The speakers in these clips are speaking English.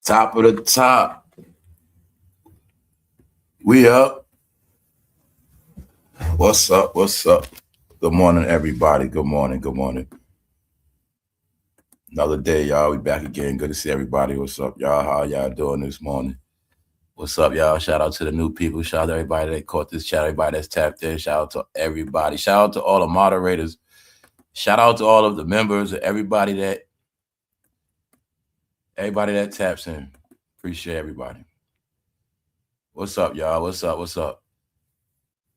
Top of the top. We up. What's up? What's up? Good morning, everybody. Good morning. Good morning. Another day, y'all. We back again. Good to see everybody. What's up, y'all? How y'all doing this morning? What's up, y'all? Shout out to the new people. Shout out to everybody that caught this chat. Everybody that's tapped in. Shout out to everybody. Shout out to all the moderators. Shout out to all of the members. Everybody that taps in. Appreciate everybody. What's up, y'all? What's up? What's up?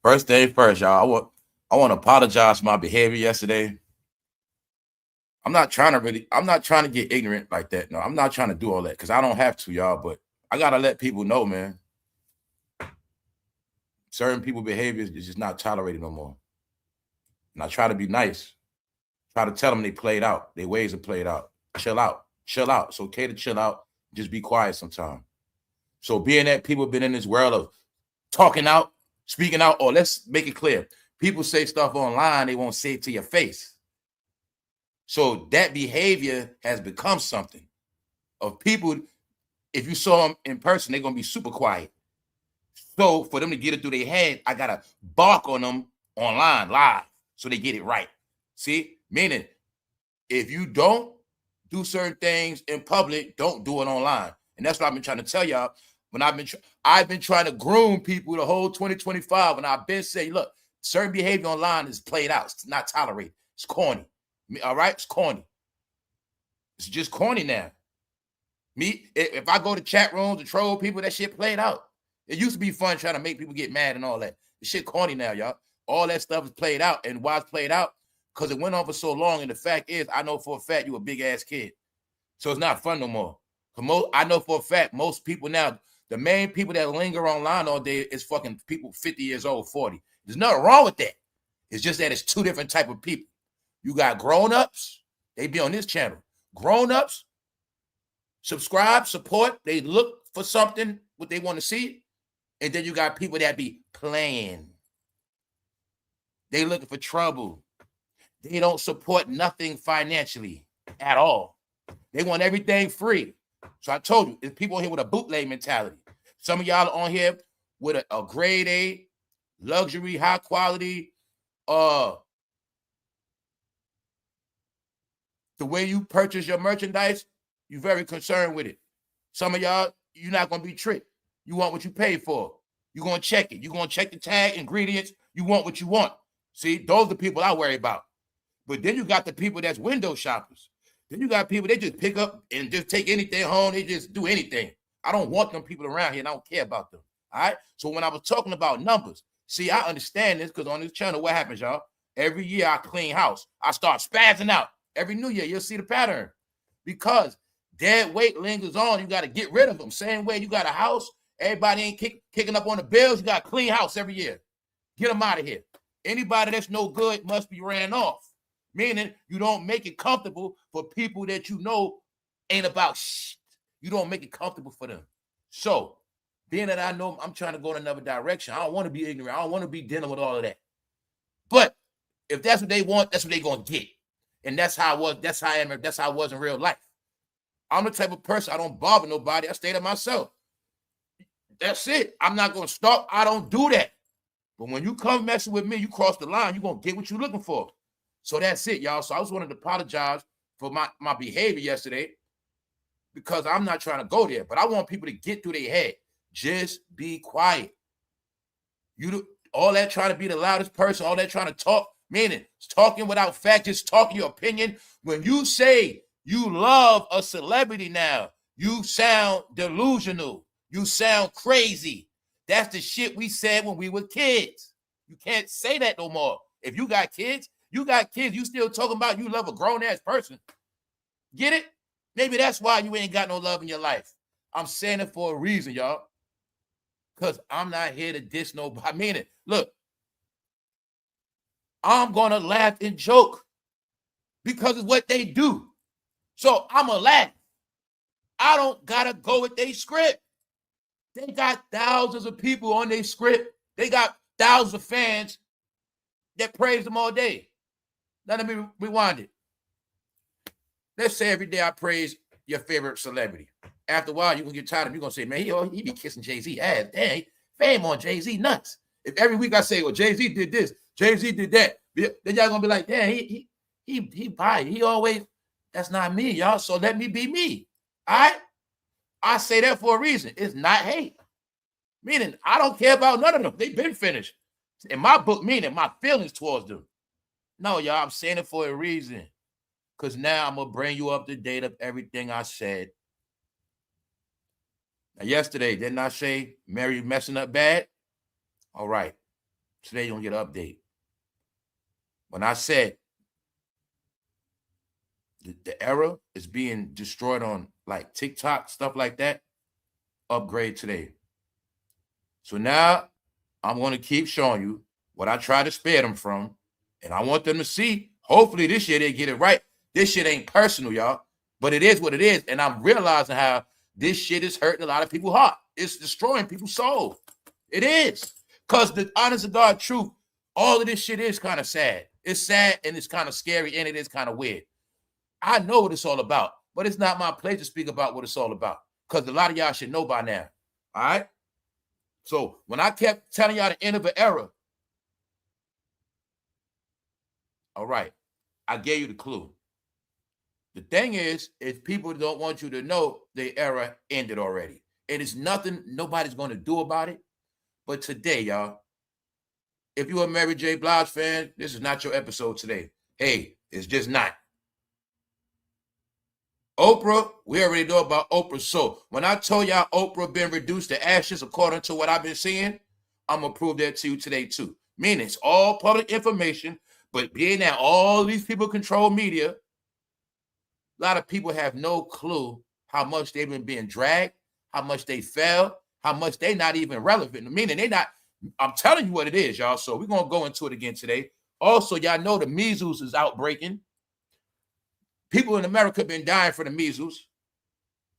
First thing first, y'all. I want to apologize for my behavior yesterday. I'm not trying to get ignorant like that. No, I'm not trying to do all that because I don't have to, y'all. But I gotta let people know, man. Certain people's behaviors is just not tolerated no more. And I try to be nice. Try to tell them they played out. Their ways are played out. Chill out. Chill out. It's okay to chill out. Just be quiet sometimes. So being that people have been in this world of talking out, speaking out, or let's make it clear. People say stuff online, they won't say it to your face. So that behavior has become something of people. If you saw them in person, they're going to be super quiet. So for them to get it through their head, I got to bark on them online, live, so they get it right. See? Meaning, if you don't do certain things in public, don't do it online. And that's what I've been trying to tell y'all. When I've been trying to groom people the whole 2025, and I've been saying, look, certain behavior online is played out. It's not tolerated. It's corny. All right? It's corny. It's just corny now. If I go to chat rooms to troll people, that shit played out. It used to be fun trying to make people get mad and all that. The shit corny now, y'all. All that stuff is played out. And why it's played out? Because it went on for so long. And the fact is, I know for a fact you a big-ass kid. So it's not fun no more. I know for a fact most people now, the main people that linger online all day is fucking people 50 years old, 40. There's nothing wrong with that. It's just that it's two different type of people. You got grown-ups, they be on this channel. Grown-ups, subscribe, support, they look for something, what they want to see. And then you got people that be playing. They looking for trouble. They don't support nothing financially at all. They want everything free. So I told you, there's people here with a bootleg mentality. Some of y'all are on here with a grade A, luxury, high quality, the way you purchase your merchandise, you're very concerned with it. Some of y'all, you're not going to be tricked. You want what you paid for. You're going to check it. You're going to check the tag, ingredients. You want what you want. See, those are the people I worry about. But then you got the people that's window shoppers. Then you got people, they just pick up and just take anything home. They just do anything. I don't want them people around here, and I don't care about them. All right? So when I was talking about numbers, see, I understand this because on this channel, what happens, y'all? Every year I clean house. I start spazzing out. Every new year, you'll see the pattern. Because dead weight lingers on, you got to get rid of them. Same way you got a house, everybody ain't kicking up on the bills, you got to clean house every year. Get them out of here. Anybody that's no good must be ran off. Meaning you don't make it comfortable for people that you know ain't about shit. You don't make it comfortable for them. So, being that I know I'm trying to go in another direction, I don't want to be ignorant. I don't want to be dealing with all of that. But if that's what they want, that's what they're going to get. And that's how I was. That's how I am. That's how I was in real life. I'm the type of person, I don't bother nobody. I stay to myself. That's it. I'm not going to stop. I don't do that. But when you come messing with me, you cross the line, you're going to get what you're looking for. So that's it, y'all. So I just wanted to apologize for my behavior yesterday because I'm not trying to go there. But I want people to get through their head. Just be quiet. All that trying to be the loudest person, all that trying to talk, meaning talking without fact, just talking your opinion. When you say you love a celebrity now, you sound delusional. You sound crazy. That's the shit we said when we were kids. You can't say that no more. If you got kids, you still talking about you love a grown-ass person. Get it? Maybe that's why you ain't got no love in your life. I'm saying it for a reason, y'all. Because I'm not here to diss nobody. I mean it. Look, I'm going to laugh and joke because it's what they do. So I'm going to laugh. I don't got to go with their script. They got thousands of people on their script. They got thousands of fans that praise them all day. Now let me rewind it. Let's say every day I praise your favorite celebrity. After a while, you're gonna get tired of him. You're gonna say, man, he be kissing Jay-Z ass. Dang, fame on Jay-Z nuts. If every week I say, well, Jay-Z did this, Jay-Z did that, then y'all gonna be like, damn, he buy it. He always, that's not me, y'all. So let me be me. All right? I say that for a reason. It's not hate. Meaning, I don't care about none of them. They've been finished. In my book, meaning my feelings towards them. No, y'all, I'm saying it for a reason. Because now I'm going to bring you up to date of everything I said. Now, yesterday, didn't I say Mary messing up bad? All right. Today, you're going to get an update. When I said the era is being destroyed on like TikTok, stuff like that, upgrade today. So now I'm going to keep showing you what I try to spare them from. And I want them to see, hopefully this year they get it right. This shit ain't personal, y'all, but it is what it is. And I'm realizing how this shit is hurting a lot of people's heart. It's destroying people's soul. It is. Because the honest to God truth, all of this shit is kind of sad. It's sad and it's kind of scary and it is kind of weird. I know what it's all about, but it's not my place to speak about what it's all about because a lot of y'all should know by now. All right? So when I kept telling y'all the end of an era, all right, I gave you the clue. The thing is people don't want you to know the era ended already. It is nothing nobody's going to do about it. But today, y'all, if you're a Maryjblige fan, this is not your episode today. Hey, it's just not. Oprah, we already know about Oprah. So when I told y'all Oprah been reduced to ashes according to what I've been seeing, I'm going to prove that to you today too. Meaning it's all public information, but being that all these people control media, a lot of people have no clue how much they've been being dragged, how much they fell, how much they not even relevant. Meaning they not, I'm telling you what it is, y'all. So we're going to go into it again today. Also, y'all know the measles is outbreaking. People in America have been dying for the measles.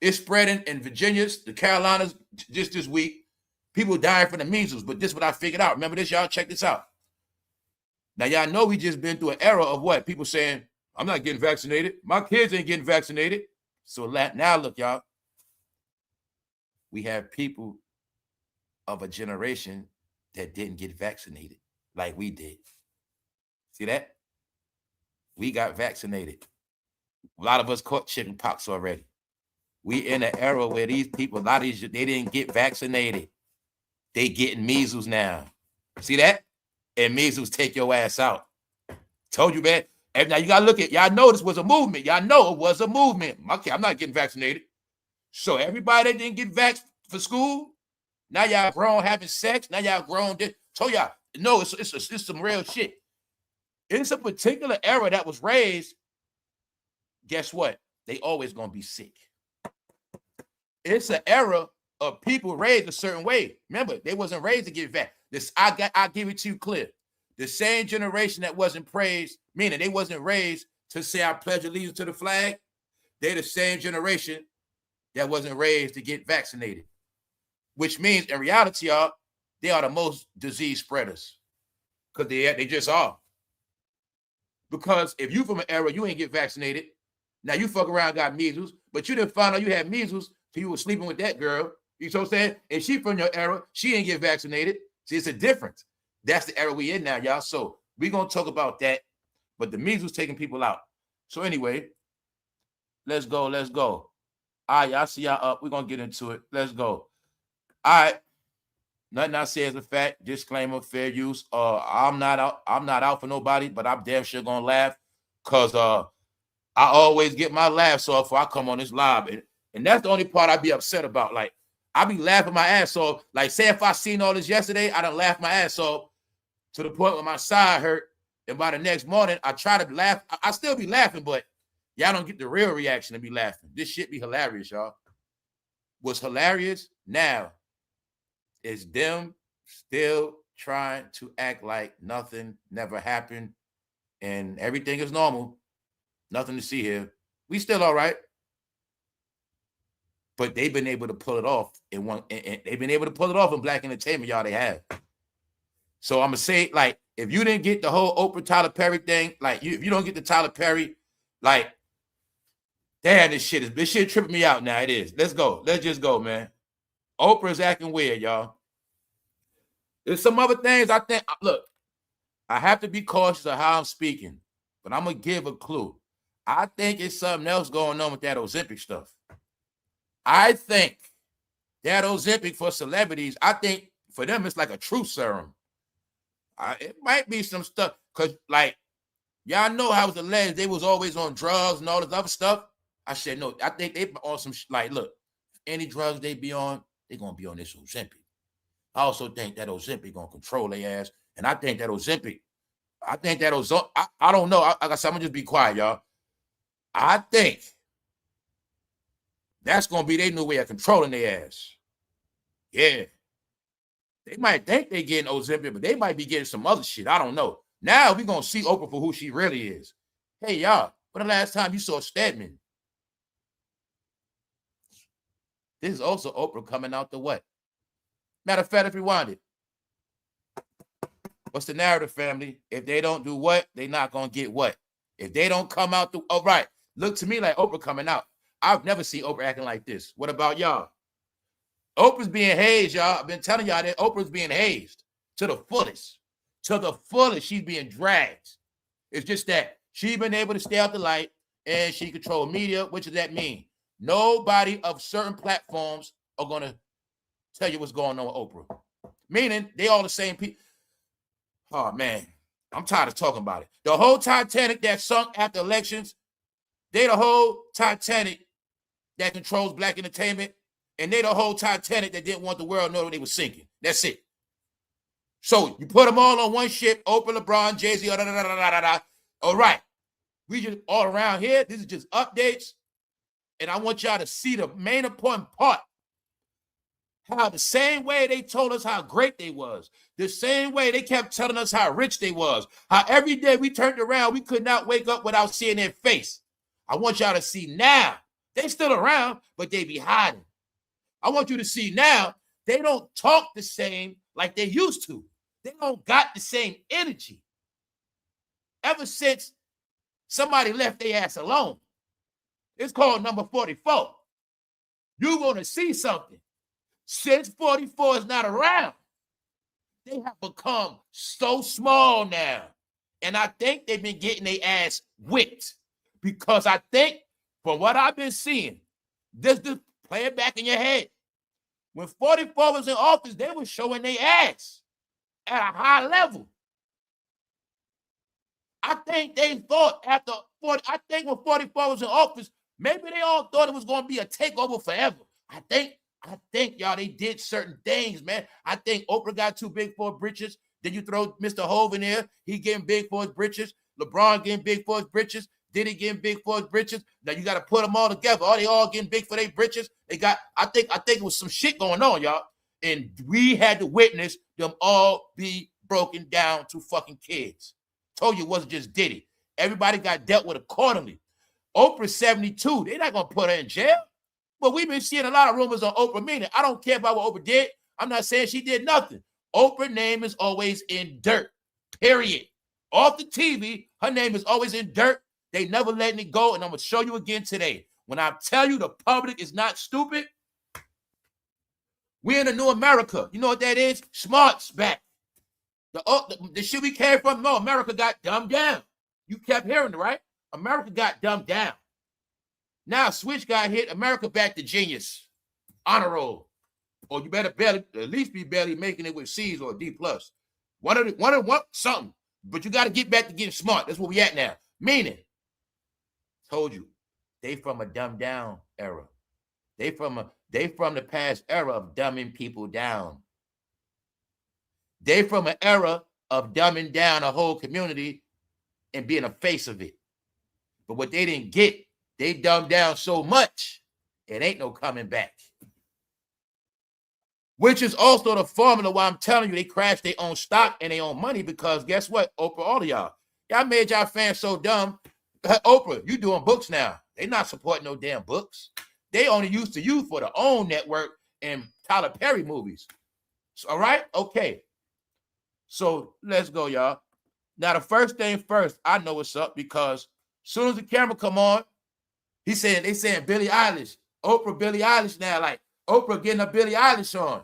It's spreading in Virginia, the Carolinas, just this week. People dying for the measles, but this is what I figured out. Remember this, y'all? Check this out. Now, y'all know we just been through an era of what? People saying, I'm not getting vaccinated. My kids ain't getting vaccinated. So now look, y'all. We have people of a generation that didn't get vaccinated like we did. See that? We got vaccinated. A lot of us caught chicken pox already. We in an era where these people, a lot of these, they didn't get vaccinated. They getting measles now. See that? And measles take your ass out. Told you, man. And now you got to look at, y'all know this was a movement. Y'all know it was a movement. Okay, I'm not getting vaccinated. So everybody that didn't get vaxxed for school, now y'all grown having sex. Now y'all grown. Told y'all, no, it's some real shit. It's a particular era that was raised. Guess what? They always going to be sick. It's an era of people raised a certain way. Remember, they wasn't raised to get vaxxed. I give it to you clear. The same generation that wasn't praised, meaning they wasn't raised to say I pledge allegiance to the flag. They're the same generation that wasn't raised to get vaccinated. Which means in reality, y'all, they are the most disease spreaders. Because they just are. Because if you from an era, you ain't get vaccinated. Now you fuck around, got measles, but you didn't find out you had measles till you were sleeping with that girl. You know what I'm saying? And she from your era, she ain't get vaccinated. See, it's a difference. That's the era we in now, y'all. So we're going to talk about that. But the measles taking people out. So anyway, let's go. All right, y'all see y'all up. We're going to get into it. Let's go. All right. Nothing I say is a fact. Disclaimer, fair use. I'm not out for nobody, but I'm damn sure going to laugh because I always get my laughs off before I come on this live. And that's the only part I be upset about. Like, I be laughing my ass off. Like, say if I seen all this yesterday, I done laugh my ass off to the point where my side hurt. And by the next morning, I try to laugh. I still be laughing, but y'all don't get the real reaction to be laughing. This shit be hilarious, y'all. What's hilarious now is them still trying to act like nothing never happened and everything is normal. Nothing to see here. We still all right. But they've been able to pull it off and they've been able to pull it off in black entertainment, y'all. They have. So I'm gonna say, like, if you didn't get the whole Oprah Tyler Perry thing, like if you don't get the Tyler Perry, like Damn, this shit tripping me out now. It is. Let's go. Let's just go, man. Oprah's acting weird, y'all. There's some other things I think. Look, I have to be cautious of how I'm speaking, but I'm going to give a clue. I think it's something else going on with that Ozempic stuff. I think that Ozempic for celebrities, I think for them it's like a truth serum. It might be some stuff, because like, y'all know how it was alleged they was always on drugs and all this other stuff. I said, no, I think they on some, like, look, any drugs they be on, they're going to be on this Ozempic. I also think that Ozempic going to control their ass. And I think that Ozempic, I don't know. Like I said, I'm going to just be quiet, y'all. I think that's going to be their new way of controlling their ass. Yeah. They might think they getting Ozempic, but they might be getting some other shit. I don't know. Now we're going to see Oprah for who she really is. Hey, y'all, when the last time you saw Stedman? This is also Oprah coming out the what? Matter of fact, if you want it. What's the narrative, family? If they don't do what, they not going to get what. If they don't come out the, oh, right. Look to me like Oprah coming out. I've never seen Oprah acting like this. What about y'all? Oprah's being hazed, y'all. I've been telling y'all that Oprah's being hazed to the fullest. To the fullest, she's being dragged. It's just that she's been able to stay out the light and she control media. What does that mean? Nobody of certain platforms are going to tell you what's going on with Oprah. Meaning they all the same people. Oh, man. I'm tired of talking about it. The whole Titanic that sunk after elections, they the whole Titanic that controls black entertainment, and they the whole Titanic that didn't want the world to know that they were sinking. That's it. So you put them all on one ship, Oprah, LeBron, Jay-Z, all right. We just all around here. This is just updates. And I want y'all to see the main important part. How the same way they told us how great they was, the same way they kept telling us how rich they was, how every day we turned around, we could not wake up without seeing their face. I want y'all to see now. They still around, but they be hiding. I want you to see now, they don't talk the same like they used to. They don't got the same energy. Ever since somebody left their ass alone. It's called number 44. You're going to see something. Since 44 is not around, they have become so small now. And I think they've been getting their ass whipped. Because I think, from what I've been seeing, just play it back in your head. When 44 was in office, they were showing their ass at a high level. I think they thought after 40, I think when 44 was in office, maybe they all thought it was going to be a takeover forever. I think, y'all, they did certain things, man. I think Oprah got too big for her britches. Then you throw Mr. Hove in there. He getting big for his britches. LeBron getting big for his britches. Diddy getting big for his britches. Now you got to put them all together. Are they all getting big for their britches? They got, I think it was some shit going on, y'all. And we had to witness them all be broken down to fucking kids. Told you it wasn't just Diddy. Everybody got dealt with accordingly. Oprah's 72. They're not going to put her in jail. But we've been seeing a lot of rumors on Oprah, meaning I don't care about what Oprah did. I'm not saying she did nothing. Oprah's name is always in dirt, period. Off the TV, her name is always in dirt. They never letting it go, and I'm going to show you again today. When I tell you the public is not stupid, we're in a new America. You know what that is? Smart's back. The shit we came from, no, America got dumbed down. You kept hearing it, right? America got dumbed down. Now switch got hit, America back to genius. Honor roll. Or you better at least be barely making it with C's or D+. One, something. But you got to get back to getting smart. That's where we at now. Meaning, told you, they from a dumbed down era. They from the past era of dumbing people down. They from an era of dumbing down a whole community and being a face of it. But what they didn't get, they dumbed down so much, it ain't no coming back. Which is also the formula why I'm telling you they crashed their own stock and their own money, because guess what, Oprah, all of y'all made y'all fans so dumb. Oprah, you doing books now. They not supporting no damn books. They only used to you for the OWN network and Tyler Perry movies. So, all right? Okay. So let's go, y'all. Now, the first thing first, I know what's up because as soon as the camera come on, They saying Billie Eilish, Oprah, Billie Eilish now, like Oprah getting a Billie Eilish on.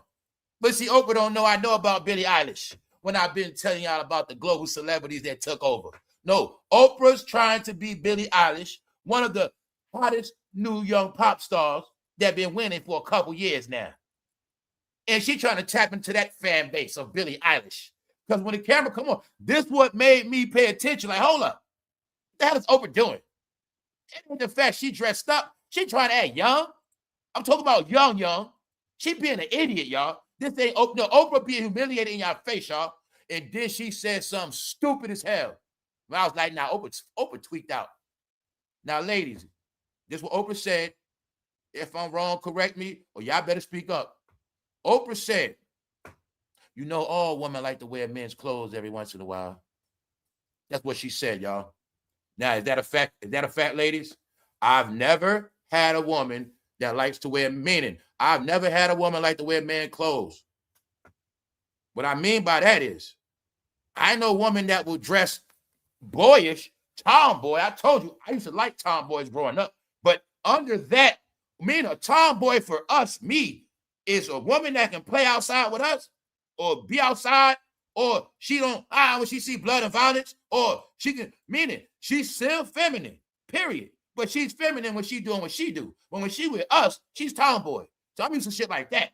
But see, Oprah don't know I know about Billie Eilish when I've been telling y'all about the global celebrities that took over. No, Oprah's trying to be Billie Eilish, one of the hottest new young pop stars that been winning for a couple years now. And she trying to tap into that fan base of Billie Eilish. Because when the camera come on, this what made me pay attention. Like, hold up. What the hell is Oprah doing? And the fact she dressed up, she trying to act young. I'm talking about young. She being an idiot, y'all. This ain't Oprah. No, Oprah being humiliated in your face, y'all. And then she said something stupid as hell. And I was like, nah, Oprah tweaked out. Now, ladies, this is what Oprah said. If I'm wrong, correct me, or y'all better speak up. Oprah said, you know, all women like to wear men's clothes every once in a while. That's what she said, y'all. Now, is that a fact? Is that a fact, ladies? I've never had a woman that likes to wear men. I've never had a woman like to wear men's clothes. What I mean by that is, I know a woman that will dress boyish, tomboy. I told you, I used to like tomboys growing up. But under that, a tomboy for us, is a woman that can play outside with us or be outside, or she don't, when she see blood and violence, or she can, meaning she's still feminine, period. But she's feminine when she doing what she do. When she with us, she's tomboy. So I'm used to shit like that.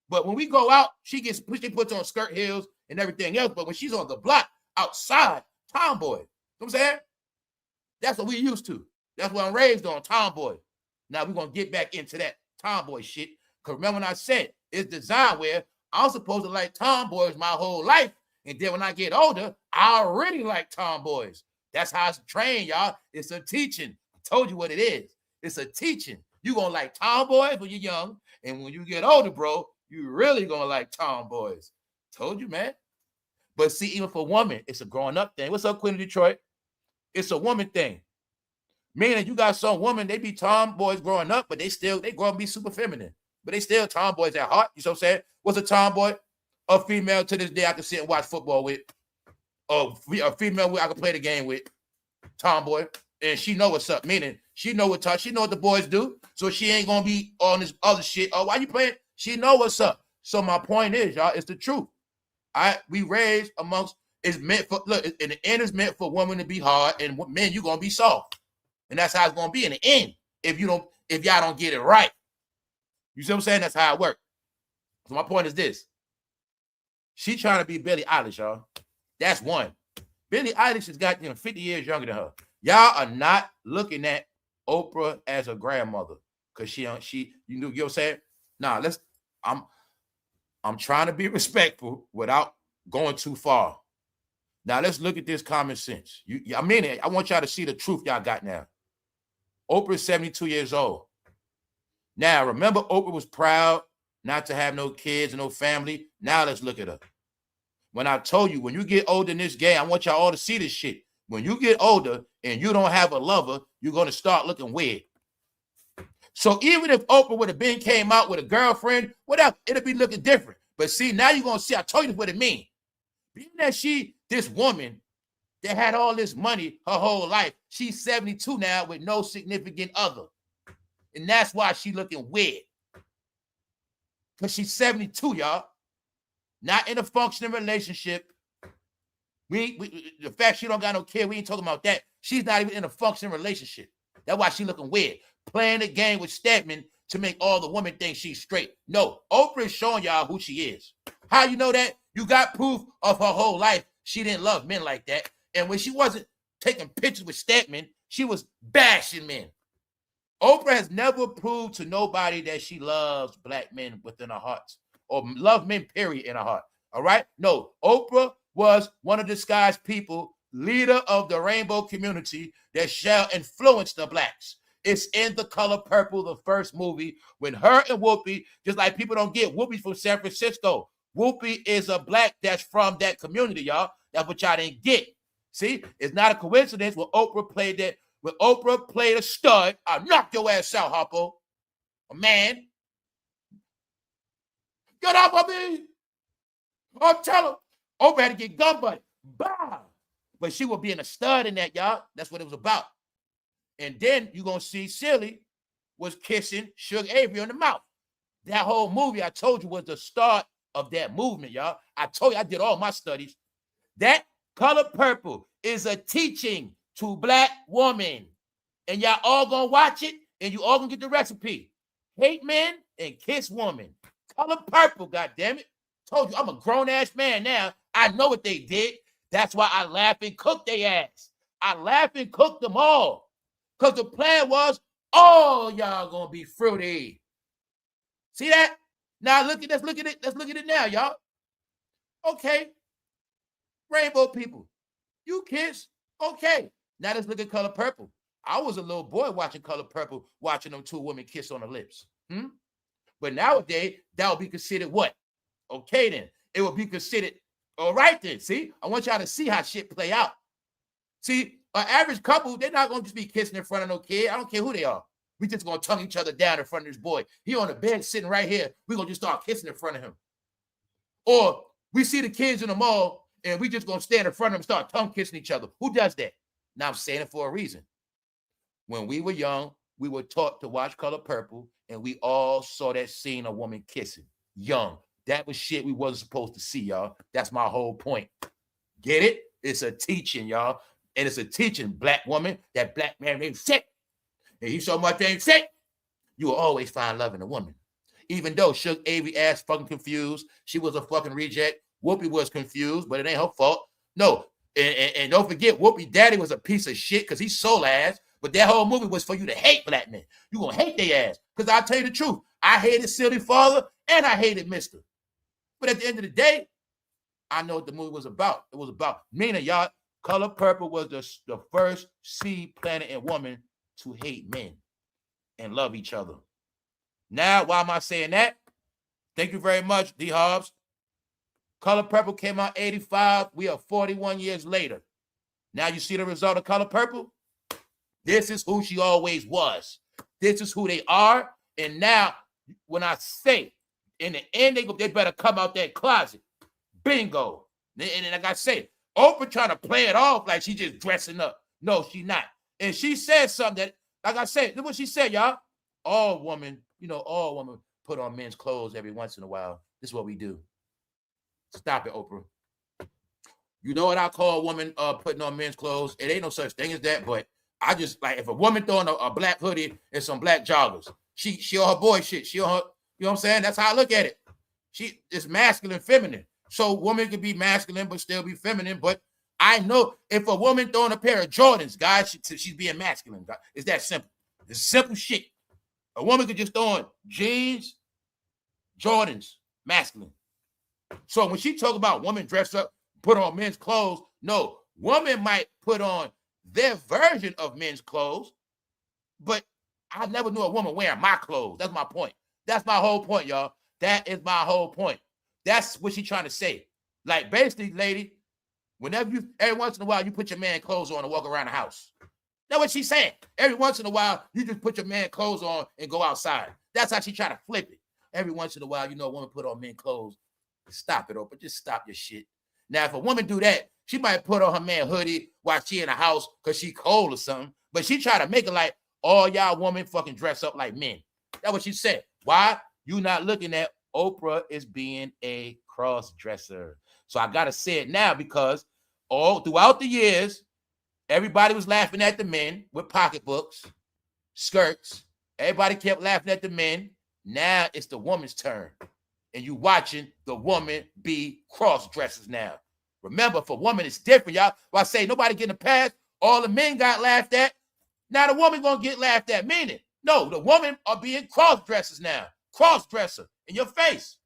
But when we go out, she puts on skirt heels and everything else. But when she's on the block outside, tomboy. You know what I'm saying? That's what we used to. That's what I'm raised on, tomboy. Now we're going to get back into that tomboy shit. Because remember when I said it's design wear, I'm supposed to like tomboys my whole life. And then when I get older, I already like tomboys. That's how it's trained, y'all. It's a teaching. I told you what it is. It's a teaching. You're going to like tomboys when you're young. And when you get older, bro, you really going to like tomboys. Told you, man. But see, even for women, it's a growing up thing. What's up, Queen of Detroit? It's a woman thing. Meaning you got some women, they be tomboys growing up, but they grow up and be super feminine. But they still tomboys at heart. You know what I'm saying? What's a tomboy? A female to this day I can sit and watch football with. Or a female I can play the game with. Tomboy. And she know what's up. Meaning she know what the boys do. So she ain't gonna be on this other shit. Oh, why you playing? She know what's up. So my point is, y'all, it's the truth. We raised amongst, it's meant for, look, in the end, it's meant for women to be hard, and men, you're gonna be soft. And that's how it's gonna be in the end. If y'all don't get it right. You see what I'm saying? That's how it works. So my point is this. She trying to be Billie Eilish, y'all. That's one. Billie Eilish has got 50 years younger than her. Y'all are not looking at Oprah as a grandmother. Cause you know what I'm saying? Nah, I'm trying to be respectful without going too far. Now let's look at this common sense. I want y'all to see the truth y'all got now. Oprah is 72 years old. Now, remember Oprah was proud not to have no kids and no family. Now let's look at her. When I told you, when you get older in this game, I want y'all all to see this shit. When you get older and you don't have a lover, you're going to start looking weird. So even if Oprah would have came out with a girlfriend, whatever, it'll be looking different. But see, now you're going to see, I told you what it means. Being that this woman that had all this money her whole life, she's 72 now with no significant other. And that's why she looking weird. Because she's 72, y'all. Not in a functioning relationship. The fact she don't got no kid, we ain't talking about that. She's not even in a functioning relationship. That's why she looking weird. Playing the game with Stedman to make all the women think she's straight. No, Oprah is showing y'all who she is. How you know that? You got proof of her whole life. She didn't love men like that. And when she wasn't taking pictures with Stedman, she was bashing men. Oprah has never proved to nobody that she loves black men within her heart or love men, period, in her heart. All right? No, Oprah was one of the disguised people, leader of the rainbow community that shall influence the blacks. It's in The Color Purple, the first movie, when her and Whoopi, just like people don't get Whoopi from San Francisco. Whoopi is a black that's from that community, y'all. That's what y'all didn't get. See, it's not a coincidence when Oprah played that. When Oprah played a stud, I'll knock your ass out, Harpo. A man. Get up on me. I'm telling her. Oprah had to get gun butted. Bah. But she was being a stud in that, y'all. That's what it was about. And then you're going to see Silly was kissing Suge Avery on the mouth. That whole movie, I told you, was the start of that movement, y'all. I told you, I did all my studies. That Color Purple is a teaching to Black women. And y'all all gonna watch it, and you all gonna get the recipe. Hate men and kiss women. Color Purple, goddammit. Told you, I'm a grown-ass man now. I know what they did. That's why I laugh and cook their ass. I laugh and cook them all. Because the plan was, all y'all gonna be fruity. See that? Now look at this, look at it. Let's look at it now, y'all. Okay. Rainbow people. You kiss. Okay. Now let's look at Color Purple. I was a little boy watching Color Purple, watching them two women kiss on the lips. But nowadays, that would be considered what? Okay, then. It would be considered, all right, then. See? I want y'all to see how shit play out. See, an average couple, they're not going to just be kissing in front of no kid. I don't care who they are. We just going to tongue each other down in front of this boy. He on the bed sitting right here. We're going to just start kissing in front of him. Or we see the kids in the mall, and we just going to stand in front of them and start tongue kissing each other. Who does that? Now, I'm saying it for a reason. When we were young, we were taught to watch Color Purple, and we all saw that scene of woman kissing. Young. That was shit we wasn't supposed to see, y'all. That's my whole point. Get it? It's a teaching, y'all. And it's a teaching, Black woman, that Black man ain't sick. And he so much ain't sick, you will always find love in a woman. Even though Suge Avery ass fucking confused, she was a fucking reject. Whoopi was confused, but it ain't her fault. No. And don't forget, Whoopi daddy was a piece of shit because he sold ass. But that whole movie was for you to hate Black men. You gonna hate their ass. Because I'll tell you the truth. I hated Silly Father and I hated Mister. But at the end of the day, I know what the movie was about. It was about Mina, y'all. Color Purple was the first seed planted in woman to hate men and love each other. Now, why am I saying that? Thank you very much, D. Hobbs. Color Purple came out 85. We are 41 years later. Now you see the result of Color Purple? This is who she always was. This is who they are. And now, when I say, in the end, they better come out that closet. Bingo. And like I say, Oprah trying to play it off like she just dressing up. No, she not. And she said something that, like I said, look what she said, y'all. All women put on men's clothes every once in a while. This is what we do. Stop it, Oprah. You know what I call a woman putting on men's clothes? It ain't no such thing as that, but I just, like, if a woman throwing a black hoodie and some black joggers, she on her boy shit. She on her, you know what I'm saying? That's how I look at it. She is masculine, feminine. So woman can be masculine but still be feminine. But I know if a woman throwing a pair of Jordans, guys, she's being masculine. It's that simple. It's simple shit. A woman could just throw on jeans, Jordans, masculine. So when she talk about women dress up, put on men's clothes, no, woman might put on their version of men's clothes, but I never knew a woman wearing my clothes. That's my point. That's my whole point, y'all. That is my whole point. That's what she's trying to say. Like, basically, lady, every once in a while, you put your man clothes on and walk around the house. That's what she's saying. Every once in a while, you just put your man clothes on and go outside. That's how she trying to flip it. Every once in a while, a woman put on men clothes. Stop it, Oprah. Just stop your shit. Now, if a woman do that, she might put on her man hoodie while she in the house because she cold or something. But she try to make it like all y'all women fucking dress up like men. That's what she said. Why? You not looking at Oprah is being a cross-dresser. So I got to say it now because all throughout the years, everybody was laughing at the men with pocketbooks, skirts. Everybody kept laughing at the men. Now it's the woman's turn. And you watching the woman be cross-dressers now. Remember, for women, it's different, y'all. Well, I say nobody getting a pass. All the men got laughed at. Now the woman gonna get laughed at. Meaning, no, the women are being cross-dressers now. Cross-dresser in your face.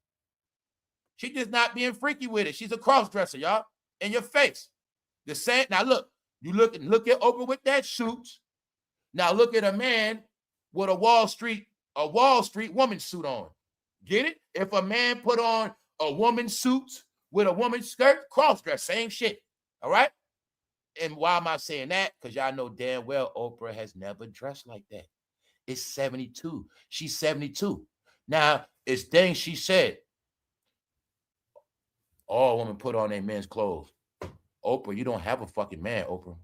She just not being freaky with it. She's a cross-dresser, y'all. In your face. The same. Now look, look at Oprah with that suit. Now look at a man with a Wall Street woman suit on. Get it? If a man put on a woman's suit with a woman's skirt, cross-dress, same shit. All right? And why am I saying that? Because y'all know damn well Oprah has never dressed like that. It's 72. She's 72. Now, it's things she said. All women put on their men's clothes. Oprah, you don't have a fucking man, Oprah.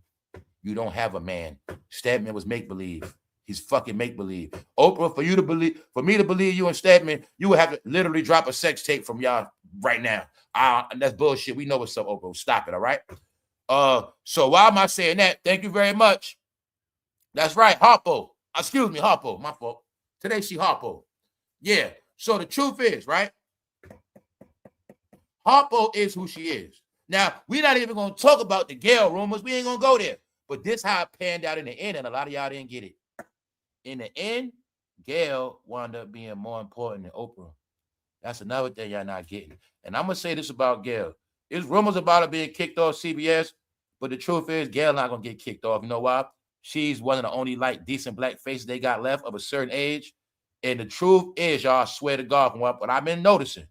You don't have a man. Stedman was make-believe. He's fucking make-believe. Oprah, for me to believe you and Stedman, you would have to literally drop a sex tape from y'all right now. That's bullshit. We know what's up, Oprah. Stop it, all right? So why am I saying that? Thank you very much. That's right, Harpo. Excuse me, Harpo. My fault. Today she Harpo. Yeah. So the truth is, right? Harpo is who she is. Now, we're not even going to talk about the Gayle rumors. We ain't going to go there. But this how it panned out in the end, and a lot of y'all didn't get it. In the end, Gayle wound up being more important than Oprah. That's another thing y'all not getting. And I'm going to say this about Gayle. There's rumors about her being kicked off CBS, but the truth is Gayle not going to get kicked off. You know why? She's one of the only like decent black faces they got left of a certain age. And the truth is, y'all, I swear to God, from what I've been noticing,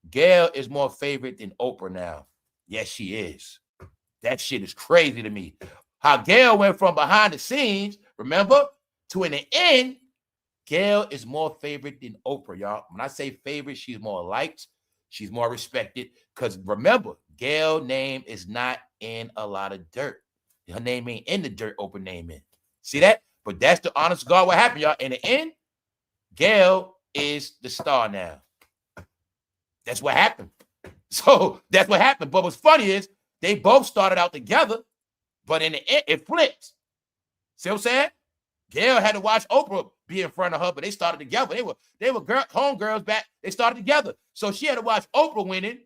Gayle is more favorite than Oprah now. Yes, she is. That shit is crazy to me. How Gayle went from behind the scenes, remember, to in the end, Gayle is more favorite than Oprah, y'all. When I say favorite, she's more liked. She's more respected. Because remember, Gayle's name is not in a lot of dirt. Her name ain't in the dirt Oprah name in. See that? But that's the honest God what happened, y'all. In the end, Gayle is the star now. That's what happened. So that's what happened. But what's funny is they both started out together, but in the end, it flipped. See what I'm saying? Gayle had to watch Oprah be in front of her, but they started together. They were homegirls back. They started together. So she had to watch Oprah winning,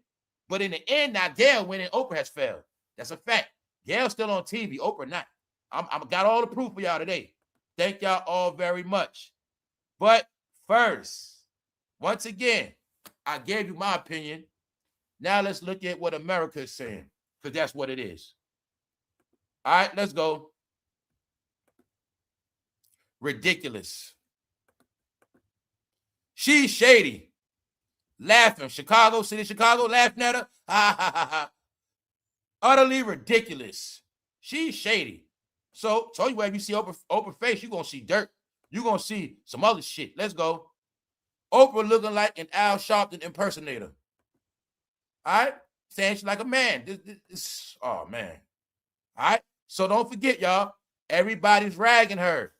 but in the end, now Gayle winning, Oprah has failed. That's a fact. Gayle's still on TV, Oprah not. I got all the proof for y'all today. Thank y'all all very much. But first, once again, I gave you my opinion. Now let's look at what America is saying, because that's what it is. All right, let's go. Ridiculous. She's shady. Laughing. Chicago, city of Chicago, laughing at her. Ha, ha, ha, ha. Utterly ridiculous. She's shady. So, told you, if you see Oprah face, you're going to see dirt. You're going to see some other shit. Let's go. Oprah looking like an Al Sharpton impersonator. All right? Saying she's like a man. Oh, man. All right? So don't forget, y'all, everybody's ragging her.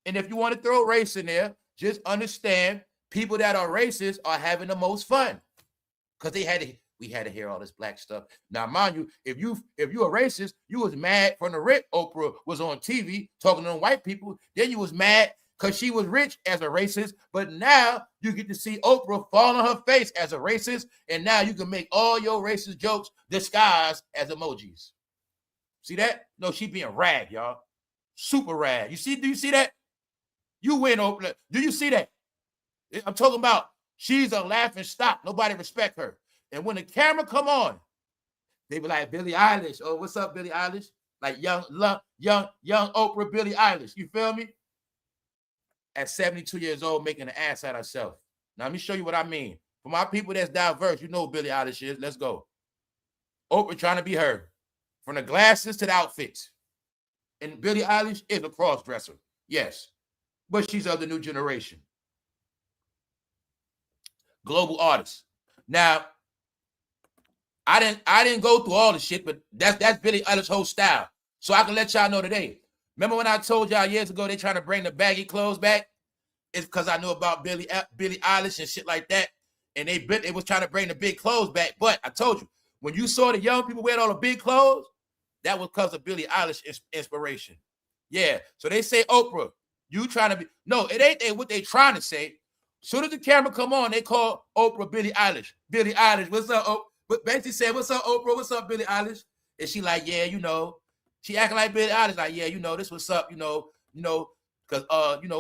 And if you want to throw race in there, just understand people that are racist are having the most fun. Because we had to hear all this black stuff. Now, mind you, if you a racist, you was mad from the rip Oprah was on TV talking to white people. Then you was mad because she was rich as a racist. But now you get to see Oprah fall on her face as a racist. And now you can make all your racist jokes disguised as emojis. See that? No, she being rag, y'all. Super rag. Do you see that? You win, Oprah. Do you see that? I'm talking about she's a laughing stock. Nobody respect her. And when the camera come on, they be like, Billie Eilish. Oh, what's up, Billie Eilish? Like young Oprah Billie Eilish. You feel me? At 72 years old, making an ass out of herself. Now, let me show you what I mean. For my people that's diverse, you know who Billie Eilish is. Let's go. Oprah trying to be her. From the glasses to the outfits. And Billie Eilish is a cross-dresser. Yes. But she's of the new generation. Global artist. Now, I didn't go through all the shit, but that's Billie Eilish's whole style. So I can let y'all know today. Remember when I told y'all years ago they trying to bring the baggy clothes back? It's because I knew about Billie Eilish and shit like that. And they was trying to bring the big clothes back. But I told you, when you saw the young people wearing all the big clothes, that was because of Billie Eilish inspiration. Yeah. So they say, Oprah, you trying to be... No, it ain't what they trying to say. Soon as the camera come on, they call Oprah Billie Eilish. Billie Eilish, what's up, Oprah? But basically said, what's up, Oprah? What's up, Billie Eilish? And she like, yeah, you know. She acting like Billie Eilish, like, yeah, you know, this what's up, you know, because,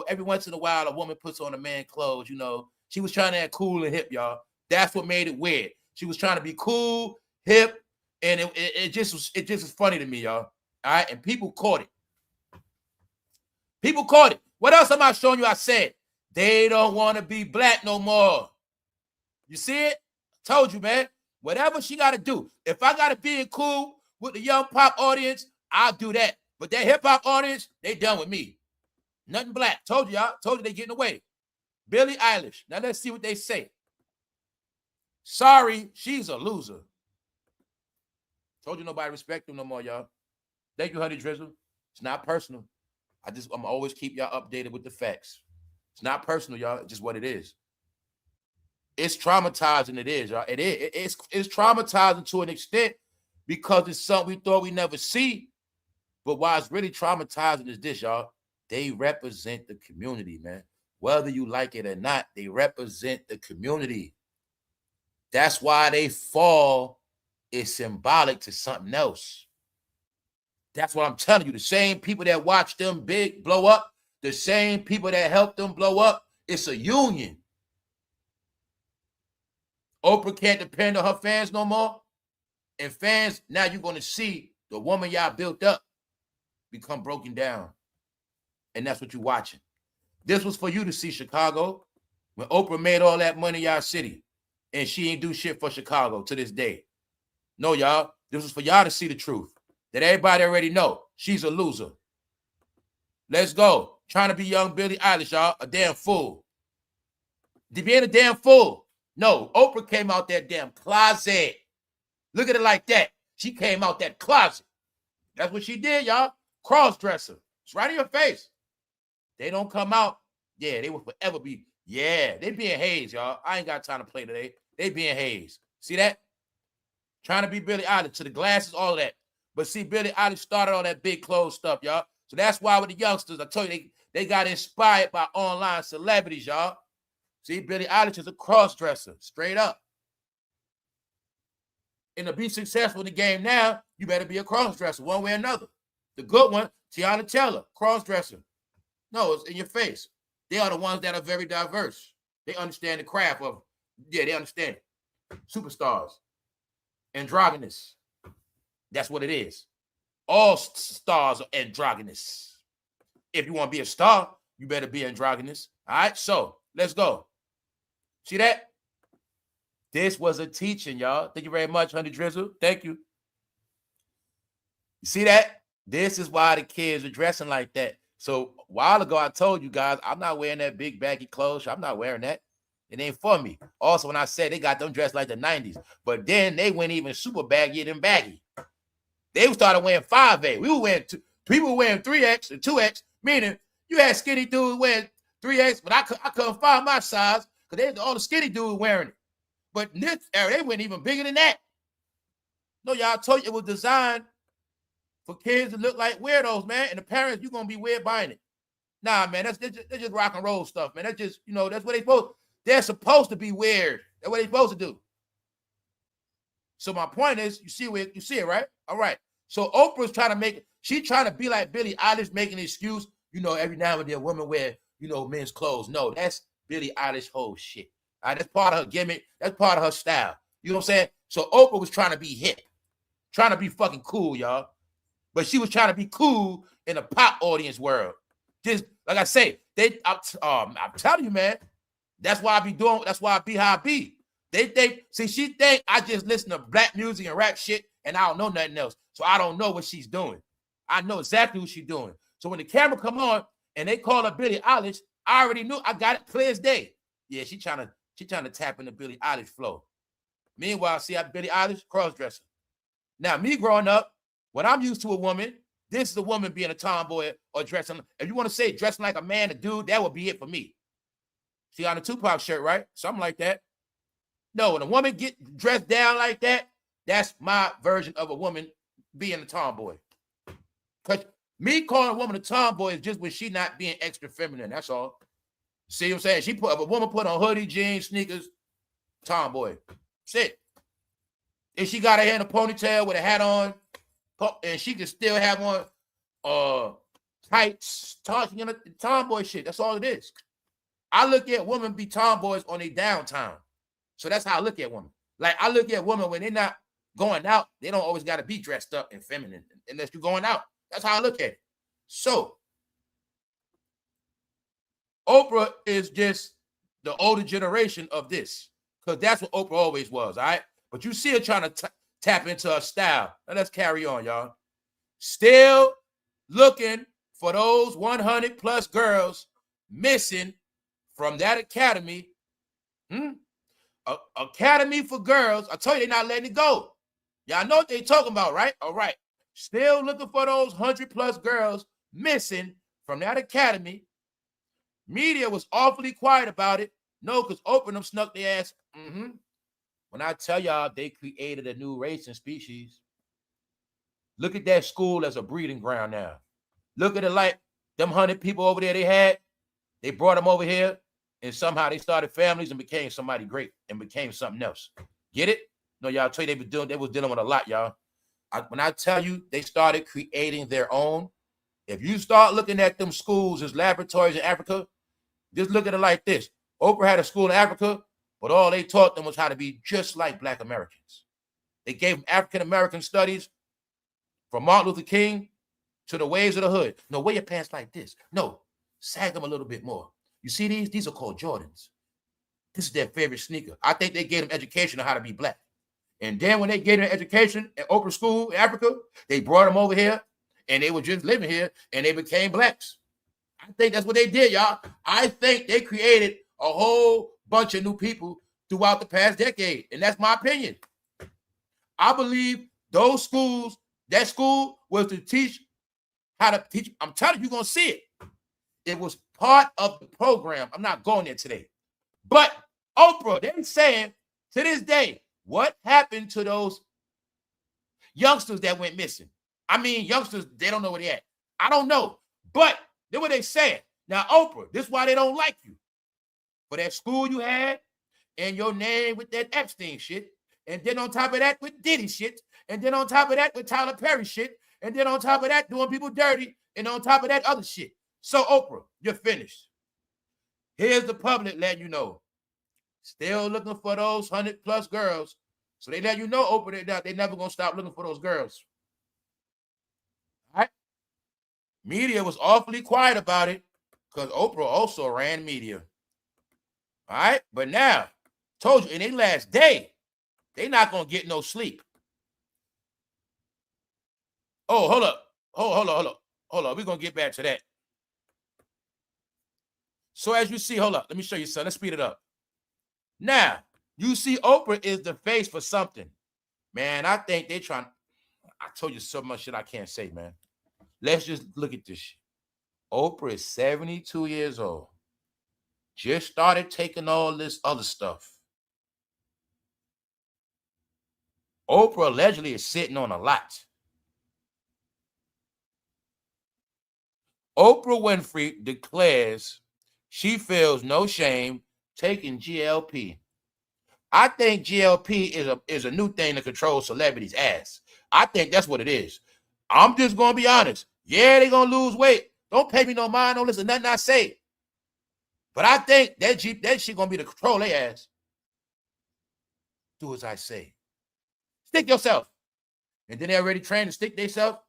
every once in a while, a woman puts on a man clothes, you know. She was trying to act cool and hip, y'all. That's what made it weird. She was trying to be cool, hip, and it just was funny to me, y'all. All right, and people caught it. People caught it. What else am I showing you? I said, they don't want to be black no more. You see it? I told you, man. Whatever she got to do. If I got to be cool with the young pop audience, I'll do that. But that hip-hop audience, they done with me. Nothing black. Told you, y'all. Told you they getting away. Billie Eilish. Now let's see what they say. Sorry, she's a loser. Told you nobody respect them no more, y'all. Thank you, Honey Drizzle. It's not personal. I'm always keep y'all updated with the facts. It's not personal, y'all. It's just what it is. It's traumatizing. It is, y'all. It's traumatizing to an extent because it's something we thought we never see. But why it's really traumatizing is this, y'all. They represent the community, man. Whether you like it or not, they represent the community. That's why they fall is symbolic to something else. That's what I'm telling you. The same people that watch them big blow up, the same people that help them blow up, it's a union. Oprah can't depend on her fans no more. And fans, now you're going to see the woman y'all built up become broken down. And that's what you're watching. This was for you to see, Chicago. When Oprah made all that money in y'all city, and she ain't do shit for Chicago to this day. No, y'all. This was for y'all to see the truth. That everybody already know. She's a loser. Let's go. Trying to be young Billie Eilish, y'all. A damn fool. Being a damn fool. No, Oprah came out that damn closet. Look at it like that. She came out that closet. That's what she did, y'all. Cross-dresser. It's right in your face. They don't come out. Yeah, they will forever be. Yeah, they being hazed, y'all. I ain't got time to play today. They being hazed. See that? Trying to be Billie Eilish to the glasses, all of that. But see, Billie Eilish started all that big clothes stuff, y'all. So that's why with the youngsters, I told you, they got inspired by online celebrities, y'all. See, Billie Eilish is a cross-dresser, straight up. And to be successful in the game now, you better be a cross-dresser, one way or another. The good one, Tiana Taylor, cross-dresser. No, it's in your face. They are the ones that are very diverse. They understand the craft of, yeah, they understand it. Superstars. Androgynous. That's what it is. All stars are androgynous. If you want to be a star, you better be androgynous. All right, so let's go. See that? This was a teaching, y'all. Thank you very much, Honey Drizzle. Thank you. You see that? This is why the kids are dressing like that. So a while ago, I told you guys, I'm not wearing that big baggy clothes. I'm not wearing that. It ain't for me. Also, when I said they got them dressed like the 90s, but then they went even super baggy than baggy. They started wearing 5A. We were wearing people were wearing 3X and 2X, meaning you had skinny dudes wearing 3X, but I couldn't find my size because all the skinny dudes wearing it. But in this era, they went even bigger than that. No, y'all told you it was designed for kids to look like weirdos, man. And the parents, you're going to be weird buying it. Nah, man, that's just rock and roll stuff, man. That's just, that's what they're supposed to be weird. That's what they're supposed to do. So my point is, you see it, right? All right. So Oprah's trying to make it, she's trying to be like Billie Eilish, making an excuse, every now and then women wear, men's clothes. No, that's Billie Eilish whole shit. All right, that's part of her gimmick. That's part of her style. You know what I'm saying? So Oprah was trying to be hip, trying to be fucking cool, y'all. But she was trying to be cool in a pop audience world. Just like I say, I'm telling you, man. That's why I be how I be. She think I just listen to black music and rap shit and I don't know nothing else. So I don't know what she's doing. I know exactly what she's doing. So when the camera come on and they call her Billie Eilish, I already knew. I got it clear as day. Yeah, she trying to tap into Billie Eilish flow. Meanwhile, see, Billie Eilish cross-dresser. Now, me growing up, when I'm used to a woman, this is a woman being a tomboy or dressing. If you want to say dressing like a man, a dude, that would be it for me. She on a Tupac shirt, right? Something like that. No, when a woman get dressed down like that, that's my version of a woman being a tomboy. Because me calling a woman a tomboy is just when she not being extra feminine. That's all. See what I'm saying? If a woman put on hoodie, jeans, sneakers, tomboy. That's it. If she got her hair in a ponytail with a hat on, and she can still have on tights, tomboy shit. That's all it is. I look at women be tomboys on their downtime. So that's how I look at women. Like I look at women when they're not going out, they don't always got to be dressed up and feminine unless you're going out. That's how I look at it. So Oprah is just the older generation of this because that's what Oprah always was, all right? But you see her trying to tap into her style. Now let's carry on, y'all. Still looking for those 100 plus girls missing from that academy. Academy for girls. I told you they're not letting it go. Y'all know what they talking about, right? All right. Still looking for those 100+ girls missing from that academy. Media was awfully quiet about it. No, because Oprah them snuck their ass. When I tell y'all they created a new race and species, look at that school as a breeding ground now. Look at it like them 100 people over there they brought them over here, and somehow they started families and became somebody great and became something else. Get it? No, y'all tell you they was dealing with a lot, y'all. When I tell you they started creating their own, if you start looking at them schools as laboratories in Africa, just look at it like this. Oprah had a school in Africa, but all they taught them was how to be just like Black Americans. They gave them African-American studies from Martin Luther King to the ways of the hood. No, wear your pants like this. No, sag them a little bit more. You see these? These are called Jordans. This is their favorite sneaker. I think they gave them education on how to be Black. And then when they gave them education at Oprah School in Africa, they brought them over here, and they were just living here, and they became Blacks. I think that's what they did, y'all. I think they created a whole bunch of new people throughout the past decade, and that's my opinion. I believe those schools, that school was to teach how to teach. I'm telling you, you're going to see it. It was part of the program. I'm not going there today. But Oprah, they're saying to this day, what happened to those youngsters that went missing? I mean, youngsters, they don't know where they're at. I don't know. But that's what they saying. Now, Oprah, this is why they don't like you. For that school you had and your name with that Epstein shit. And then on top of that with Diddy shit. And then on top of that with Tyler Perry shit. And then on top of that doing people dirty. And on top of that other shit. So, Oprah, you're finished. Here's the public letting you know. Still looking for those 100+ girls. So they let you know, Oprah, they're never going to stop looking for those girls. All right? Media was awfully quiet about it because Oprah also ran media. All right? But now, told you, in their last day, they're not going to get no sleep. Oh, hold up. Hold up. We're going to get back to that. So as you see, hold up. Let me show you something. Let's speed it up. Now, you see Oprah is the face for something. Man, I think they trying. I told you so much shit I can't say, man. Let's just look at this shit. Oprah is 72 years old. Just started taking all this other stuff. Oprah allegedly is sitting on a lot. Oprah Winfrey declares she feels no shame taking GLP. I think GLP is a new thing to control celebrities' ass. I think that's what it is. I'm just going to be honest. Yeah, they're going to lose weight. Don't pay me no mind. Don't listen to nothing I say. But I think that shit going to be to control their ass. Do as I say. Stick yourself. And then they're already trained to stick themselves.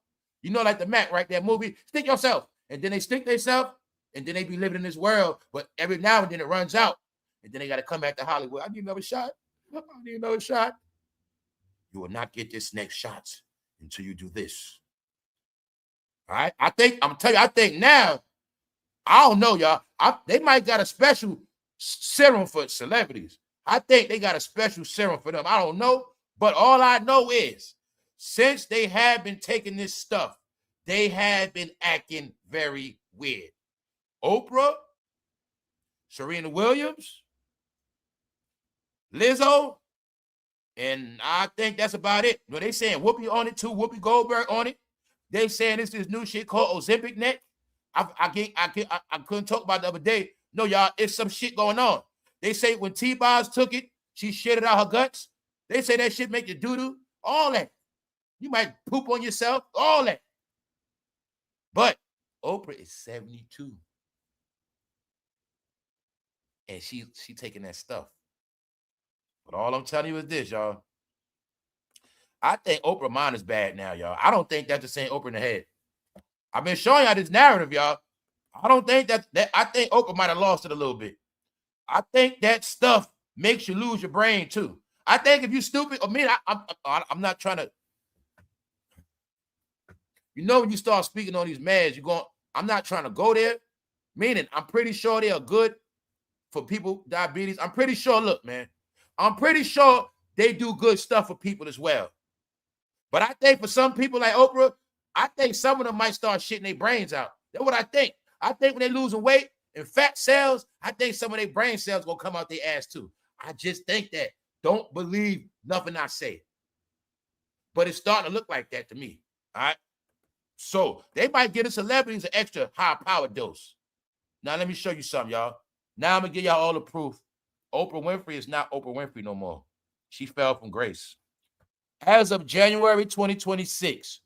You know, like the Mac, right? That movie, stick yourself. And then they stick themselves. And then they be living in this world. But every now and then it runs out. And then they got to come back to Hollywood. I need another shot. I need another shot. You will not get this next shot until you do this. All right? I'm telling you, I think now, I don't know, y'all. They might got a special serum for celebrities. I think they got a special serum for them. I don't know. But all I know is, since they have been taking this stuff, they have been acting very weird. Oprah, Serena Williams, Lizzo, and I think that's about it. No, they saying Whoopi on it too, Whoopi Goldberg on it. They saying this new shit called Ozempic neck. I couldn't talk about it the other day. No, y'all, it's some shit going on. They say when T-Boz took it, she shitted out her guts. They say that shit make you doo-doo. All that. You might poop on yourself. All that. But Oprah is 72. And she taking that stuff. But all I'm telling you is this, y'all. I think Oprah mind is bad now, y'all. I don't think that's the same Oprah in the head. I've been showing y'all this narrative, y'all. I don't think that I think Oprah might have lost it a little bit. I think that stuff makes you lose your brain too. I think if you stupid, I'm not trying to. You know, when you start speaking on these meds, I'm not trying to go there. Meaning, I'm pretty sure they are good for people, diabetes. I'm pretty sure, look, man, I'm pretty sure they do good stuff for people as well. But I think for some people like Oprah, I think some of them might start shitting their brains out. That's what I think. I think when they losing weight and fat cells, I think some of their brain cells gonna come out their ass too. I just think that. Don't believe nothing I say. But it's starting to look like that to me. All right. So they might give the celebrities an extra high power dose. Now let me show you something, y'all. Now I'm gonna give y'all all the proof. Oprah Winfrey is not Oprah Winfrey no more. She fell from grace. As of January 2026,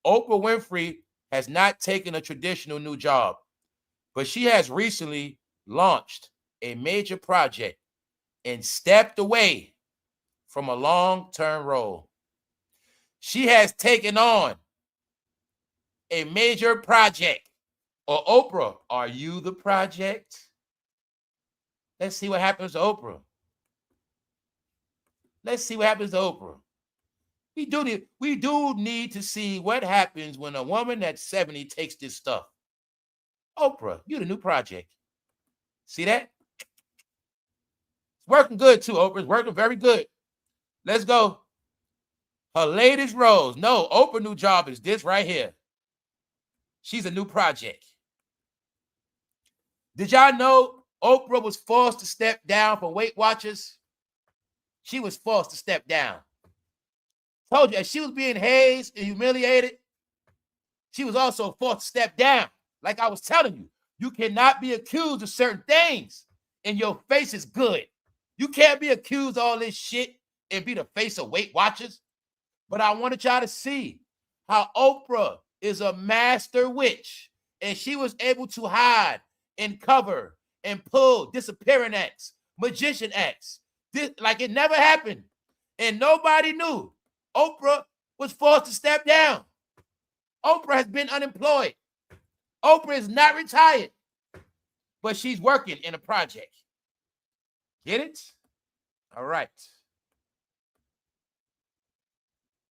Oprah Winfrey has not taken a traditional new job, but she has recently launched a major project and stepped away from a long-term role. She has taken on a major project. Or Oprah, are you the project? Let's see what happens to Oprah. Let's see what happens to Oprah. We do need to see what happens when a woman that's 70 takes this stuff. Oprah, you the new project. See that? It's working good too, Oprah. It's working very good. Let's go. Her latest rose. No, Oprah's new job is this right here. She's a new project. Did y'all know Oprah was forced to step down from Weight Watchers? She was forced to step down. Told you, as she was being hazed and humiliated, she was also forced to step down. Like I was telling you, you cannot be accused of certain things and your face is good. You can't be accused of all this shit and be the face of Weight Watchers. But I wanted y'all to see how Oprah is a master witch, and she was able to hide and cover and pull disappearing acts, magician acts. Like it never happened. And nobody knew. Oprah was forced to step down. Oprah has been unemployed. Oprah is not retired, but she's working in a project. Get it? All right.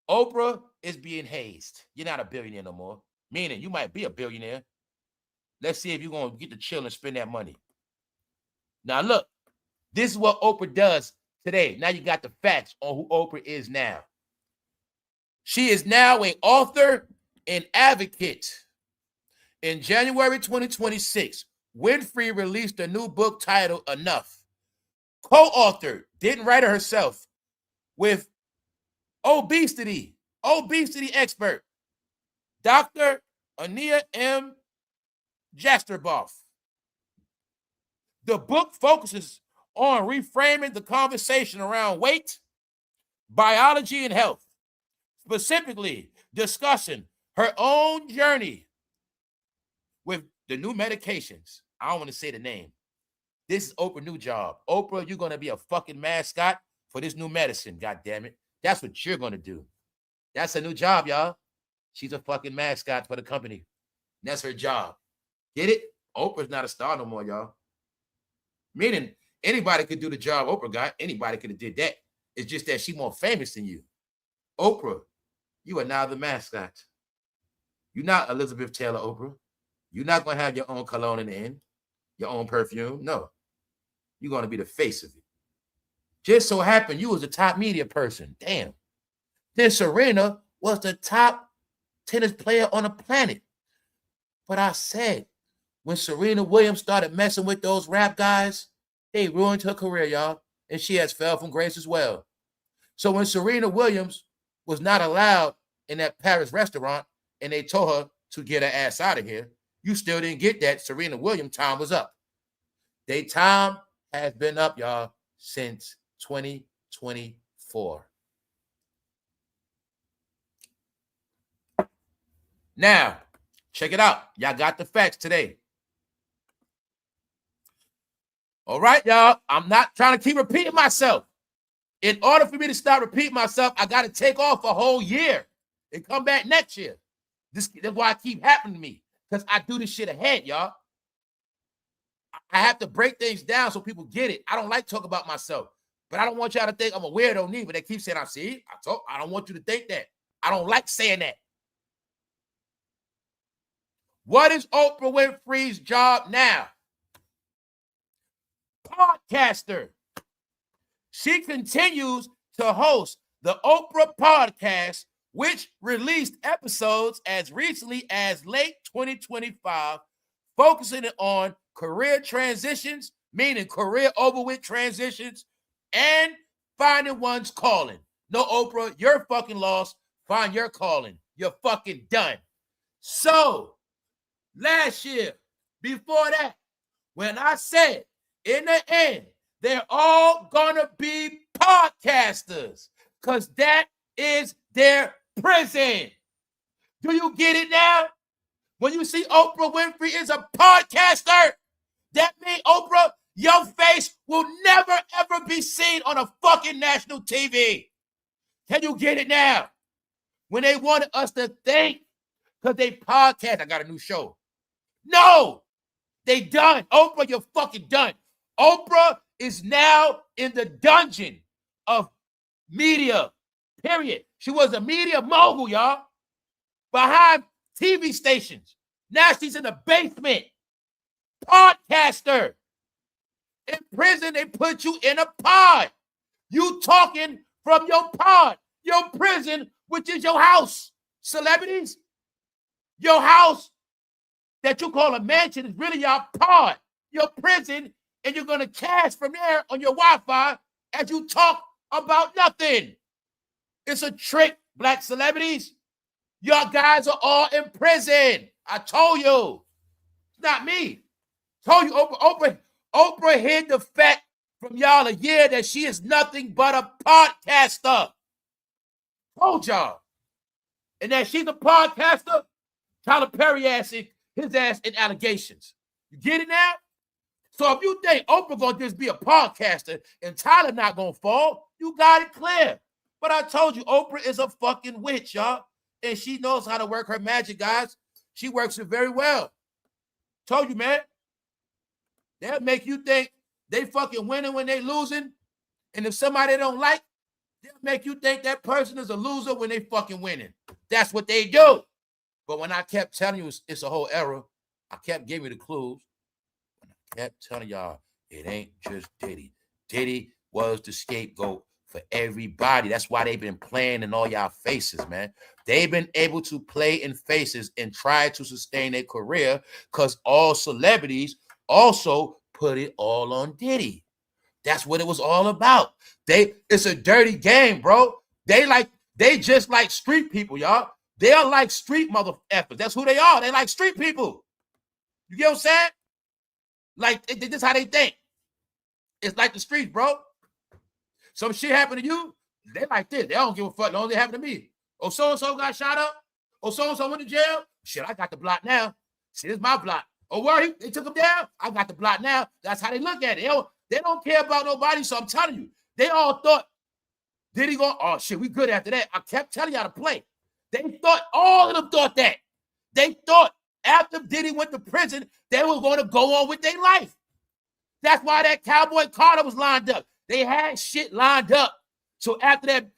Oprah is being hazed. You're not a billionaire no more. Meaning you might be a billionaire. Let's see if you're going to get to chill and spend that money. Now, look, this is what Oprah does today. Now you got the facts on who Oprah is now. She is now an author and advocate. In January 2026, Winfrey released a new book titled Enough. Co-authored, didn't write it herself, with obesity expert, Dr. Ania M. Jasterboff. The book focuses on reframing the conversation around weight, biology, and health, specifically discussing her own journey with the new medications. I don't want to say the name. This is Oprah's new job. Oprah, you're going to be a fucking mascot for this new medicine, God damn it. That's what you're going to do. That's a new job, y'all. She's a fucking mascot for the company. That's her job. Get it? Oprah's not a star no more, y'all. Meaning anybody could do the job Oprah got. Anybody could have did that. It's just that she's more famous than you. Oprah, you are now the mascot. You're not Elizabeth Taylor Oprah. You're not going to have your own cologne in the end, your own perfume. No. You're going to be the face of it. Just so happened you was a top media person. Damn. Then Serena was the top tennis player on the planet. But I said, when Serena Williams started messing with those rap guys, they ruined her career, y'all. And she has fell from grace as well. So when Serena Williams was not allowed in that Paris restaurant and they told her to get her ass out of here, you still didn't get that. Serena Williams' time was up. Their time has been up, y'all, since 2024. Now, check it out. Y'all got the facts today. All right, y'all. I'm not trying to keep repeating myself. In order for me to stop repeating myself, I got to take off a whole year and come back next year. That's why it keep happening to me, because I do this shit ahead, y'all. I have to break things down so people get it. I don't like talking about myself, but I don't want y'all to think I'm a weirdo neither. They keep saying, I don't want you to think that. I don't like saying that. What is Oprah Winfrey's job now? Podcaster. She continues to host the Oprah podcast which released episodes as recently as late 2025, focusing on career transitions, meaning career over with transitions, and finding one's calling. No, Oprah, you're fucking lost. Find your calling. You're fucking done. So, last year, before that, when I said, in the end, they're all gonna be podcasters, because that is their prison. Do you get it now? When you see Oprah Winfrey is a podcaster, that means, Oprah, your face will never, ever be seen on a fucking national TV. Can you get it now? When they wanted us to think, because they podcast, I got a new show. No, they done. Oprah, you're fucking done. Oprah is now in the dungeon of media, period. She was a media mogul, y'all, behind TV stations. Now she's in the basement. Podcaster. In prison, they put you in a pod. You talking from your pod, your prison, which is your house. Celebrities, your house that you call a mansion is really your pod, your prison, and you're going to cash from there on your Wi-Fi as you talk about nothing. It's a trick, black celebrities. Y'all guys are all in prison. I told you. It's not me. Told you, Oprah hid the fact from y'all a year that she is nothing but a podcaster. Told y'all. And that she's a podcaster, Tyler Perry his ass in allegations. You get it now? So if you think Oprah gonna just be a podcaster and Tyler not gonna fall, you got it clear. But I told you, Oprah is a fucking witch, y'all. And she knows how to work her magic, guys. She works it very well. Told you, man. They'll make you think they fucking winning when they losing. And if somebody don't like, they'll make you think that person is a loser when they fucking winning. That's what they do. But when I kept telling you it's a whole error, I kept giving you the clues. And I kept telling y'all, it ain't just Diddy. Diddy was the scapegoat for everybody. That's why they've been playing in all y'all faces, man. They've been able to play in faces and try to sustain their career because all celebrities also put it all on Diddy. That's what it was all about. It's a dirty game, bro. They just like street people, y'all. They are like street mother effers. That's who they are. They like street people. You get what I'm saying? Like, this is how they think. It's like the streets, bro. Some shit happened to you, they like this. They don't give a fuck. As long as it happened to me. Oh, so-and-so got shot up. Oh, so-and-so went to jail. Shit, I got the block now. Shit, it's my block. Oh, where they took him down? I got the block now. That's how they look at it. They don't care about nobody, so I'm telling you. They all thought, Diddy go, oh, shit, we good after that. I kept telling y'all to play. They thought, all of them thought that. They thought after Diddy went to prison, they were going to go on with their life. That's why that Cowboy Carter was lined up. They had shit lined up. So after that,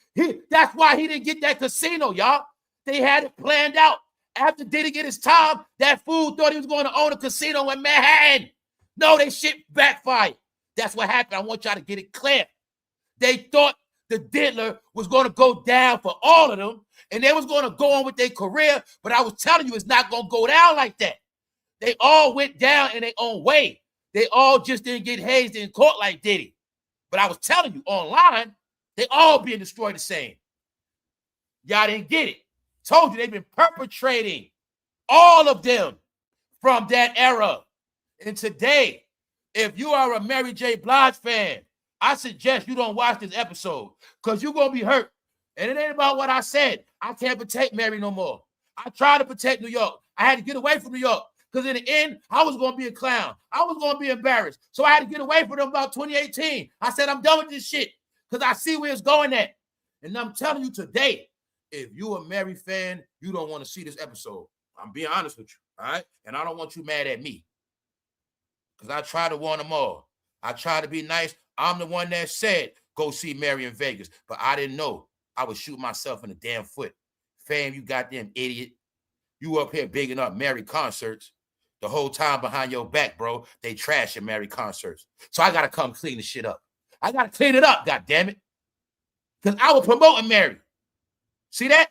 that's why he didn't get that casino, y'all. They had it planned out. After Diddy get his time, that fool thought he was going to own a casino in Manhattan. No, they shit backfired. That's what happened. I want y'all to get it clear. They thought the diddler was going to go down for all of them, and they was going to go on with their career, but I was telling you it's not going to go down like that. They all went down in their own way. They all just didn't get hazed in court like Diddy. But I was telling you, online, they all being destroyed the same. Y'all didn't get it. Told you they've been perpetrating, all of them, from that era. And today, if you are a Mary J. Blige fan, I suggest you don't watch this episode because you're going to be hurt. And it ain't about what I said. I can't protect Mary no more. I tried to protect New York. I had to get away from New York because in the end, I was going to be a clown. I was going to be embarrassed. So I had to get away from them about 2018. I said, I'm done with this shit because I see where it's going at. And I'm telling you today, if you're a Mary fan, you don't want to see this episode. I'm being honest with you, all right? And I don't want you mad at me because I try to warn them all. I try to be nice. I'm the one that said, go see Mary in Vegas. But I didn't know I would shoot myself in the damn foot. Fam, you goddamn idiot. You up here bigging up Mary concerts the whole time behind your back, bro. They trashing Mary concerts. So I got to come clean the shit up. I got to clean it up, goddammit. Because I was promoting Mary. See that?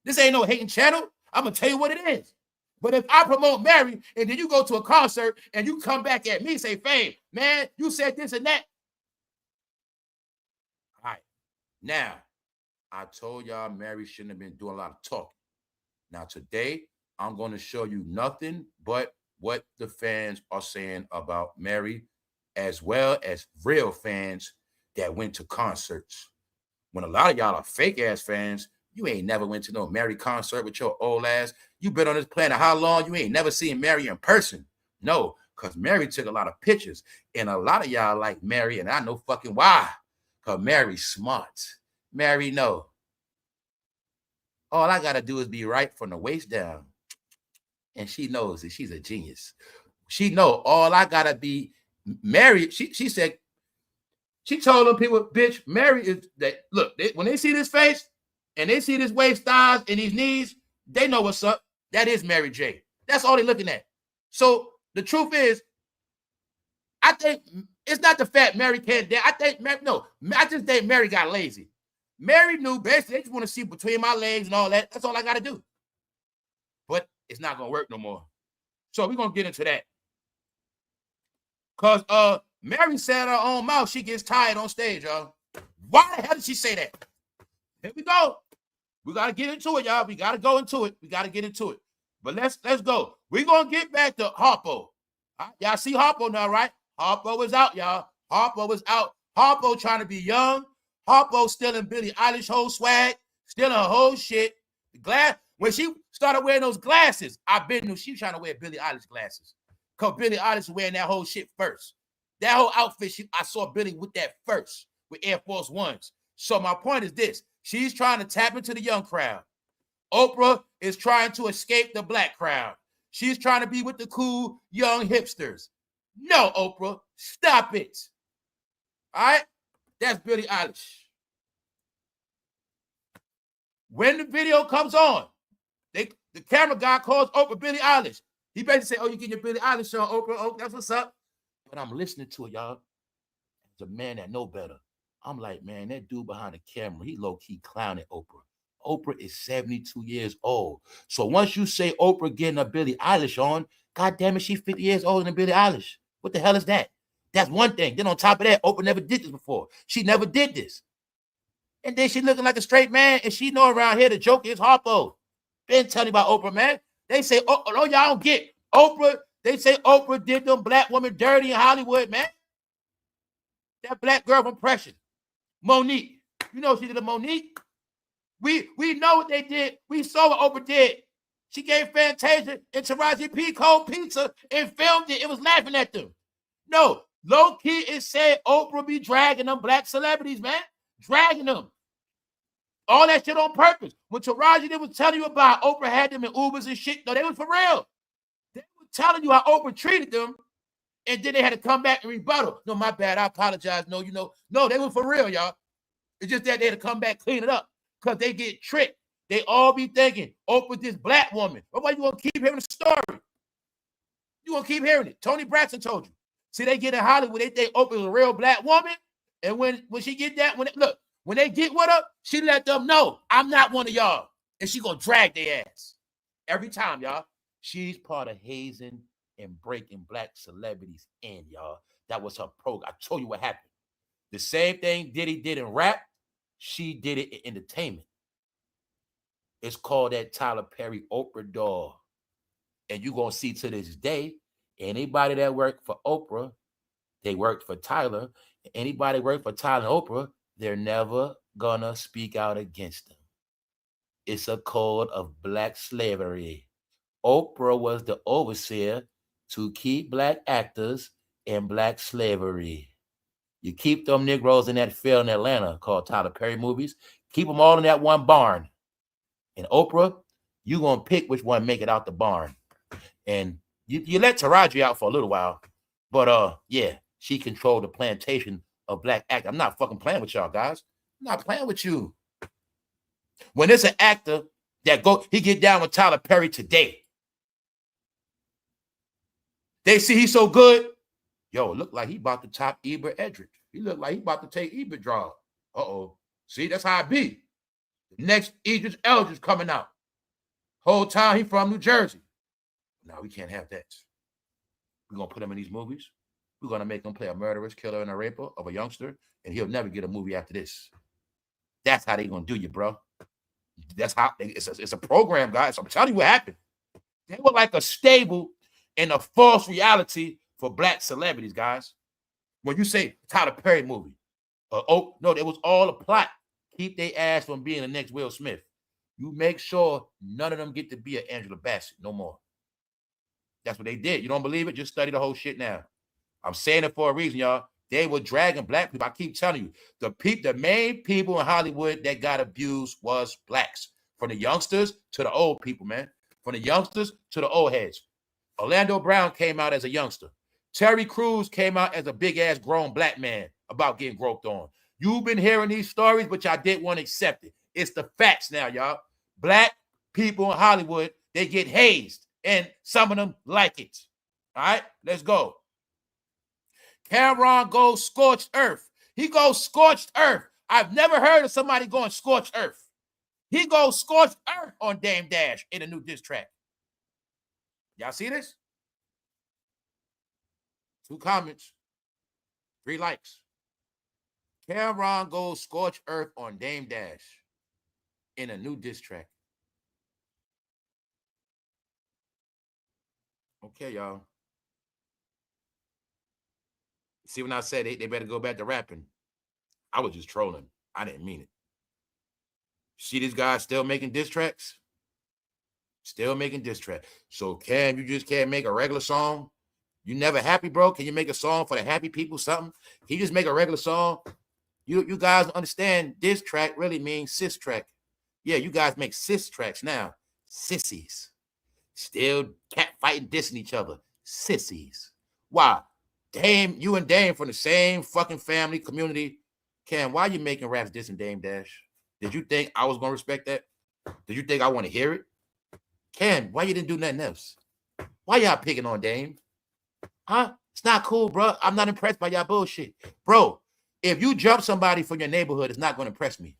This ain't no hating channel. I'm gonna tell you what it is. But if I promote Mary and then you go to a concert and you come back at me, say, Fame, man, you said this and that. All right. Now, I told y'all Mary shouldn't have been doing a lot of talking. Now, today, I'm going to show you nothing but what the fans are saying about Mary, as well as real fans that went to concerts. When a lot of y'all are fake-ass fans, you ain't never went to no Mary concert with your old ass. You been on this planet how long? You ain't never seen Mary in person. No, because Mary took a lot of pictures. And a lot of y'all like Mary, and I know fucking why. Because Mary's smart. Mary know. All I got to do is be right from the waist down. And she knows that she's a genius. She know all I got to be. Mary, she said, she told them people, bitch, Mary is that. Look, when they see this face and they see this waist thighs and these knees, they know what's up. That is Mary J. That's all they're looking at. So the truth is, I think it's not the fact Mary can't dance. I just think Mary got lazy. Mary knew basically they just want to see between my legs and all that. That's all I got to do. But it's not going to work no more. So we're going to get into that. Because Mary said her own mouth, she gets tired on stage, y'all. Why the hell did she say that? Here we go. We got to get into it, y'all. We got to go into it. We got to get into it. But let's go. We're going to get back to Harpo. Y'all see Harpo now, right? Harpo was out, y'all. Harpo was out. Harpo trying to be young. Harpo stealing Billie Eilish whole swag, stealing her whole shit. The glass, when she started wearing those glasses, I bet knew she was trying to wear Billie Eilish glasses. Because Billie Eilish was wearing that whole shit first. That whole outfit, I saw Billie with that first, with Air Force Ones. So my point is this. She's trying to tap into the young crowd. Oprah is trying to escape the black crowd. She's trying to be with the cool young hipsters. No, Oprah, stop it. All right? That's Billie Eilish. When the video comes on, the camera guy calls Oprah Billie Eilish. He basically said, oh, you getting your Billie Eilish on, Oprah? Oh, that's what's up. But I'm listening to it, y'all. As a man that know better, I'm like, man, that dude behind the camera, he low-key clowning Oprah. Oprah is 72 years old. So once you say Oprah getting a Billie Eilish on, God damn it, she's 50 years older than Billie Eilish. What the hell is that? That's one thing. Then on top of that, Oprah never did this before. She never did this. And then she looking like a straight man, and she know around here the joke is Harpo. Been telling you about Oprah, man. They say, oh, y'all don't get Oprah. They say Oprah did them black women dirty in Hollywood, man. That black girl from Precious, Monique. You know she did a Monique. We know what they did. We saw what Oprah did. She gave Fantasia and Taraji P. cold pizza and filmed it. It was laughing at them. No, low-key it said Oprah be dragging them black celebrities, man. Dragging them. All that shit on purpose. When Taraji was telling you about Oprah had them in Ubers and shit, no, they was for real. They were telling you how Oprah treated them, and then they had to come back and rebuttal. No, my bad, I apologize. No, no, they were for real, y'all. It's just that they had to come back, clean it up, because they get tricked. They all be thinking, Oprah this black woman. But why you gonna keep hearing the story? You gonna keep hearing it. Tony Braxton told you. See, they get in Hollywood, they think Oprah's a real black woman, and when she get that, when they get with her, she let them know, I'm not one of y'all. And she gonna drag their ass. Every time, y'all. She's part of hazing and breaking black celebrities in, y'all. That was her program. I told you what happened. The same thing Diddy did in rap, she did it in entertainment. It's called that Tyler Perry Oprah doll. And you're gonna see to this day, anybody that worked for Oprah, they worked for Tyler. Anybody worked for Tyler and Oprah, they're never gonna speak out against them. It's a code of black slavery. Oprah was the overseer to keep black actors in black slavery. You keep them Negroes in that field in Atlanta called Tyler Perry movies, keep them all in that one barn. And Oprah, you're gonna pick which one make it out the barn. And you let Taraji out for a little while, but yeah, she controlled the plantation of black actors. I'm not fucking playing with y'all guys. I'm not playing with you. When it's an actor that he get down with Tyler Perry today, they see he's so good. Yo, look like he about to top Ebert Edric. He look like he about to take Ebert draw. Uh-oh. See, that's how it be. The next Idris Elba's coming out. Whole time he from New Jersey. No, we can't have that. We're going to put him in these movies. We're going to make him play a murderous killer and a raper of a youngster, and he'll never get a movie after this. That's how they going to do you, bro. That's how it's a program, guys. I'm telling you what happened. They were like a stable in a false reality for black celebrities, guys. When you say Tyler Perry movie, oh no, it was all a plot. Keep their ass from being the next Will Smith. You make sure none of them get to be an Angela Bassett no more. That's what they did. You don't believe it? Just study the whole shit now. I'm saying it for a reason, y'all. They were dragging black people. I keep telling you, the main people in Hollywood that got abused was blacks. From the youngsters to the old people, man. From the youngsters to the old heads. Orlando Brown came out as a youngster. Terry Crews came out as a big-ass grown black man about getting groped on. You've been hearing these stories, but y'all didn't want to accept it. It's the facts now, y'all. Black people in Hollywood, they get hazed, and some of them like it. All right, let's go. Cameron goes scorched earth. He goes scorched earth. I've never heard of somebody going scorched earth. He goes scorched earth on Dame Dash in a new diss track. Y'all see this? 2 comments, 3 likes. Cameron goes scorched earth on Dame Dash in a new diss track. Okay, y'all. See, when I said they better go back to rapping, I was just trolling. I didn't mean it. See these guys still making diss tracks? Still making diss tracks. So, Cam, you just can't make a regular song? You never happy, bro? Can you make a song for the happy people, something? Can you just make a regular song? You guys understand diss track really means sis track. Yeah, you guys make sis tracks now. Sissies. Still cat fighting, dissing each other. Sissies. Why? Dame, you and Dame from the same fucking family, community. Cam, why you making raps dissing Dame Dash? Did you think I was going to respect that? Did you think I want to hear it? Cam, why you didn't do nothing else? Why y'all picking on Dame? Huh? It's not cool, bro. I'm not impressed by y'all bullshit. Bro, if you jump somebody from your neighborhood, it's not going to impress me.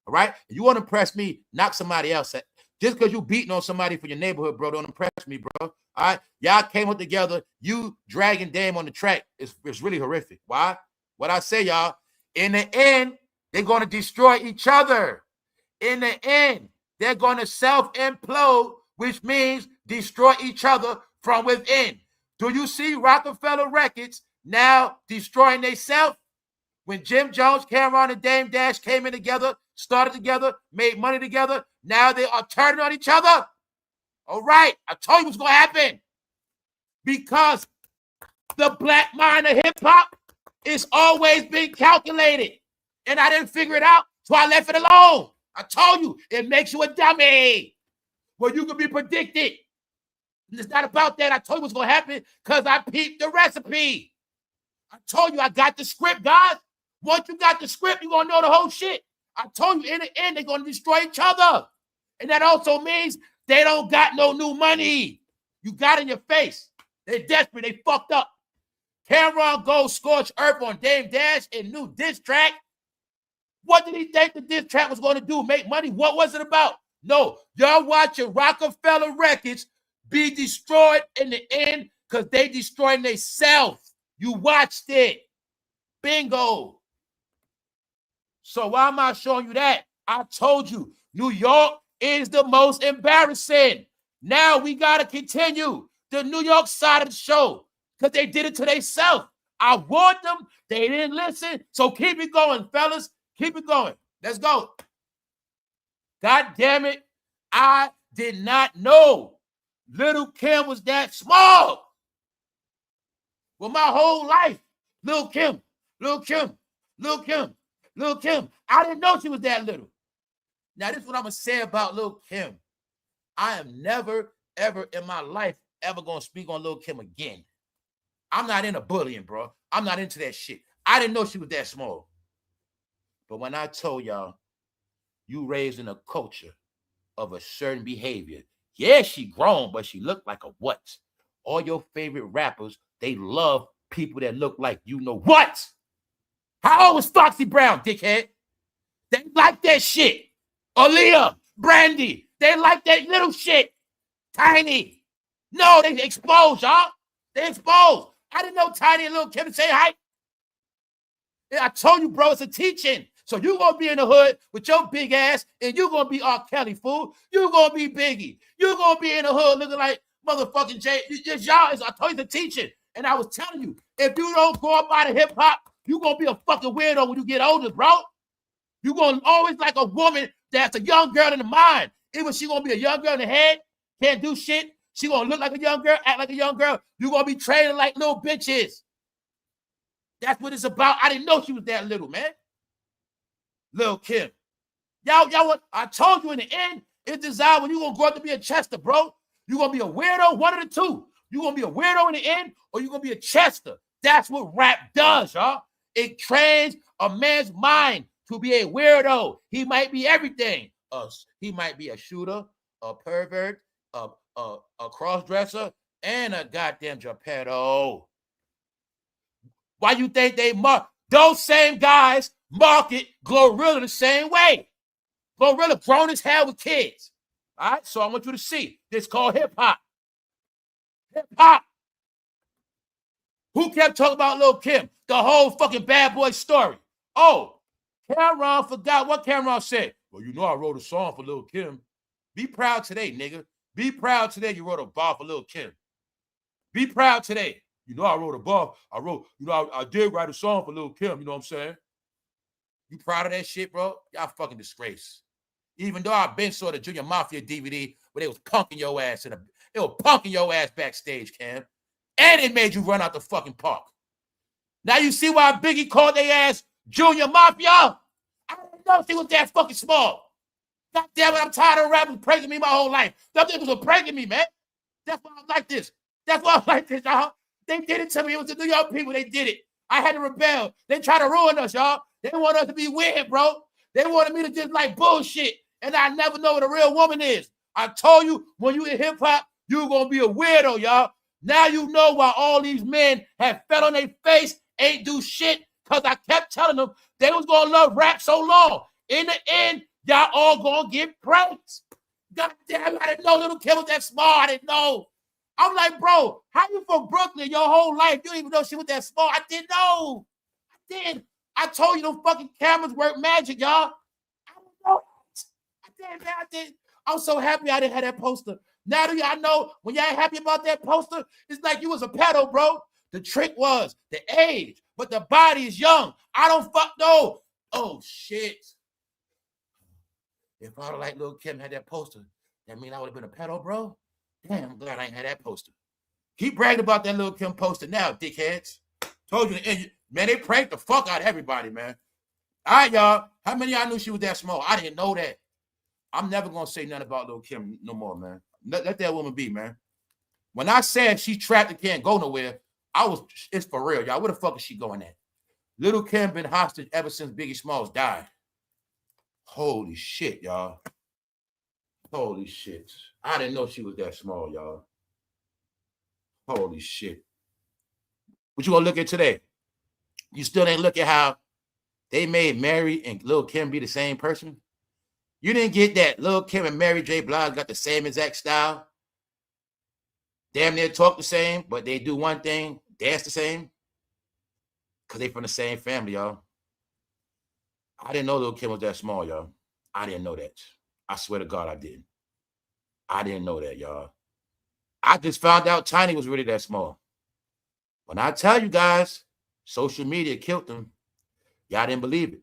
All right? If you want to impress me, knock somebody else. Just because you beating on somebody from your neighborhood, bro, don't impress me, bro. All right? Y'all came up together. You dragging Dame on the track. It's really horrific. Why? What I say, y'all, in the end, they're going to destroy each other. In the end, they're going to self-implode, which means destroy each other from within. Do you see Rockefeller Records now destroying themselves? When Jim Jones, Cameron, and Dame Dash came in together, started together, made money together, now they are turning on each other? All right, I told you what's going to happen. Because the black mind of hip-hop is always been calculated. And I didn't figure it out, so I left it alone. I told you, it makes you a dummy. Well, you can be predicted. It's not about that. I told you what's going to happen because I peeped the recipe. I told you I got the script, guys. Once you got the script, you're going to know the whole shit. I told you in the end, they're going to destroy each other. And that also means they don't got no new money. You got in your face. They're desperate. They fucked up. Cameron goes scorched earth on Dame Dash in new diss track. What did he think the diss track was going to do? Make money? What was it about? No. Y'all watching Rockefeller Records be destroyed in the end because they destroying themselves. You watched it. Bingo. So why am I showing you that? I told you, New York is the most embarrassing. Now we got to continue the New York side of the show because they did it to themselves. I warned them. They didn't listen. So keep it going, fellas. Keep it going. Let's go. God damn it. I did not know Little Kim was that small. Well, my whole life, Lil Kim, Lil Kim, Lil Kim, Lil Kim. I didn't know she was that little. Now, this is what I'm going to say about Lil Kim. I am never, ever in my life ever going to speak on Lil Kim again. I'm not into bullying, bro. I'm not into that shit. I didn't know she was that small. But when I told y'all, you raised in a culture of a certain behavior. Yeah, she grown, but she looked like a what? All your favorite rappers, they love people that look like you know what? How old was Foxy Brown, dickhead? They like that shit. Aaliyah, Brandy. They like that little shit. Tiny. No, they exposed, y'all. They exposed. I didn't know Tiny and Lil' Kim to say hi. I told you, bro, it's a teaching. So you going to be in the hood with your big ass, and you going to be R. Kelly, fool. You going to be Biggie. You going to be in the hood looking like motherfucking Jay. It's y'all. I told you it's a teaching. And I was telling you, if you don't go up out of hip-hop, you going to be a fucking weirdo when you get older, bro. You going to always like a woman that's a young girl in the mind. Even she going to be a young girl in the head, can't do shit. She going to look like a young girl, act like a young girl. You going to be training like little bitches. That's what it's about. I didn't know she was that little, man. Lil' Kim. Y'all, what I told you in the end, it's designed when you're going to grow up to be a Chester, bro. You're going to be a weirdo, one of the two. You're going to be a weirdo in the end, or you're going to be a Chester. That's what rap does, y'all. It trains a man's mind to be a weirdo. He might be everything. He might be a shooter, a pervert, a cross-dresser, and a goddamn Geppetto. Why you think those same guys market Glorilla the same way? Glorilla grown as hell with kids. All right, so I want you to see. This called hip-hop. Hip-hop. Who kept talking about Lil' Kim? The whole fucking Bad Boy story. Oh, Cameron forgot what Cameron said. Well, you know I wrote a song for Lil' Kim. Be proud today, nigga. Be proud today you wrote a bar for Lil' Kim. Be proud today. You know I wrote a bar. I did write a song for Lil' Kim, you know what I'm saying? You proud of that shit, bro? Y'all fucking disgrace. Even though I've been saw the Junior Mafia DVD where they was punking your ass they were punking your ass backstage, Cam. And it made you run out the fucking park. Now you see why Biggie called their ass Junior Mafia? I didn't know she was that fucking small. God damn it, I'm tired of rappers pranking me my whole life. Them niggas were pranking me, man. That's why I'm like this. That's why I'm like this, y'all. They did it to me. It was the New York people. They did it. I had to rebel. They tried to ruin us, y'all. They want us to be weird, bro. They wanted me to just like bullshit. And I never know what a real woman is. I told you, when you in hip-hop, you're going to be a weirdo, y'all. Now you know why all these men have fell on their face, ain't do shit, because I kept telling them they was going to love rap so long. In the end, y'all all going to get pranked. God damn it, I didn't know Lil' Kim was that small. I didn't know. I'm like, bro, how you from Brooklyn your whole life? You didn't even know she was that small. I didn't know. I did. I told you them fucking cameras work magic, y'all. I don't know. I did. I'm so happy I didn't have that poster. Now do y'all know when y'all happy about that poster, it's like you was a pedo, bro. The trick was the age, but the body is young. I don't fuck no. Oh, shit. If I would like Lil' Kim had that poster, that mean I would have been a pedo, bro? Damn, I'm glad I ain't had that poster. Keep bragging about that Lil' Kim poster now, dickheads. Told you, man, they pranked the fuck out of everybody, man. All right, y'all. How many of y'all knew she was that small? I didn't know that. I'm never going to say nothing about Lil' Kim no more, man. Let that woman be, man. When I said she trapped and can't go nowhere, it's for real, y'all. Where the fuck is she going at? Lil' Kim been hostage ever since Biggie Smalls died. Holy shit, y'all. Holy shit. I didn't know she was that small, y'all. Holy shit. What you gonna look at today? You still ain't look at how they made Mary and Lil' Kim be the same person? You didn't get that Lil' Kim and Maryjblige got the same exact style? Damn near talk the same, but they do one thing, dance the same? Because they from the same family, y'all. I didn't know Lil' Kim was that small, y'all. I didn't know that. I swear to God I didn't. I didn't know that, y'all. I just found out Tiny was really that small. When I tell you guys, social media killed them, y'all didn't believe it.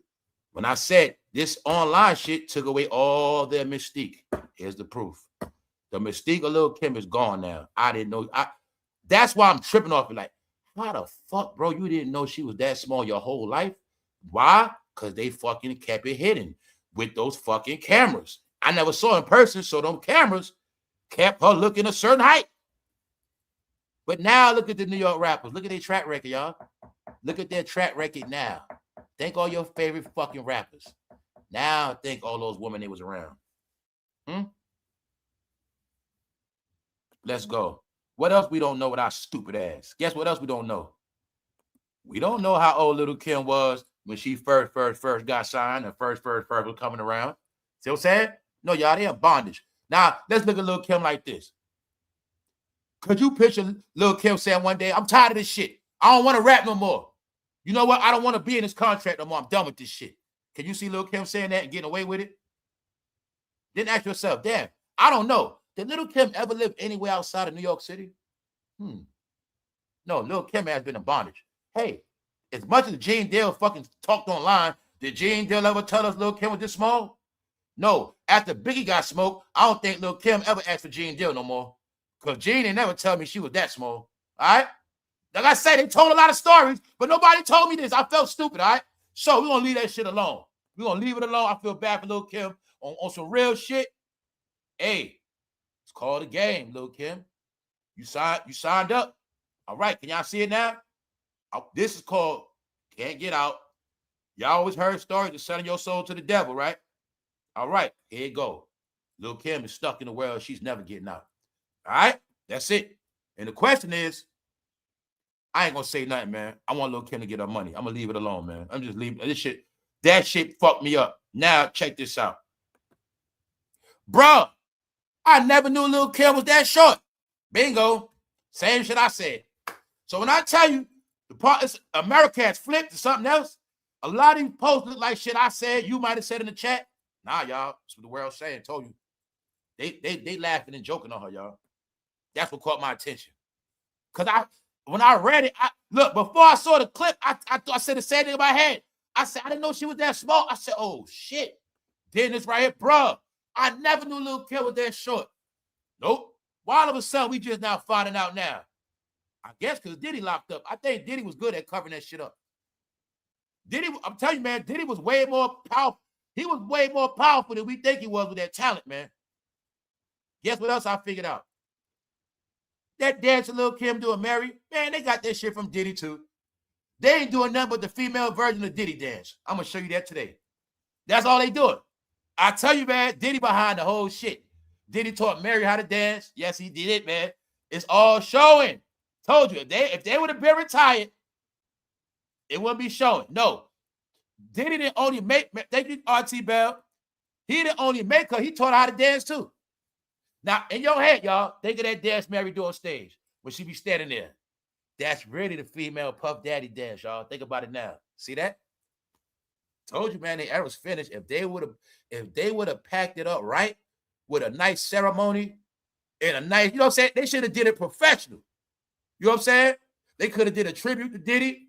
When I said this online shit took away all their mystique, here's the proof. The mystique of Lil' Kim is gone now. I didn't know. That's why I'm tripping off it. Like, how the fuck, bro? You didn't know she was that small your whole life? Why? Because they fucking kept it hidden with those fucking cameras. I never saw her in person, so them cameras kept her looking a certain height. But now look at the New York rappers. Look at their track record, y'all. Look at their track record now. Think all your favorite fucking rappers. Now think all those women they was around. Let's go. What else we don't know with our stupid ass? Guess what else we don't know? We don't know how old Lil' Kim was when she first got signed and first was coming around. See what I'm saying? No, y'all, they in bondage. Now, let's look at Lil' Kim like this. Could you picture Lil' Kim saying one day, I'm tired of this shit. I don't want to rap no more. You know what? I don't want to be in this contract no more. I'm done with this shit. Can you see Lil' Kim saying that and getting away with it? Then ask yourself, damn, I don't know. Did Lil' Kim ever live anywhere outside of New York City? No, Lil' Kim has been in bondage. Hey, as much as Gene Dale fucking talked online, did Gene Dale ever tell us Lil' Kim was this small? No. After Biggie got smoked, I don't think Lil' Kim ever asked for Gene Dale no more. Because Gene ain't never tell me she was that small. All right? Like I say, they told a lot of stories, but nobody told me this. I felt stupid, all right? So we're going to leave that shit alone. We're going to leave it alone. I feel bad for Lil' Kim on some real shit. Hey, it's called a game, Lil' Kim. You signed up. All right, can y'all see it now? This is called Can't Get Out. Y'all always heard stories of selling your soul to the devil, right? All right, here you go. Lil' Kim is stuck in the world. She's never getting out. All right, that's it. And the question is, I ain't gonna say nothing, man. I want Lil' Kim to get her money. I'm gonna leave it alone, man. I'm just leaving this shit. That shit fucked me up. Now check this out. Bruh, I never knew Lil' Kim was that short. Bingo. Same shit I said. So when I tell you the part is America has flipped to something else, a lot of these posts look like shit I said. You might have said in the chat. Nah, y'all. That's what the world's saying. Told you. They laughing and joking on her, y'all. That's what caught my attention. Because when I read it, look, before I saw the clip, I said the same thing in my head. I said, I didn't know she was that small. I said, oh, shit. Then this right here, bruh. I never knew Lil' Kim was that short. Nope. Why all of a sudden we just now finding out now? I guess because Diddy locked up. I think Diddy was good at covering that shit up. Diddy, I'm telling you, man, Diddy was way more powerful. He was way more powerful than we think he was with that talent, man. Guess what else I figured out? That dance Lil' Kim doing Mary, man, they got that shit from Diddy too. They ain't doing nothing but the female version of Diddy dance. I'm going to show you that today. That's all they doing. I tell you, man, Diddy behind the whole shit. Diddy taught Mary how to dance. Yes, he did it, man. It's all showing. Told you, if they would have been retired, it wouldn't be showing. No. Diddy didn't only make, thank you, RT Bell. He didn't only make her, he taught her how to dance too. Now, in your head, y'all, think of that dance Mary do on stage when she be standing there. That's really the female Puff Daddy dance, y'all. Think about it now. See that? Told you, man, the era's finished. If they would have packed it up right with a nice ceremony and a nice, you know what I'm saying? They should have did it professional. You know what I'm saying? They could have did a tribute to Diddy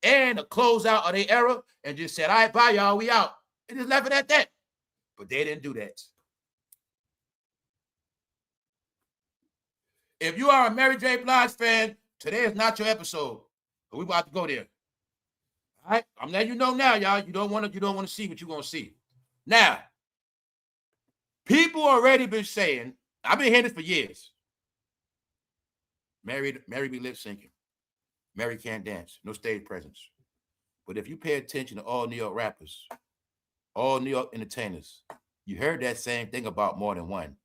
and a closeout of their era and just said, all right, bye, y'all, we out. And just left it at that. But they didn't do that. If you are a Mary.J.Blige fan, today is not your episode. But we're about to go there. All right? I'm letting you know now, y'all. You don't want to see what you're going to see. Now, people already been saying, I've been hearing this for years. Mary be lip syncing. Mary can't dance. No stage presence. But if you pay attention to all New York rappers, all New York entertainers, you heard that same thing about more than one.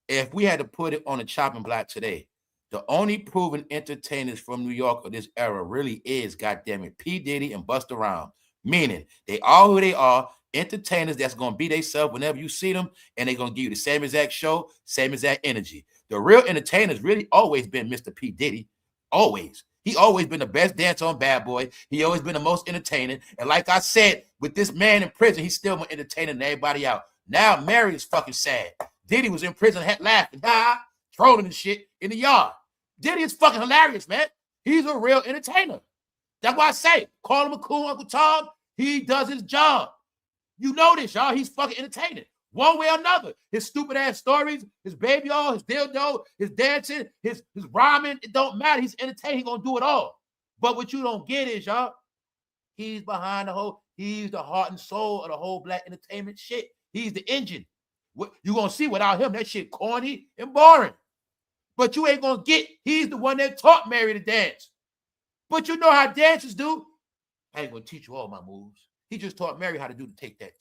If we had to put it on a chopping block today, the only proven entertainers from New York of this era really is, goddammit, P. Diddy and Busta Rhymes. Meaning, they are who they are, entertainers that's going to be themselves whenever you see them, and they're going to give you the same exact show, same exact energy. The real entertainers really always been Mr. P. Diddy. Always. He always been the best dancer on Bad Boy. He always been the most entertaining. And like I said, with this man in prison, he's still more entertaining than everybody out. Now, Mary is fucking sad. Diddy was in prison laughing, trolling and shit in the yard. Diddy is fucking hilarious, man. He's a real entertainer. That's why I say, call him a cool Uncle Tom. He does his job. You know this, y'all. He's fucking entertaining. One way or another. His stupid ass stories, his baby all, his dildo, his dancing, his rhyming, it don't matter. He's entertaining. He's going to do it all. But what you don't get is, y'all, he's behind he's the heart and soul of the whole black entertainment shit. He's the engine. You're going to see without him, that shit corny and boring. But you ain't going to get, he's the one that taught Mary to dance. But you know how dancers do. I ain't going to teach you all my moves. He just taught Mary how to do the take that.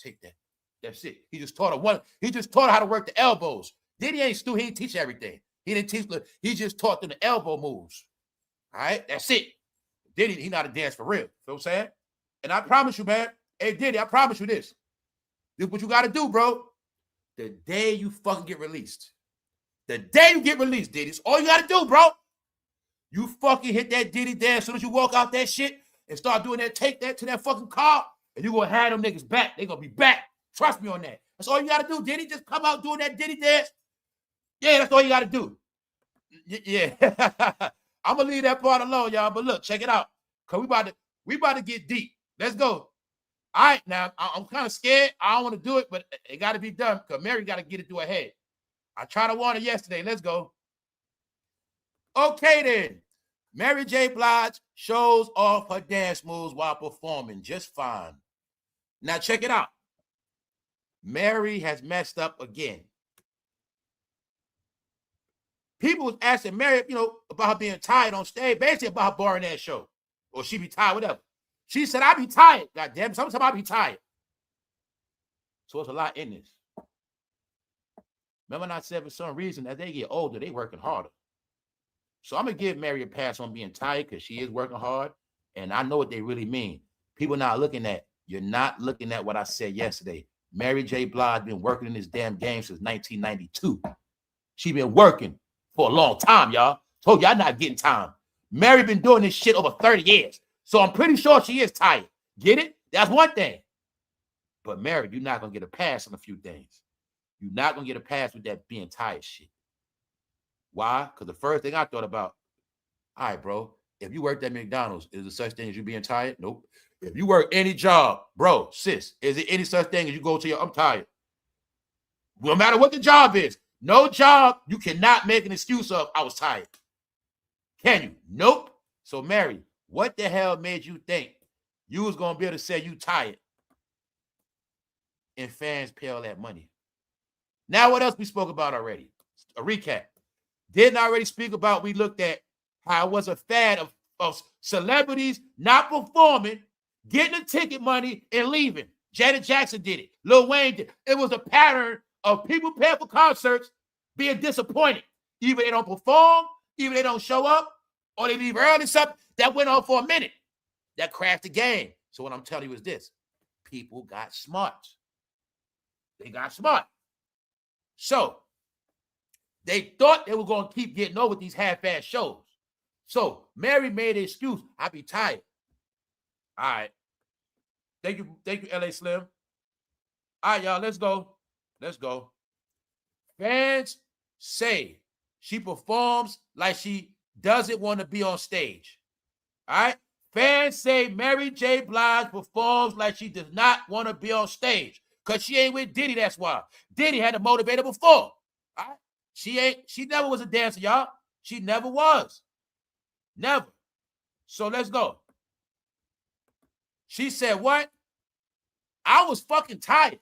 That's it. He just taught her how to work the elbows. Diddy ain't Stu. He didn't teach everything. He didn't teach. He just taught them the elbow moves. All right, that's it. Diddy, he know how to dance for real. You know what I'm saying? And I promise you, man. Hey, Diddy, I promise you this. This is what you got to do, bro. the day you fucking get released. The day you get released, Diddy. It's all you got to do, bro. You fucking hit that Diddy dance as soon as you walk out that shit and start doing that, take that to that fucking car, and you going to have them niggas back. They going to be back. Trust me on that. That's all you got to do, Diddy. Just come out doing that Diddy dance. Yeah, that's all you got to do. Yeah. I'm going to leave that part alone, y'all. But look, check it out. Because we about to get deep. Let's go. All right, now, I'm kind of scared. I don't want to do it, but it got to be done because Mary got to get it through her head. I tried to warn her yesterday. Let's go. Okay, then. Mary J. Blige shows off her dance moves while performing just fine. Now, check it out. Mary has messed up again. People was asking Mary, about her being tired on stage, basically about her boring ass show. Or she be tired, whatever. She said, I be tired. God damn it. Sometimes I be tired. So it's a lot in this. Remember I said for some reason, as they get older, they working harder. So I'm going to give Mary a pass on being tired because she is working hard. And I know what they really mean. People not looking at, you're not looking at what I said yesterday. Mary J. Blige been working in this damn game since 1992. She been working for a long time, y'all. Told y'all not getting time. Mary been doing this shit over 30 years. So I'm pretty sure she is tired. Get it? That's one thing. But Mary, you're not going to get a pass on a few things. You're not going to get a pass with that being tired shit. Why? Because the first thing I thought about, all right, bro, if you worked at McDonald's, is there such thing as you being tired? Nope. If you work any job, bro, sis, is there any such thing as you go to your, I'm tired? No matter what the job is, no job, you cannot make an excuse of, I was tired. Can you? Nope. So, Mary, what the hell made you think you was going to be able to say you tired and fans pay all that money? Now, what else we spoke about already? A recap. Didn't I already speak about, we looked at how it was a fad of celebrities not performing, getting the ticket money, and leaving. Janet Jackson did it. Lil Wayne did it. It was a pattern of people paying for concerts being disappointed. Either they don't perform, either they don't show up, or they leave early. Something that went on for a minute. That crashed the game. So what I'm telling you is this. People got smart. They got smart. So they thought they were going to keep getting over these half-ass shows. So Mary made an excuse. I be tired. All right. Thank you, LA Slim. All right, y'all, let's go. Let's go. Fans say she performs like she doesn't want to be on stage. All right? Fans say Mary J. Blige performs like she does not want to be on stage because she ain't with Diddy, that's why. Diddy had to motivate her before. All right? She never was a dancer, y'all. She never was. Never. So let's go. She said, what? I was fucking tired.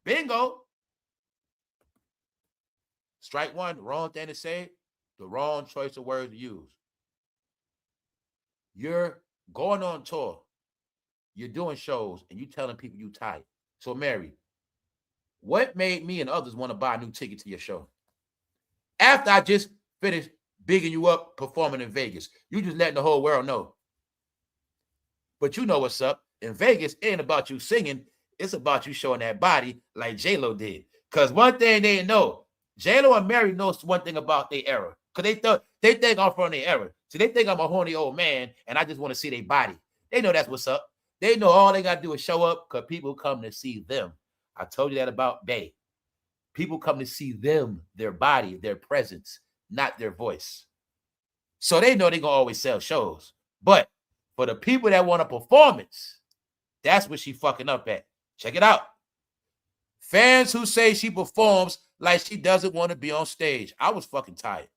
Bingo. Strike one, wrong thing to say, the wrong choice of words to use. You're going on tour. You're doing shows, and you're telling people you're tired. So, Mary, what made me and others want to buy a new ticket to your show? After I just finished bigging you up performing in Vegas, you just letting the whole world know. But you know what's up. In Vegas, it ain't about you singing. It's about you showing that body like J-Lo did. Because one thing they know, J-Lo and Mary knows one thing about their era. Because they think I'm from their era. So they think I'm a horny old man and I just want to see their body. They know that's what's up. They know all they got to do is show up because people come to see them. I told you that about Bay. People come to see them, their body, their presence, not their voice. So they know they're going to always sell shows. But for the people that want a performance, that's what she fucking up at. Check it out. Fans who say she performs like she doesn't want to be on stage. I was fucking tired.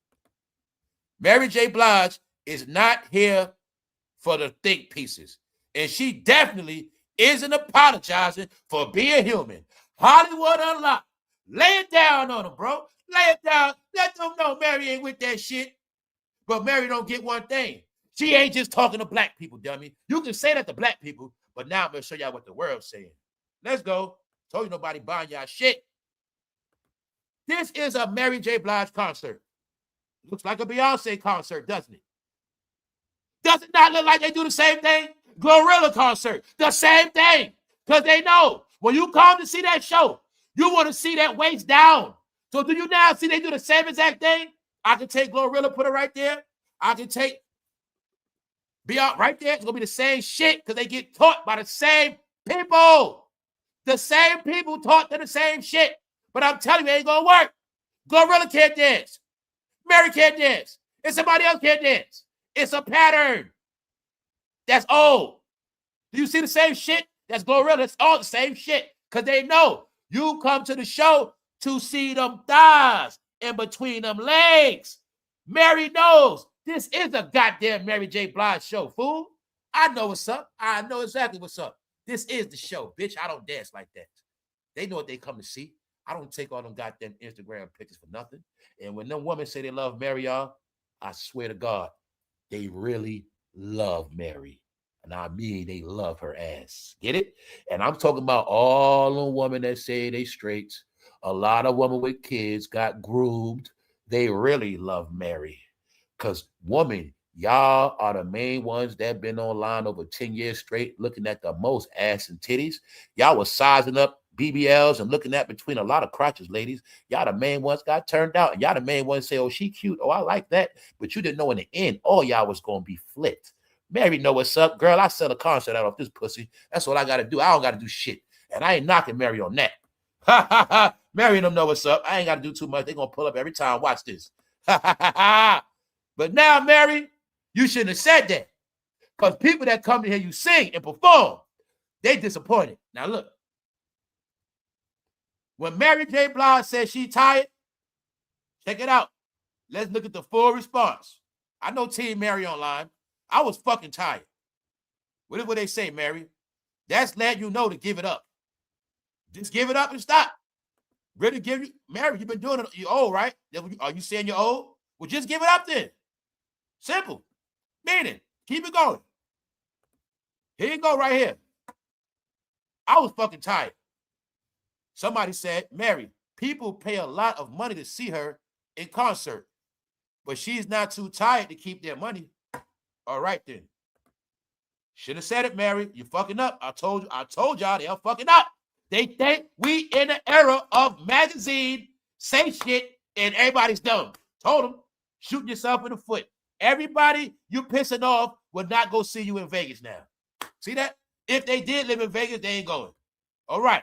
Mary J. Blige is not here for the think pieces. And she definitely isn't apologizing for being human. Hollywood Unlocked. Lay it down on them, bro. Lay it down. Let them know Mary ain't with that shit. But Mary don't get one thing. She ain't just talking to black people, dummy. You can say that to black people, but now I'm going to show y'all what the world's saying. Let's go. Told you nobody buying y'all shit. This is a Mary J. Blige concert. Looks like a Beyonce concert, doesn't it? Does it not look like they do the same thing? Glorilla concert, the same thing. Because they know when you come to see that show, You want to see that waist down. So do you now see they do the same exact thing? I can take Glorilla, put it right there. I can take Beyond right there. It's going to be the same shit because they get taught by the same people. The same people taught them the same shit. But I'm telling you, it ain't going to work. Glorilla can't dance. Mary can't dance. And somebody else can't dance. It's a pattern. That's old. Do you see the same shit? That's Glorilla. It's all the same shit. Because they know you come to the show to see them thighs in between them legs. Mary knows this is a goddamn Mary J. Blige show, fool. I know what's up. I know exactly what's up. This is the show, bitch. I don't dance like that. They know what they come to see. I don't take all them goddamn Instagram pictures for nothing. And when them women say they love Mary, y'all, I swear to God, they really love Mary. And I mean, they love her ass. Get it? And I'm talking about all the women that say they straight. A lot of women with kids got groomed. They really love Mary. Because women, y'all are the main ones that been online over 10 years straight looking at the most ass and titties. Y'all was sizing up BBLs and looking at between a lot of crotches, ladies. Y'all the main ones got turned out. And y'all the main ones say, oh, she cute. Oh, I like that. But you didn't know in the end, all y'all was going to be flipped. Mary know what's up. Girl, I sell a concert out of this pussy. That's what I got to do. I don't got to do shit. And I ain't knocking Mary on that. Ha, ha, ha. Mary and them know what's up. I ain't got to do too much. They going to pull up every time. Watch this. Ha, ha, ha, ha. But now, Mary, you shouldn't have said that. Because people that come to hear you sing and perform, they disappointed. Now, look. When Mary J. Blige says she tired, check it out. Let's look at the full response. I know Team Mary online. I was fucking tired. What is what they say, Mary? That's letting you know to give it up. Just give it up and stop. Really give you, Mary, you've been doing it. You're old, right? Are you saying you're old? Well, just give it up then. Simple. Meaning, keep it going. Here you go right here. I was fucking tired. Somebody said, Mary, people pay a lot of money to see her in concert, but she's not too tired to keep their money. All right, then. Should have said it, Mary. You fucking up. I told y'all they're fucking up. They think we in the era of magazine, say shit, and everybody's dumb. Told them, shooting yourself in the foot. Everybody you pissing off will not go see you in Vegas now. See that? If they did live in Vegas, they ain't going. All right.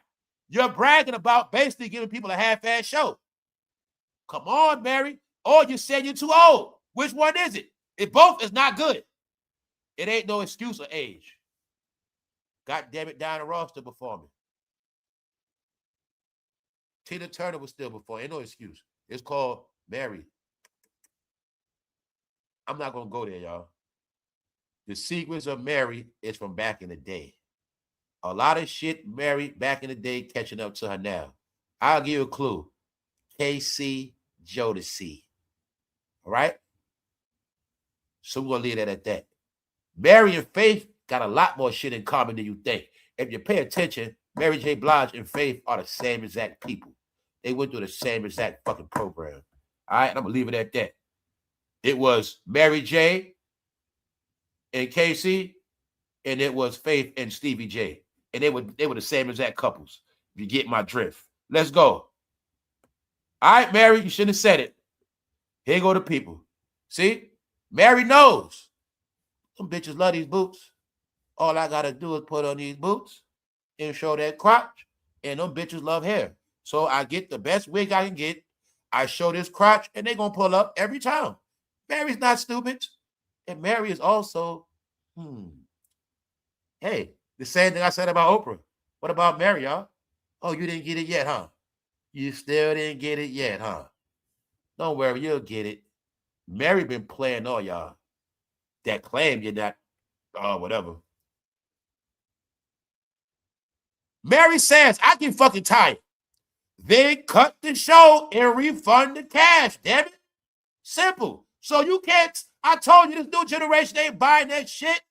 You're bragging about basically giving people a half-ass show. Come on, Mary. Or you said you're too old. Which one is it? If both is not good. It ain't no excuse of age. God damn it, Diana Ross still performing. Tina Turner was still performing. Ain't no excuse. It's called Mary. I'm not going to go there, y'all. The secrets of Mary is from back in the day. A lot of shit Mary back in the day catching up to her now. I'll give you a clue. KC Jodeci. All right? So we're going to leave that at that. Mary and Faith got a lot more shit in common than you think. If you pay attention, Mary J. Blige and Faith are the same exact people. They went through the same exact fucking program. All right? And I'm going to leave it at that. It was Mary J. and KC, and it was Faith and Stevie J. And they were the same exact couples. If you get my drift. Let's go. All right, Mary, you shouldn't have said it. Here go the people. See? Mary knows. Some bitches love these boots. All I got to do is put on these boots and show that crotch. And them bitches love hair. So I get the best wig I can get. I show this crotch, and they're going to pull up every time. Mary's not stupid. And Mary is also, hey, the same thing I said about Oprah. What about Mary, y'all? Oh, you didn't get it yet, huh? You still didn't get it yet, huh? Don't worry, you'll get it. Mary been playing all y'all that claim you're not, whatever. Mary says, I get fucking tired. Then cut the show and refund the cash, damn it. Simple. So you can't, I told you this new generation ain't buying that shit.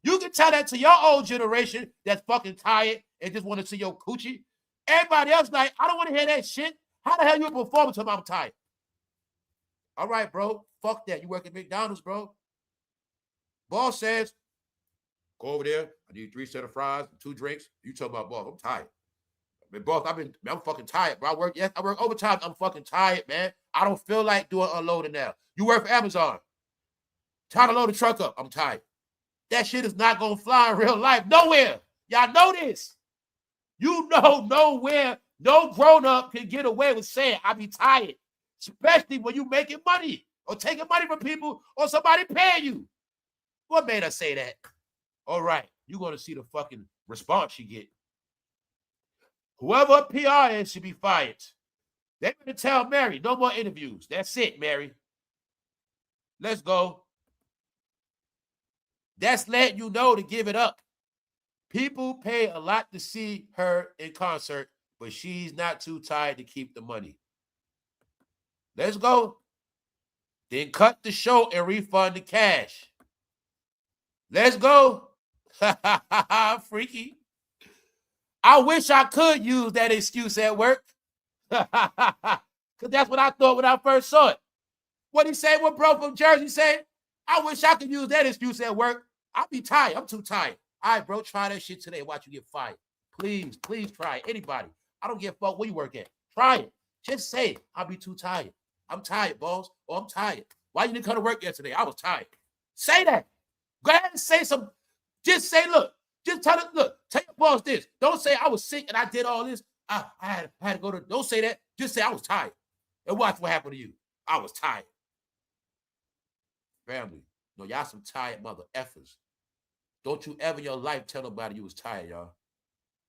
You can tell that to your old generation that's fucking tired and just want to see your coochie. Everybody else like, I don't want to hear that shit. How the hell you perform until I'm tired? All right, bro. Fuck that. You work at McDonald's, bro. Boss says, go over there. I need 3 sets of fries and 2 drinks. You talk about, boss, I'm tired. Man, boss, I'm fucking tired, bro. I work overtime. I'm fucking tired, man. I don't feel like doing unloading now. You work for Amazon. Time to load the truck up. I'm tired. That shit is not gonna fly in real life. Nowhere. Y'all know this. You know nowhere, no grown-up can get away with saying, I be tired. Especially when you making money or taking money from people or somebody paying you. What made us say that? All right, you're gonna see the fucking response you get. Whoever PR is should be fired. They're gonna tell Mary, no more interviews. That's it, Mary. Let's go. That's letting you know to give it up. People pay a lot to see her in concert, but she's not too tired to keep the money. Let's go. Then cut the show and refund the cash. Let's go. Freaky. I wish I could use that excuse at work. Because that's what I thought when I first saw it. What he say, what bro from Jersey said? I wish I could use that excuse at work. I'll be tired. I'm too tired. All right, bro, try that shit today. Watch you get fired. Please, please try it. Anybody. I don't give a fuck where you work at. Try it. Just say it. I'll be too tired. I'm tired, boss. Or I'm tired. Why you didn't come to work yesterday? I was tired. Say that. Go ahead and say some. Just say, look. Just tell your boss this. Don't say I was sick and I did all this. I had to go to. Don't say that. Just say I was tired. And watch what happened to you. I was tired. Family. No, y'all some tired mother effers. Don't you ever in your life tell nobody you was tired, y'all.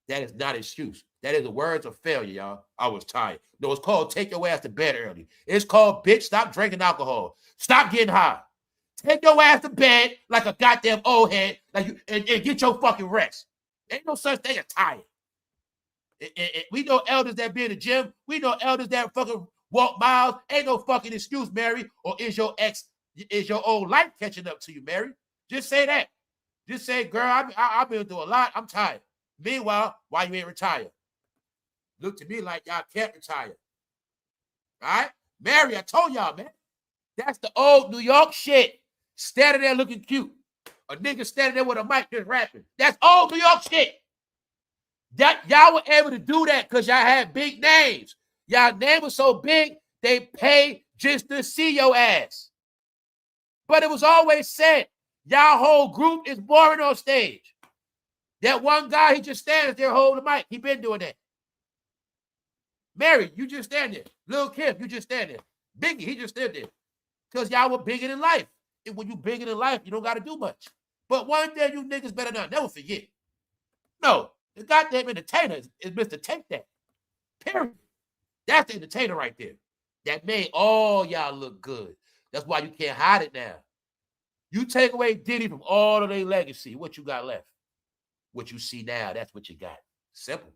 That is not an excuse. That is the words of failure, y'all. I was tired. No, it's called take your ass to bed early. It's called, bitch, stop drinking alcohol. Stop getting high. Take your ass to bed like a goddamn old head and get your fucking rest. Ain't no such thing as tired. We know elders that be in the gym. We know elders that fucking walk miles. Ain't no fucking excuse, Mary. Or is your old life catching up to you, Mary? Just say that. Just say, girl, I've been through a lot. I'm tired. Meanwhile, why you ain't retired? Look to me like y'all can't retire. All right? Mary, I told y'all, man. That's the old New York shit. Standing there looking cute. A nigga standing there with a mic just rapping. That's old New York shit. Y'all were able to do that because y'all had big names. Y'all name was so big, they pay just to see your ass. But it was always said, y'all whole group is boring on stage. That one guy, he just stands there holding the mic. He been doing that. Mary, you just stand there. Lil Kim, you just stand there. Biggie, he just stood there. Because y'all were bigger than life. And when you bigger than life, you don't got to do much. But one thing you niggas better not never forget. No, the goddamn entertainer is Mr. Take That. Period. That's the entertainer right there. That made all y'all look good. That's why you can't hide it now. You take away Diddy from all of their legacy, what you got left? What you see now, that's what you got. Simple.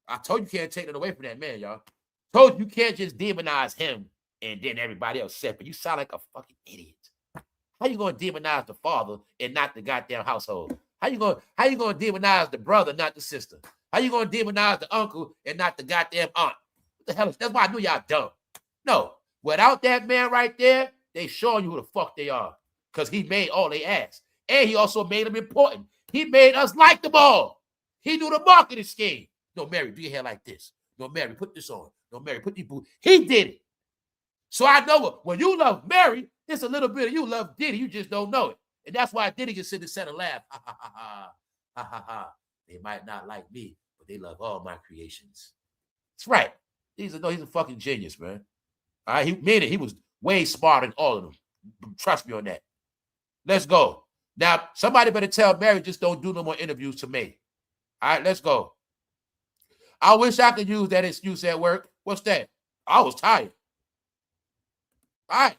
I told you can't take it away from that man, y'all. Told you can't just demonize him and then everybody else separate. You sound like a fucking idiot. How you gonna demonize the father and not the goddamn household? How you gonna demonize the brother, not the sister? How you gonna demonize the uncle and not the goddamn aunt? What the hell is that's why I knew y'all dumb. No, without that man right there, they showing you who the fuck they are. Because he made all they asked. And he also made them important. He made us like them all. He knew the marketing scheme. No, Mary, do your hair like this. No, Mary, put this on. No, Mary, put these boots. He did it. So I know when you love Mary, it's a little bit of you love Diddy. You just don't know it. And that's why Diddy can sit and set and laugh. Ha, ha, ha, ha. Ha, ha, ha. They might not like me, but they love all my creations. That's right. He's a fucking genius, man. All right, he was way smarter than all of them. Trust me on that. Let's go. Now, somebody better tell Mary just don't do no more interviews to me. All right, let's go. I wish I could use that excuse at work. What's that? I was tired. All right.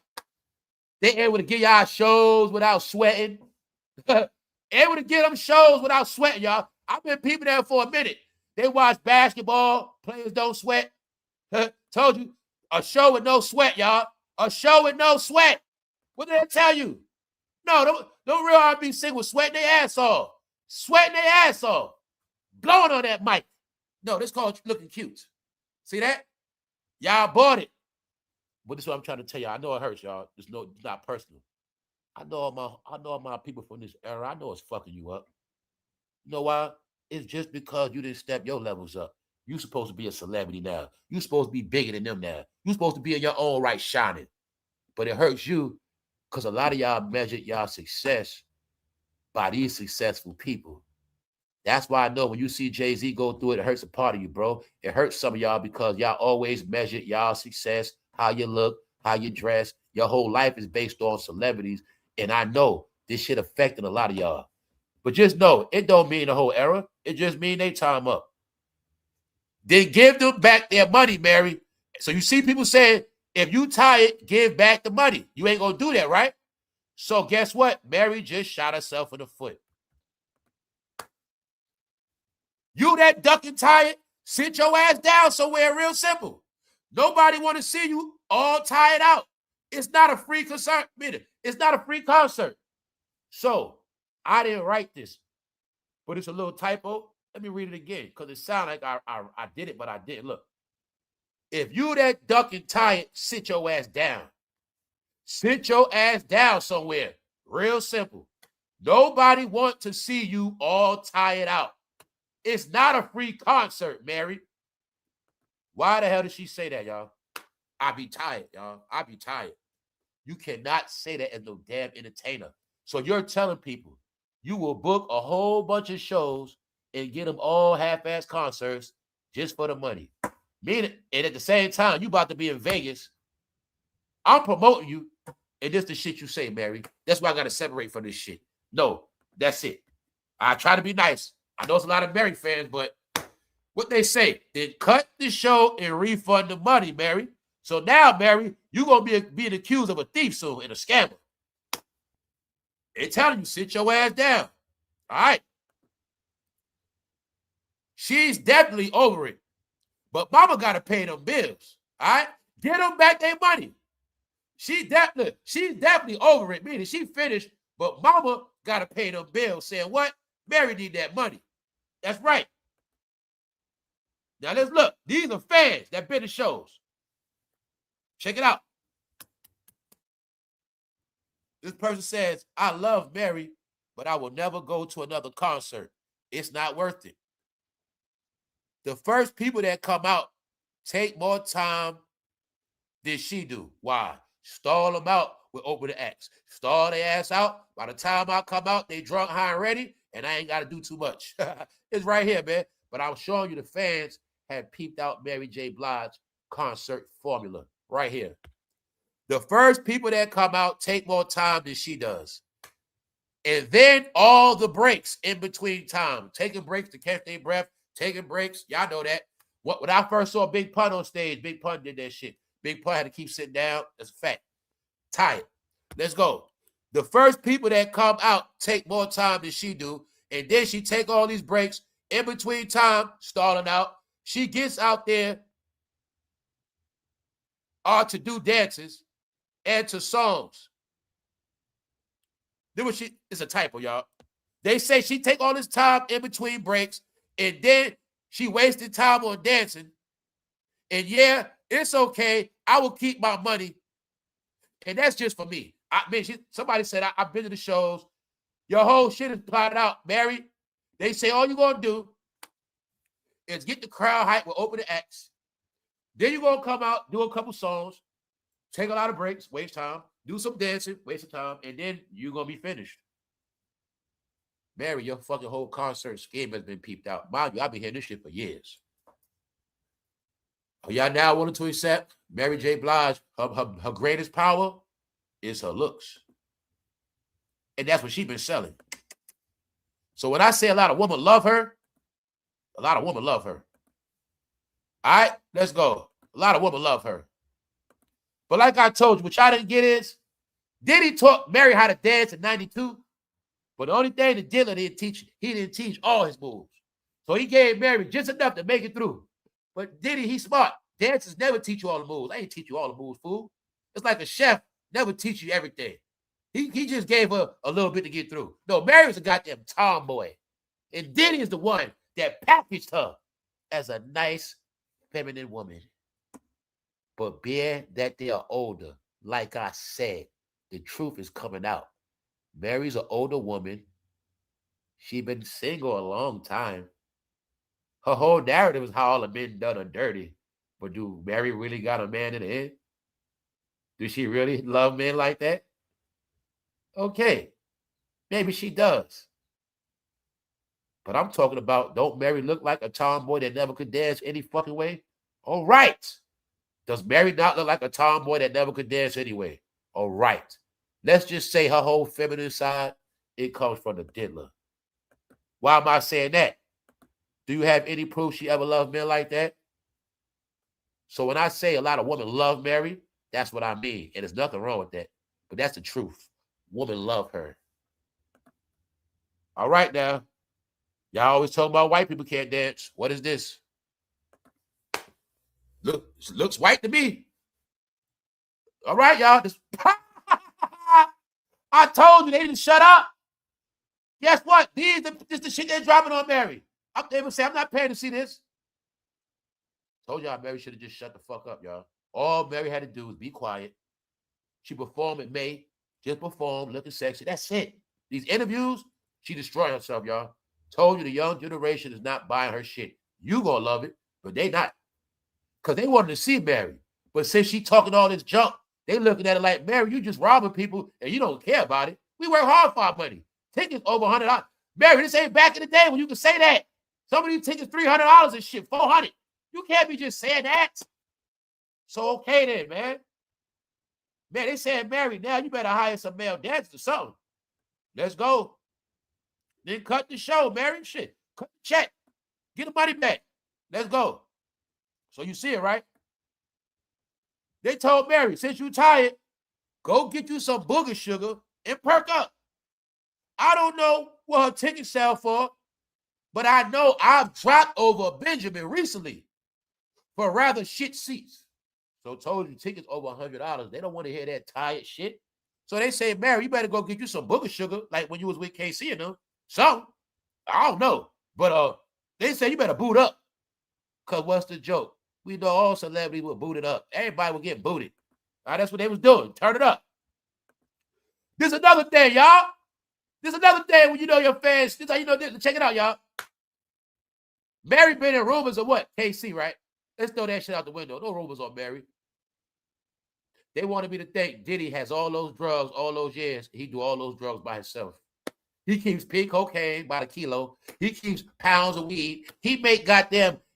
They able to get y'all shows without sweating. Able to get them shows without sweating, y'all. I've been peeping there for a minute. They watch basketball. Players don't sweat. Told you. A show with no sweat, y'all. A show with no sweat. What did they tell you? No, don't real R&B singers sweating their ass off. Sweating their ass off. Blowing on that mic. No, this called looking cute. See that? Y'all bought it. But this is what I'm trying to tell y'all. I know it hurts, y'all. It's not personal. I know all my people from this era. I know it's fucking you up. You know why? It's just because you didn't step your levels up. You're supposed to be a celebrity now. You're supposed to be bigger than them now. You're supposed to be in your own right shining. But it hurts you because a lot of y'all measured y'all success by these successful people. That's why I know when you see Jay-Z go through it, it hurts a part of you, bro. It hurts some of y'all because y'all always measured y'all success, how you look, how you dress. Your whole life is based on celebrities. And I know this shit affecting a lot of y'all. But just know, it don't mean the whole era. It just mean they time up. Then give them back their money, Mary. So you see people saying, if you tired, give back the money. You ain't going to do that, right? So guess what? Mary just shot herself in the foot. You that ducking tired, sit your ass down somewhere real simple. Nobody want to see you all tired out. It's not a free concert. It's not a free concert. So I didn't write this, but it's a little typo. Let me read it again because it sounds like I did it, but I didn't. Look, if you that ducking tired, sit your ass down. Sit your ass down somewhere. Real simple. Nobody want to see you all tired out. It's not a free concert, Mary. Why the hell did she say that, y'all? I be tired, y'all. I be tired. You cannot say that as no damn entertainer. So you're telling people you will book a whole bunch of shows and get them all half-ass concerts just for the money. Meaning, and at the same time, you about to be in Vegas. I'm promoting you, and this the shit you say, Mary. That's why I got to separate from this shit. No, that's it. I try to be nice. I know it's a lot of Mary fans, but what they say, then cut the show and refund the money, Mary. So now, Mary, you're going to be being accused of a thief soon and a scammer. They're telling you, sit your ass down. All right. She's definitely over it. But mama got to pay them bills. All right? Get them back their money. She's definitely over it, meaning she finished, but mama got to pay them bills. Saying what? Mary need that money. That's right. Now let's look. These are fans that been to shows. Check it out. This person says, I love Mary, but I will never go to another concert. It's not worth it. The first people that come out take more time than she do. Why? Stall them out with open the acts. Stall their ass out. By the time I come out, they drunk, high, and ready, and I ain't got to do too much. It's right here, man. But I'm showing you the fans had peeped out Mary J. Blige concert formula right here. The first people that come out take more time than she does. And then all the breaks in between time. Taking breaks to catch their breath. Taking breaks. Y'all know that. When I first saw Big Pun on stage, Big Pun did that shit. Big Pun had to keep sitting down. That's a fact. Tired. Let's go. The first people that come out take more time than she do. And then she take all these breaks in between time, stalling out. She gets out there to do dances and to songs. Then it's a typo, y'all. They say she take all this time in between breaks, and then she wasted time on dancing. And yeah, it's okay. I will keep my money. And that's just for me. Somebody said, I've been to the shows. Your whole shit is plotted out, Mary. They say all you're going to do is get the crowd hype with open the acts. Then you're going to come out, do a couple songs, take a lot of breaks, waste time, do some dancing, waste of time, and then you're going to be finished. Mary, your fucking whole concert scheme has been peeped out. Mind you, I've been hearing this shit for years. Are y'all now willing to accept Mary J. Blige, her greatest power is her looks. And that's what she's been selling. So when I say a lot of women love her, a lot of women love her. All right, let's go. A lot of women love her. But like I told you, what y'all didn't get is, Diddy taught Mary how to dance in 92. But the only thing that Dilla didn't teach, he didn't teach all his moves. So he gave Mary just enough to make it through. But Diddy, he's smart. Dancers never teach you all the moves. I ain't teach you all the moves, fool. It's like a chef never teach you everything. He just gave her a little bit to get through. No, Mary was a goddamn tomboy. And Diddy is the one that packaged her as a nice, feminine woman. But being that they are older, like I said, the truth is coming out. Mary's an older woman. She's been single a long time. Her whole narrative is how all the men done her dirty. But do Mary really got a man in the end? Does she really love men like that? Okay, maybe she does. But I'm talking about, don't Mary look like a tomboy that never could dance any fucking way? All right. Does Mary not look like a tomboy that never could dance anyway? All right. Let's just say her whole feminine side, it comes from the diddler. Why am I saying that? Do you have any proof she ever loved men like that? So when I say a lot of women love Mary, that's what I mean. And there's nothing wrong with that. But that's the truth. Women love her. All right now. Y'all always talk about white people can't dance. What is this? Looks white to me. All right, y'all. I told you they didn't shut up. Guess what? This the shit they're dropping on Mary. They would say, I'm not paying to see this. Told y'all Mary should have just shut the fuck up, y'all. All Mary had to do was be quiet. She performed at May. Just performed, looking sexy. That's it. These interviews, she destroyed herself, y'all. Told you the young generation is not buying her shit. You gonna love it, but they not. Because they wanted to see Mary. But since she talking all this junk, they looking at it like, Mary, you just robbing people and you don't care about it. We work hard for our money. Tickets over $100. Mary, this ain't back in the day when you could say that. Some of these tickets $300 and shit, $400. You can't be just saying that. So okay then, man. Man, they said, Mary, now you better hire some male dancers or something. Let's go. Then cut the show, Mary. Shit. Cut the check. Get the money back. Let's go. So you see it, right? They told Mary, since you tired, go get you some booger sugar and perk up. I don't know what her tickets sell for, but I know I've dropped over a Benjamin recently for rather shit seats. So told you tickets over $100. They don't want to hear that tired shit. So they say, Mary, you better go get you some booger sugar, like when you was with KC and them. So, I don't know. But they say you better boot up. Because what's the joke? We know all celebrities were booted up. Everybody would get booted. All right, that's what they was doing. Turn it up. This is another thing, y'all. This is another thing when you know your fans. This is how you know this. Check it out, y'all. Mary been in rumors of what? KC, right? Let's throw that shit out the window. No rumors on Mary. They wanted me to think Diddy has all those drugs all those years. He do all those drugs by himself. He keeps pink cocaine by the kilo. He keeps pounds of weed. He make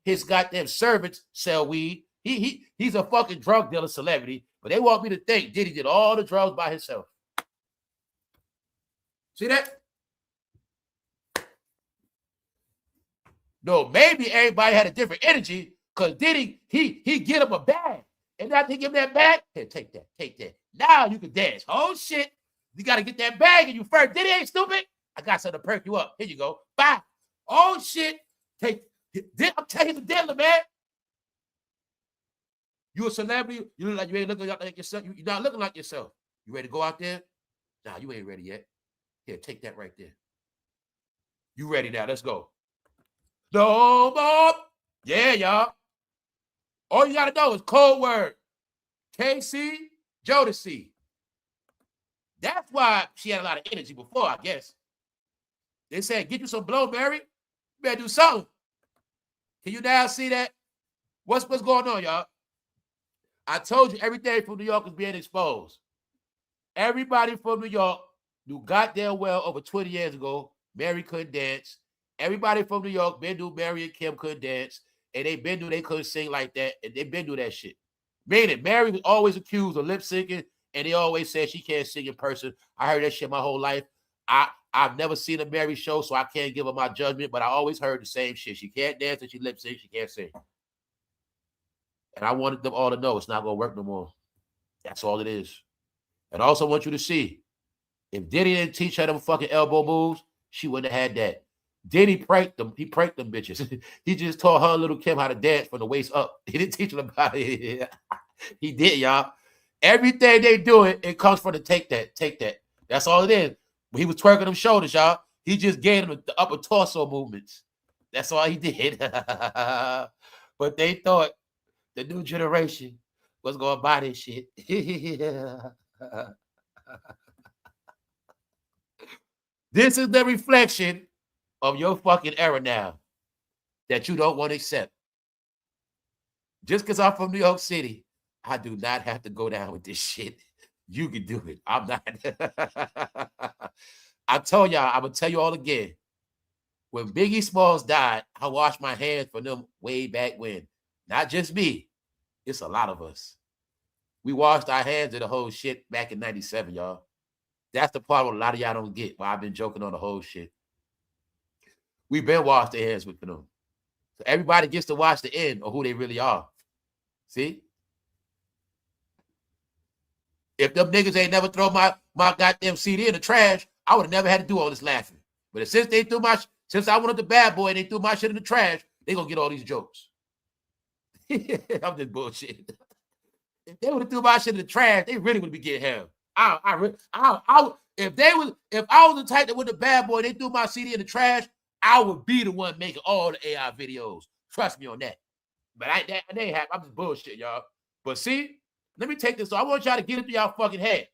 his goddamn servants sell weed. He's a fucking drug dealer celebrity. But they want me to think Diddy did all the drugs by himself. See that? No, maybe everybody had a different energy because Diddy, he get him a bag. And after he give him that bag, here, take that. Now you can dance. Oh, shit. You got to get that bag and you first. Diddy ain't stupid. I got something to perk you up. Here you go. Bye. Oh, shit. I'm telling you, the diddler, man. You a celebrity. You look like you ain't looking like yourself. You're not looking like yourself. You ready to go out there? Nah, you ain't ready yet. Here, take that right there. You ready now. Let's go. No more. Yeah, y'all. All you got to know is code word. KC Jodeci. That's why she had a lot of energy before, I guess. They said, get you some blow, Mary. You better do something. Can you now see that? What's going on, y'all? I told you everything from New York is being exposed. Everybody from New York knew goddamn well over 20 years ago, Mary couldn't dance. Everybody from New York been knew Mary and Kim couldn't dance. And they been knew they couldn't sing like that. And they been knew that shit. Meaning, Mary was always accused of lip syncing. And they always said she can't sing in person. I heard that shit my whole life. I've never seen a Mary show, so I can't give her my judgment, but I always heard the same shit. She can't dance and she lip sync, she can't sing. And I wanted them all to know it's not going to work no more. That's all it is. And I also want you to see, if Diddy didn't teach her them fucking elbow moves, she wouldn't have had that. Diddy pranked them. He pranked them bitches. He just taught her little Kim how to dance from the waist up. He didn't teach them about it. He did, y'all. Everything they do, it comes from the take that. That's all it is. When he was twerking them shoulders, y'all, he just gave them the upper torso movements. That's all he did. But they thought the new generation was going to buy this shit. This is the reflection of your fucking era now. that you don't want to accept. Just because I'm from New York City, I do not have to go down with this shit. You can do it. I'm not. I told y'all, I'm going to tell you all again. When Biggie Smalls died, I washed my hands for them way back when. Not just me. It's a lot of us. We washed our hands of the whole shit back in 97, y'all. That's the part a lot of y'all don't get, why I've been joking on the whole shit. We've been washed their hands with them. So everybody gets to watch the end of who they really are. See? If them niggas ain't never throw my goddamn CD in the trash, I would have never had to do all this laughing. But since they threw since I went up the bad boy and they threw my shit in the trash, they gonna get all these jokes. I'm just bullshit. If they would have threw my shit in the trash, they really would be getting hell. If I was the type that went the bad boy, they threw my CD in the trash, I would be the one making all the AI videos. Trust me on that. But that ain't happen. I'm just bullshit, y'all. But see, let me take this. So I want y'all to get into y'all fucking head.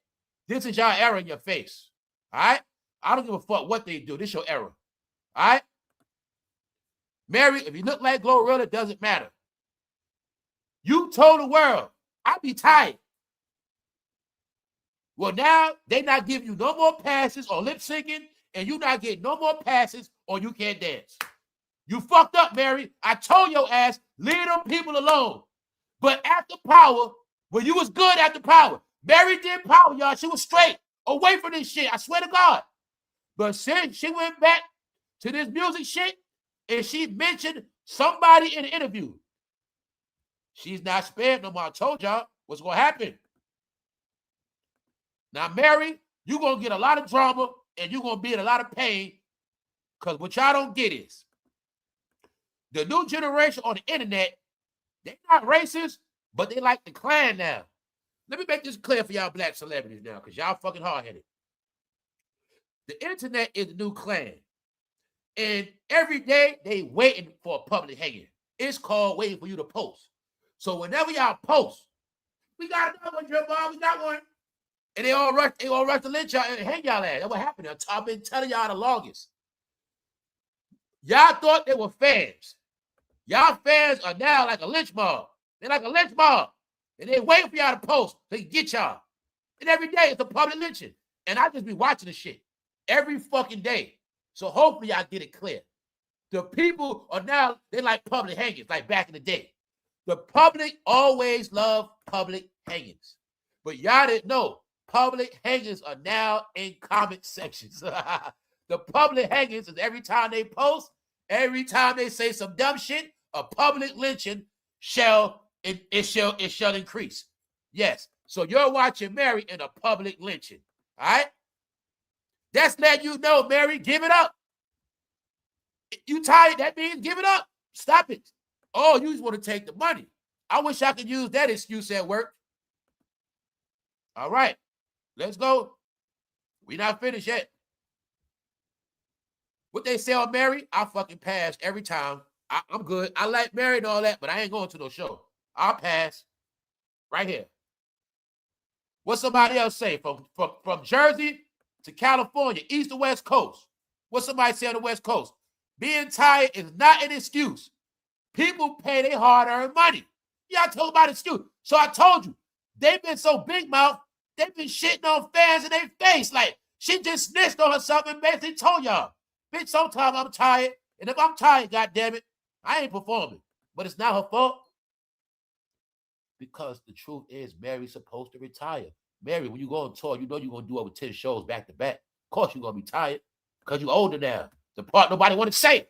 This is y'all error in your face. All right? I don't give a fuck what they do. This is your error. All right? Mary, if you look like Glorilla, it doesn't matter. You told the world, I be tired. Well, now they not giving you no more passes or lip syncing, and you not getting no more passes or you can't dance. You fucked up, Mary. I told your ass, leave them people alone. But after Power, when you was good after Power, Mary did Power, y'all. She was straight. Away from this shit. I swear to God. But since she went back to this music shit and she mentioned somebody in the interview, she's not spared no more. I told y'all what's going to happen. Now, Mary, you're going to get a lot of drama and you're going to be in a lot of pain because what y'all don't get is the new generation on the internet, they're not racist, but they like the Klan now. Let me make this clear for y'all black celebrities now because y'all fucking hard-headed. The internet is the new Klan. And every day, they waiting for a public hanging. It's called waiting for you to post. So whenever y'all post, we got another one, Bob, we got one. And they all rush to lynch y'all and hang y'all ass. That's what happened. I've been telling y'all the longest. Y'all thought they were fans. Y'all fans are now like a lynch mob. They're like a lynch mob. And they waiting for y'all to post so they can get y'all. And every day it's a public lynching. And I just be watching the shit every fucking day. So hopefully y'all get it clear. The people are now, they like public hangings like back in the day. The public always love public hangings. But y'all didn't know. Public hangings are now in comment sections. The public hangings is every time they post, every time they say some dumb shit, a public lynching shall increase. Yes. So you're watching Mary in a public lynching. All right? That's letting you know, Mary, give it up. If you tired, that means give it up. Stop it. Oh, you just want to take the money. I wish I could use that excuse at work. All right. Let's go. We not finished yet. What they say on Mary, I fucking pass every time. I'm good. I like Mary and all that, but I ain't going to no show. I'll pass right here. What somebody else say? From Jersey to California, East to West Coast. What somebody say on the West Coast? Being tired is not an excuse. People pay their hard-earned money. Y'all talk about excuse. So I told you, they've been so big mouth, they've been shitting on fans in their face. Like, she just snitched on herself and basically told y'all, bitch, sometimes I'm tired. And if I'm tired, goddammit, I ain't performing. But it's not her fault. Because the truth is, Mary's supposed to retire. Mary, when you go on tour, you know you're going to do over 10 shows back to back. Of course you're going to be tired because you're older now. The part nobody want to say.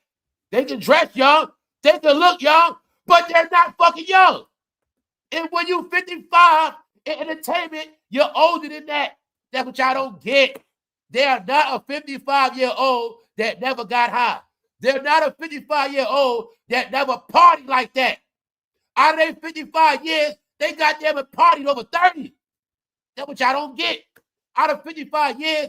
They can dress young, they can look young, but they're not fucking young. And when you're 55 in entertainment, you're older than that. That's what y'all don't get. They are not a 55-year-old that never got high. They're not a 55-year-old that never partied like that. Out of their 55 years, they got them and partied over 30. That's what y'all don't get. Out of 55 years,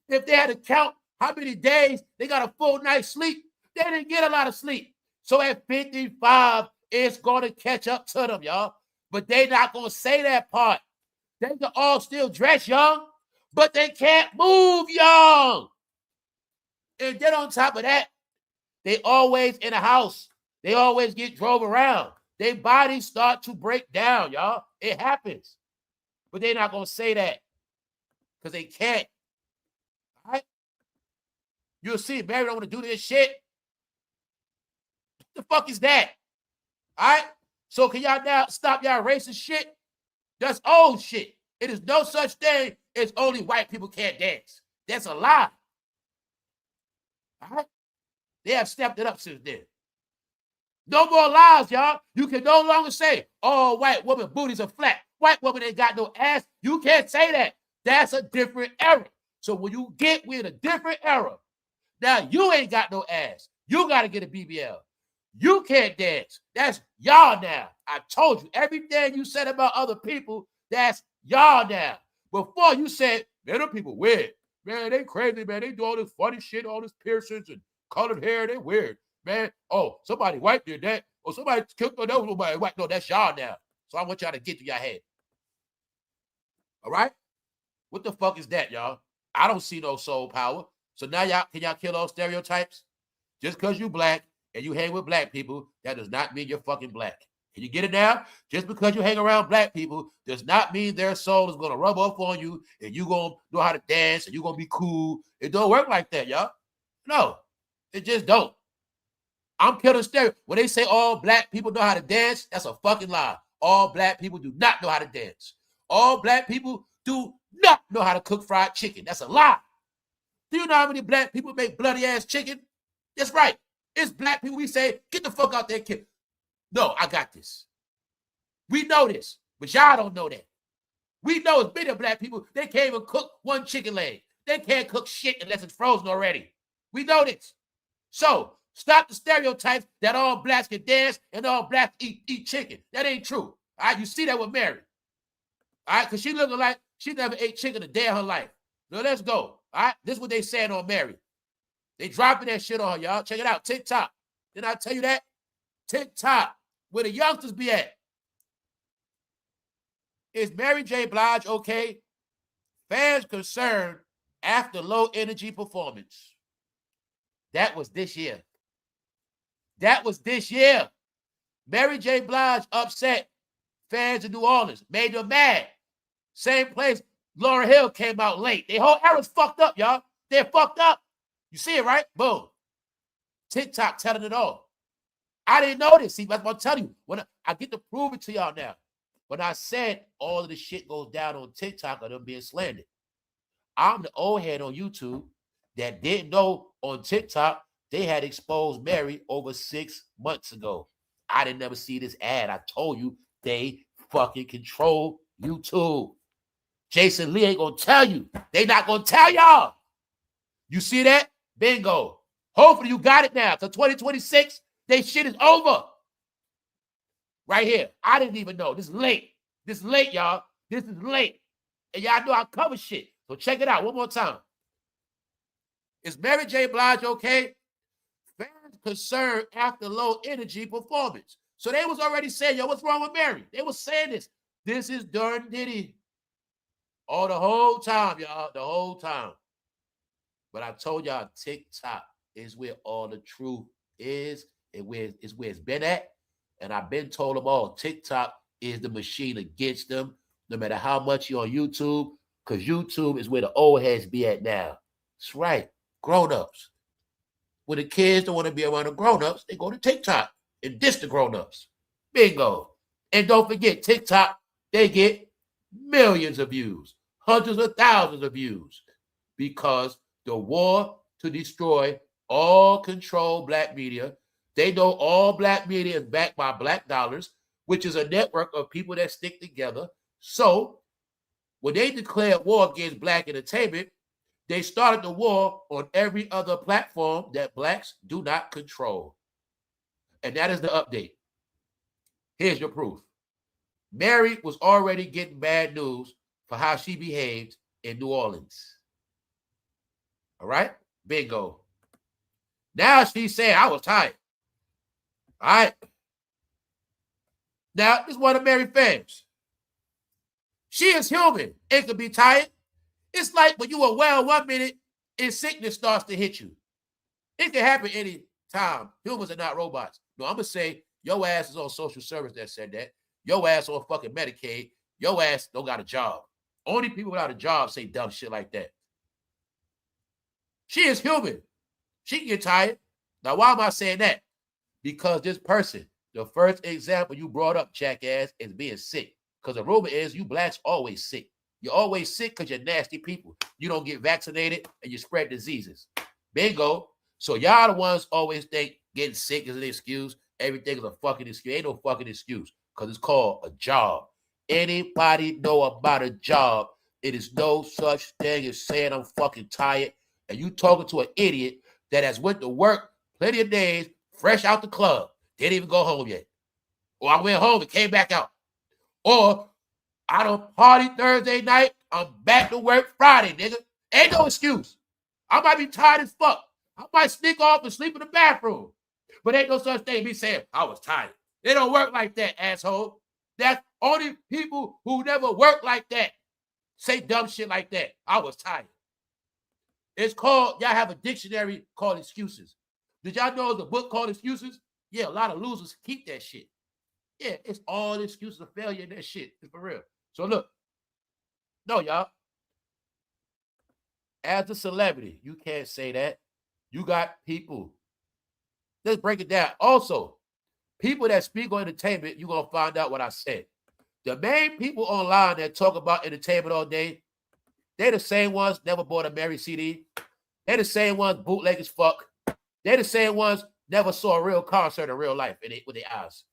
if they had to count how many days they got a full night's sleep, they didn't get a lot of sleep. So at 55, it's going to catch up to them, y'all. But they not going to say that part. They can all still dress young, but they can't move young. And then on top of that, They always in a house. They always get drove around. Their bodies start to break down, y'all. It happens. But they're not going to say that because they can't. All right? You'll see Mary don't want to do this shit. What the fuck is that? All right? So can y'all now stop y'all racist shit? That's old shit. It is no such thing as only white people can't dance. That's a lie. All right? They have stepped it up since then. No more lies, y'all. You can no longer say, all white women booties are flat. White women ain't got no ass. You can't say that. That's a different era. So when you get with a different era, now you ain't got no ass. You got to get a BBL. You can't dance. That's y'all now. I told you, everything you said about other people, that's y'all now. Before you said, man, them people weird. Man, they crazy, man. They do all this funny shit, all this piercings and colored hair. They weird. Man, oh, somebody white did that. Or somebody killed nobody white. No, that's y'all now. So I want y'all to get to your head. All right? What the fuck is that, y'all? I don't see no soul power. So now y'all, can y'all kill those stereotypes? Just because you black and you hang with black people, that does not mean you're fucking black. Can you get it now? Just because you hang around black people does not mean their soul is going to rub off on you and you're going to know how to dance and you're going to be cool. It don't work like that, y'all. No, it just don't. I'm killing stereotypes. When they say all black people know how to dance, that's a fucking lie. All black people do not know how to dance. All black people do not know how to cook fried chicken. That's a lie. Do you know how many black people make bloody ass chicken? That's right. It's black people. We say, get the fuck out there, kid. No, I got this. We know this, but y'all don't know that. We know it's many black people, they can't even cook one chicken leg. They can't cook shit unless it's frozen already. We know this. So stop the stereotypes that all blacks can dance and all blacks eat chicken. That ain't true. All right, you see that with Mary. All right, because she looking like she never ate chicken a day in her life. So let's go. All right, this is what they saying on Mary. They dropping that shit on her, y'all. Check it out, TikTok. Didn't I tell you that? TikTok, where the youngsters be at. Is Maryjblige okay? Fans concerned after low energy performance. That was this year. That was this year. Maryjblige upset fans in New Orleans, made them mad. Same place Lauryn Hill came out late. Their whole era's fucked up, y'all. They're fucked up. You see it, right? Boom. TikTok telling it all. I didn't know this. See, that's what I'm telling you. When I get to prove it to y'all now. When I said all of the shit goes down on TikTok of them being slandered. I'm the old head on YouTube that didn't know on TikTok they had exposed Mary over 6 months ago. I didn't never see this ad. I told you they fucking control YouTube. Jason Lee ain't gonna tell you. They not gonna tell y'all. You see that? Bingo. Hopefully you got it now. So 2026, they shit is over. Right here. I didn't even know. This is late. This is late, y'all. This is late. And y'all know I cover shit. So check it out one more time. Is Maryjblige okay? Fans concerned after low energy performance. So they was already saying, yo, what's wrong with Mary? They was saying this. This is Durn Diddy. Oh, the whole time, y'all. The whole time. But I told y'all TikTok is where all the truth is and where it's been at. And I've been told them all, TikTok is the machine against them, no matter how much you're on YouTube, because YouTube is where the old heads be at now. That's right. Grown-ups. When the kids don't want to be around the grown-ups, they go to TikTok and diss the grown-ups. Bingo. And don't forget, TikTok, they get millions of views, hundreds of thousands of views, because the war to destroy all controlled black media. They know all black media is backed by Black Dollars, which is a network of people that stick together. So when they declared war against black entertainment, they started the war on every other platform that blacks do not control. And that is the update. Here's your proof. Mary was already getting bad news for how she behaved in New Orleans. All right? Bingo. Now she's saying, I was tired. All right. Now, this is one of Mary fans. She is human. It could be tired. It's like when you are well 1 minute and sickness starts to hit you. It can happen time. Humans are not robots. No, I'm going to say your ass is on social service that said that. Your ass on fucking Medicaid. Your ass don't got a job. Only people without a job say dumb shit like that. She is human. She can get tired. Now, why am I saying that? Because this person, the first example you brought up, jackass, is being sick. Because the rumor is you blacks always sick. You're always sick because you're nasty people. You don't get vaccinated and you spread diseases. Bingo. So y'all the ones always think getting sick is an excuse. Everything is a fucking excuse. Ain't no fucking excuse because it's called a job. Anybody know about a job? It is no such thing as saying I'm fucking tired and you talking to an idiot that has went to work plenty of days, fresh out the club, didn't even go home yet. Or I went home and came back out. Or I don't party Thursday night, I'm back to work Friday, nigga. Ain't no excuse. I might be tired as fuck. I might sneak off and sleep in the bathroom. But ain't no such thing as me saying, I was tired. They don't work like that, asshole. That's only people who never work like that say dumb shit like that. I was tired. It's called, y'all have a dictionary called excuses. Did y'all know the book called Excuses? Yeah, a lot of losers keep that shit. Yeah, it's all excuses of failure and that shit. It's for real. So look, no, y'all. As a celebrity, you can't say that. You got people. Let's break it down. Also, people that speak on entertainment, you're going to find out what I said. The main people online that talk about entertainment all day, they're the same ones never bought a Mary CD. They're the same ones bootleg as fuck. They're the same ones never saw a real concert in real life with their eyes.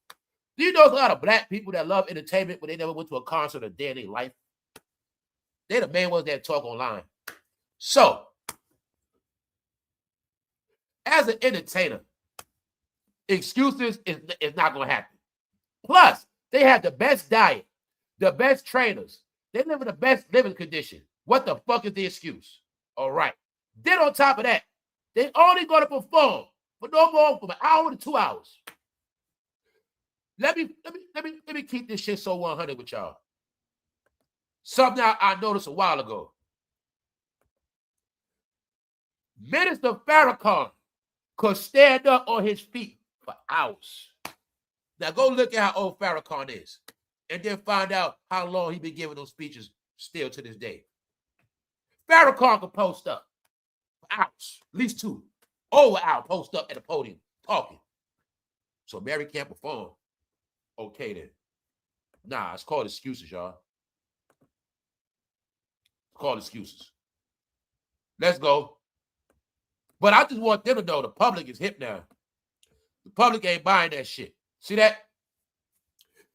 Do you know there's a lot of black people that love entertainment but they never went to a concert a day in their life? They're the main ones that talk online. So, as an entertainer, excuses is not going to happen. Plus, they have the best diet, the best trainers. They live in the best living condition. What the fuck is the excuse? All right. Then on top of that, they only going to perform for no more from an hour to 2 hours. Let me keep this shit so 100 with y'all. Something I noticed a while ago. Minister Farrakhan could stand up on his feet for hours. Now go look at how old Farrakhan is, and then find out how long he been giving those speeches still to this day. Farrakhan could post up for hours, at least 2, over an hour, post up at the podium talking. So Mary can't perform. Okay then. Nah, it's called excuses, y'all. It's called excuses. Let's go. But I just want them to know the public is hip now. The public ain't buying that shit. See that?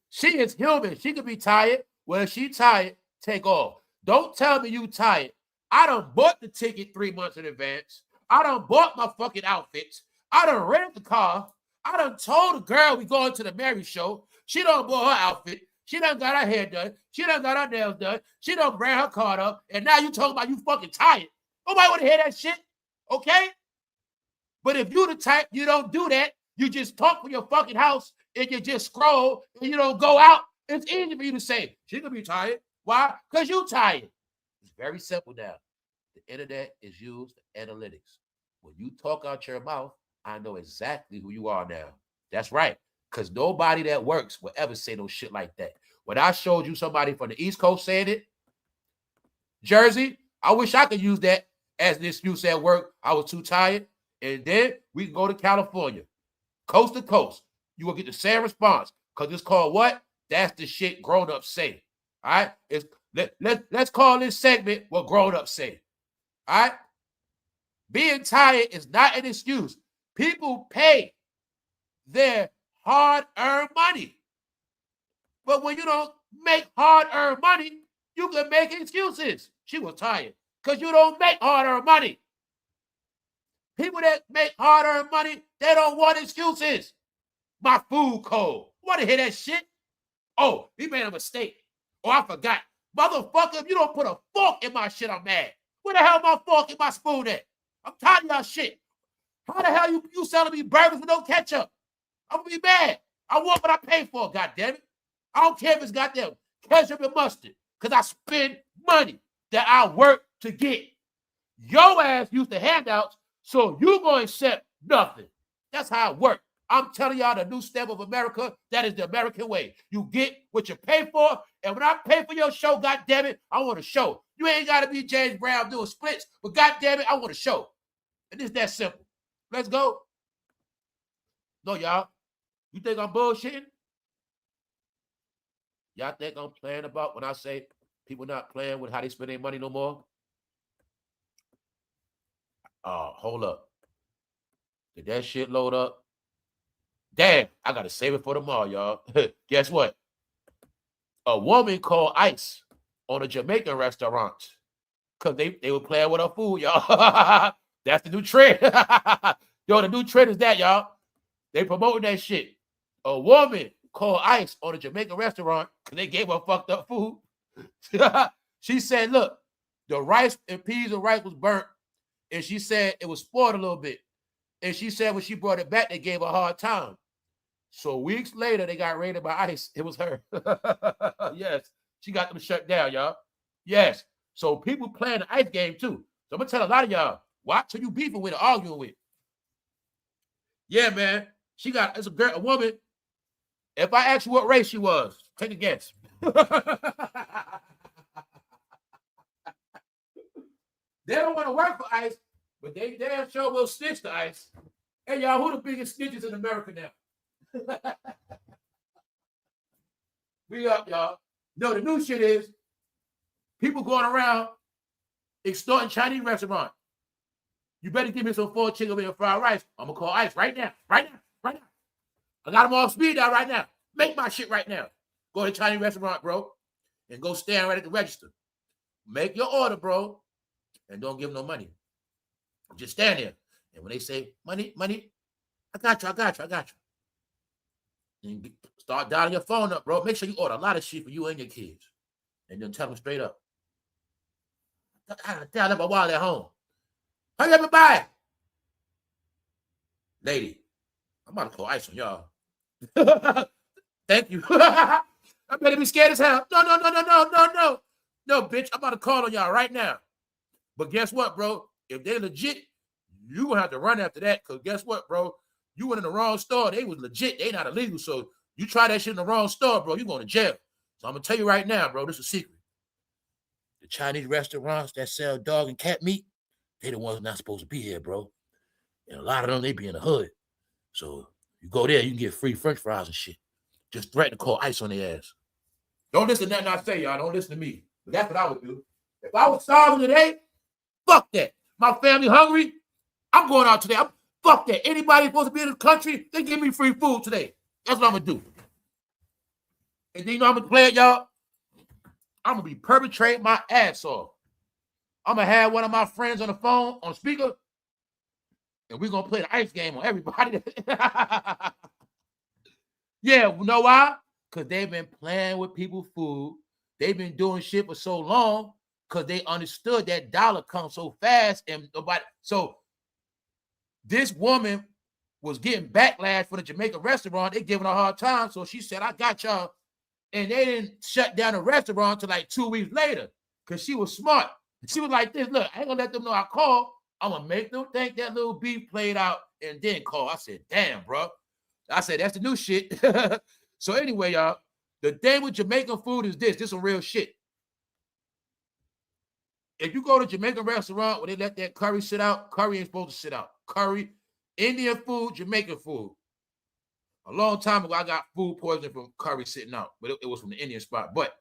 She is human. She could be tired. Well, if she tired, take off. Don't tell me you tired. I done bought the ticket 3 months in advance. I done bought my fucking outfits. I done rented the car. I done told the girl we going to the Mary show. She done bought her outfit. She done got her hair done. She done got her nails done. She done ran her card up. And now you talking about you fucking tired. Nobody want to hear that shit. Okay? But if you the type, you don't do that. You just talk from your fucking house and you just scroll and you don't go out. It's easy for you to say, she could be tired. Why? Because you tired. It's very simple now. The internet is used for analytics. When you talk out your mouth, I know exactly who you are now. That's right. Because nobody that works will ever say no shit like that. When I showed you somebody from the East Coast saying it, Jersey, I wish I could use that as an excuse at work. I was too tired. And then we can go to California. Coast to coast. You will get the same response. Because it's called what? That's the shit grown-ups say. All right? Let's call this segment what grown-ups say. All right? Being tired is not an excuse. People pay their hard-earned money. But when you don't make hard-earned money, you can make excuses. She was tired because you don't make hard-earned money. People that make hard-earned money, they don't want excuses. My food cold. Want to hear that shit? Oh, he made a mistake. Oh, I forgot. Motherfucker, if you don't put a fork in my shit, I'm mad. Where the hell my fork and my spoon at? I'm tired of y'all shit. How the hell you selling me burgers with no ketchup? I'm gonna be mad. I want what I pay for, goddammit. I don't care if it's goddamn ketchup and mustard, because I spend money that I work to get. Your ass used to handouts, so you gonna accept nothing. That's how it works. I'm telling y'all the new step of America, that is the American way. You get what you pay for, and when I pay for your show, God damn it, I want a show. You ain't got to be James Brown doing splits, but God damn it, I want a show. And it's that simple. Let's go. No, y'all. You think I'm bullshitting? Y'all think I'm playing about when I say people not playing with how they spend their money no more? Hold up. Did that shit load up? Damn, I gotta save it for tomorrow, y'all. Guess what? A woman called ICE on a Jamaican restaurant because they were playing with her food, y'all. That's the new trend. Yo, the new trend is that, y'all. They promoting that shit. A woman called ICE on a Jamaican restaurant because they gave her fucked up food. She said, look, the rice and peas and rice was burnt, and she said it was spoiled a little bit. And she said when she brought it back, they gave her a hard time. So weeks later, they got raided by ICE. It was her. Yes, she got them shut down, y'all. Yes. So people playing the ICE game too. So I'm gonna tell a lot of y'all, watch who you beefing with or arguing with. Yeah, man. She got, it's a woman. If I ask you what race she was, take a guess. They don't want to work for ICE, but they damn sure will snitch to ICE. Hey, y'all, who the biggest snitches in America now? We up, y'all. No, the new shit is people going around extorting Chinese restaurant. You better give me some 4 chicken and fried rice. I'm gonna call ICE right now. Right now. Right now. I got them off speed dial right now. Make my shit right now. Go to Chinese restaurant, bro, and go stand right at the register. Make your order, bro, and don't give them no money. Just stand there. And when they say, money, I got you. And start dialing your phone up, bro. Make sure you order a lot of shit for you and your kids. And then tell them straight up. I left my wallet at home. Hurry up and buy it. Lady, I'm about to call ICE on y'all. Thank you. I better be scared as hell. No. No, bitch, I'm about to call on y'all right now. But guess what, bro? If they legit, you gonna have to run after that. Because guess what, bro? You went in the wrong store. They was legit. They not illegal. So you try that shit in the wrong store, bro, you going to jail. So I'm going to tell you right now, bro, this is a secret. The Chinese restaurants that sell dog and cat meat, they the ones not supposed to be here, bro. And a lot of them, they be in the hood. So you go there, you can get free French fries and shit. Just threaten to call ICE on their ass. Don't listen to nothing I say, y'all. Don't listen to me. But that's what I would do. If I was starving today, fuck that. My family hungry, I'm going out today. Fuck that. Anybody supposed to be in the country, they give me free food today. That's what I'm going to do. And then you know I'm going to play it, y'all? I'm going to be perpetrating my ass off. I'm going to have one of my friends on the phone, on speaker, and we're going to play the ICE game on everybody. Yeah, you know why? Because they've been playing with people's food. They've been doing shit for so long because they understood that dollar comes so fast and nobody. So this woman was getting backlash for the Jamaican restaurant. They giving her a hard time. So she said, I got y'all. And they didn't shut down the restaurant until like 2 weeks later because she was smart. She was like this, look, I ain't going to let them know I called. I'm going to make them think that little beef played out and then call. I said, damn, bro. I said, that's the new shit. So anyway, y'all, the thing with Jamaican food is this. This is some real shit. If you go to a Jamaican restaurant where they let that curry sit out, curry ain't supposed to sit out. Curry, Indian food, Jamaican food. A long time ago, I got food poisoning from curry sitting out, but it was from the Indian spot. But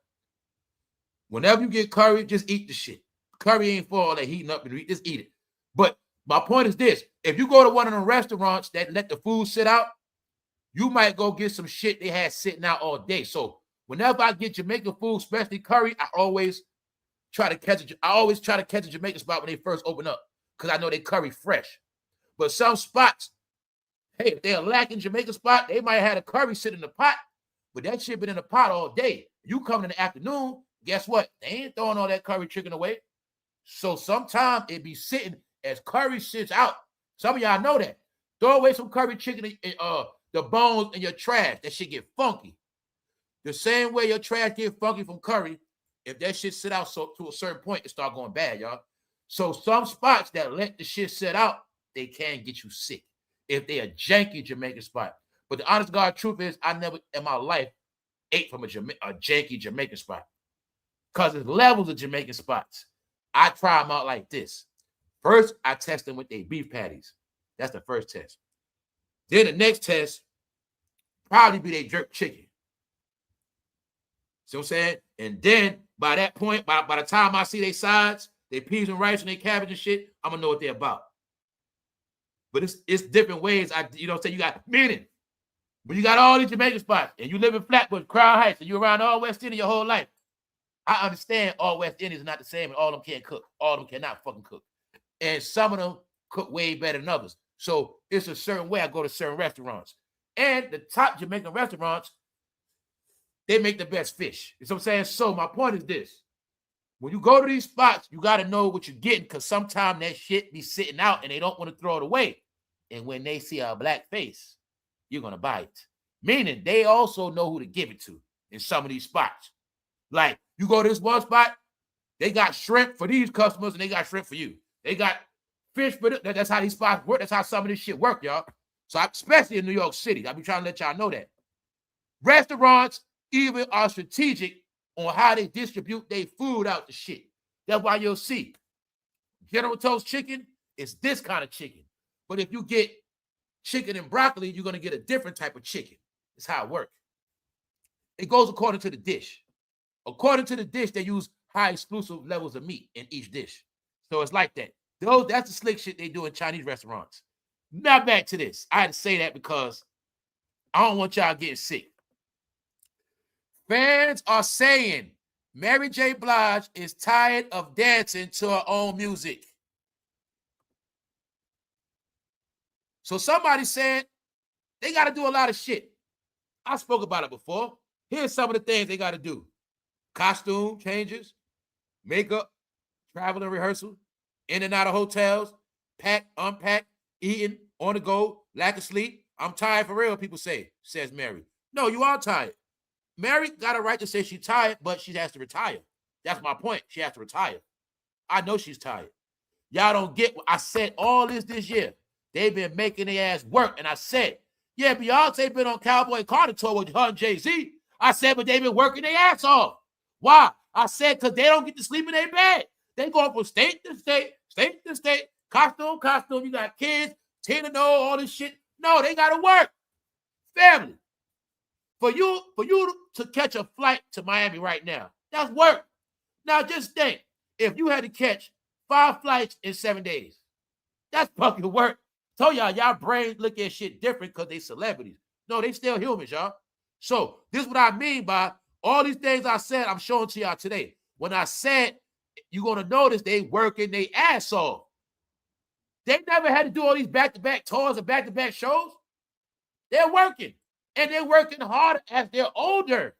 whenever you get curry, just eat the shit. Curry ain't for all that heating up and just eat it. But my point is this. If you go to one of the restaurants that let the food sit out, you might go get some shit they had sitting out all day. So whenever I get Jamaican food, especially curry, I always try to catch a Jamaican spot when they first open up because I know they curry fresh. But some spots, hey, if they're lacking Jamaican spot, they might have had a curry sit in the pot, but that shit been in the pot all day. You come in the afternoon, guess what? They ain't throwing all that curry chicken away. So sometimes it be sitting as curry sits out. Some of y'all know that. Throw away some curry chicken, the bones in your trash. That shit get funky. The same way your trash get funky from curry, if that shit sit out so to a certain point, it start going bad, y'all. So some spots that let the shit sit out, they can get you sick. if they a janky Jamaican spot. But the honest God truth is, I never in my life ate from a janky Jamaican spot. Because there's levels of Jamaican spots. I try them out like this. First, I test them with their beef patties. That's the first test. Then the next test probably be their jerk chicken. See what I'm saying? And then by that point, by the time I see their sides, their peas and rice and their cabbage and shit, I'm gonna know what they're about. But it's different ways. You know, say you got meaning. When you got all these Jamaican spots and you live in Flatbush, Crown Heights, and you're around all West Indies your whole life, I understand all West Indies are not the same and all of them can't cook. All of them cannot fucking cook. And some of them cook way better than others. So it's a certain way I go to certain restaurants. And the top Jamaican restaurants, they make the best fish. You know what I'm saying? So my point is this. When you go to these spots, you got to know what you're getting because sometimes that shit be sitting out and they don't want to throw it away. And when they see a black face, you're going to buy it. Meaning they also know who to give it to in some of these spots. Like you go to this one spot, they got shrimp for these customers and they got shrimp for you. They got fish for them. That's how these spots work. That's how some of this shit work, y'all. So especially in New York City, I be trying to let y'all know that. Restaurants even are strategic on how they distribute their food out the shit. That's why you'll see General Tso's chicken is this kind of chicken. But if you get chicken and broccoli, you're going to get a different type of chicken. That's how it works. It goes according to the dish. According to the dish, they use high exclusive levels of meat in each dish. So it's like that. That's the slick shit they do in Chinese restaurants. Now back to this. I had to say that because I don't want y'all getting sick. Fans are saying Mary J. Blige is tired of dancing to her own music. So somebody said they got to do a lot of shit. I spoke about it before. Here's some of the things they got to do. Costume changes, makeup, travel and rehearsal, in and out of hotels, pack, unpack, eating, on the go, lack of sleep. I'm tired for real, people say, says Mary. No, you are tired. Mary got a right to say she's tired, but she has to retire. That's my point. She has to retire. I know she's tired. Y'all don't get what I said all this year. They've been making their ass work. And I said, yeah, Beyonce been on Cowboy Carter tour with her and Jay-Z. I said, but they've been working their ass off. Why? I said, because they don't get to sleep in their bed. They going from state to state, costume. You got kids, Tina know all this shit. No, they got to work. Family. For you to catch a flight to Miami right now, that's work. Now just think, if you had to catch 5 flights in 7 days, that's fucking work. Told y'all brains look at shit different because they celebrities. No, they still humans, y'all. So this is what I mean by all these things I said, I'm showing to y'all today. When I said, you're going to notice they working their ass off. They never had to do all these back-to-back tours and back-to-back shows. They're working. And they're working harder as they're older.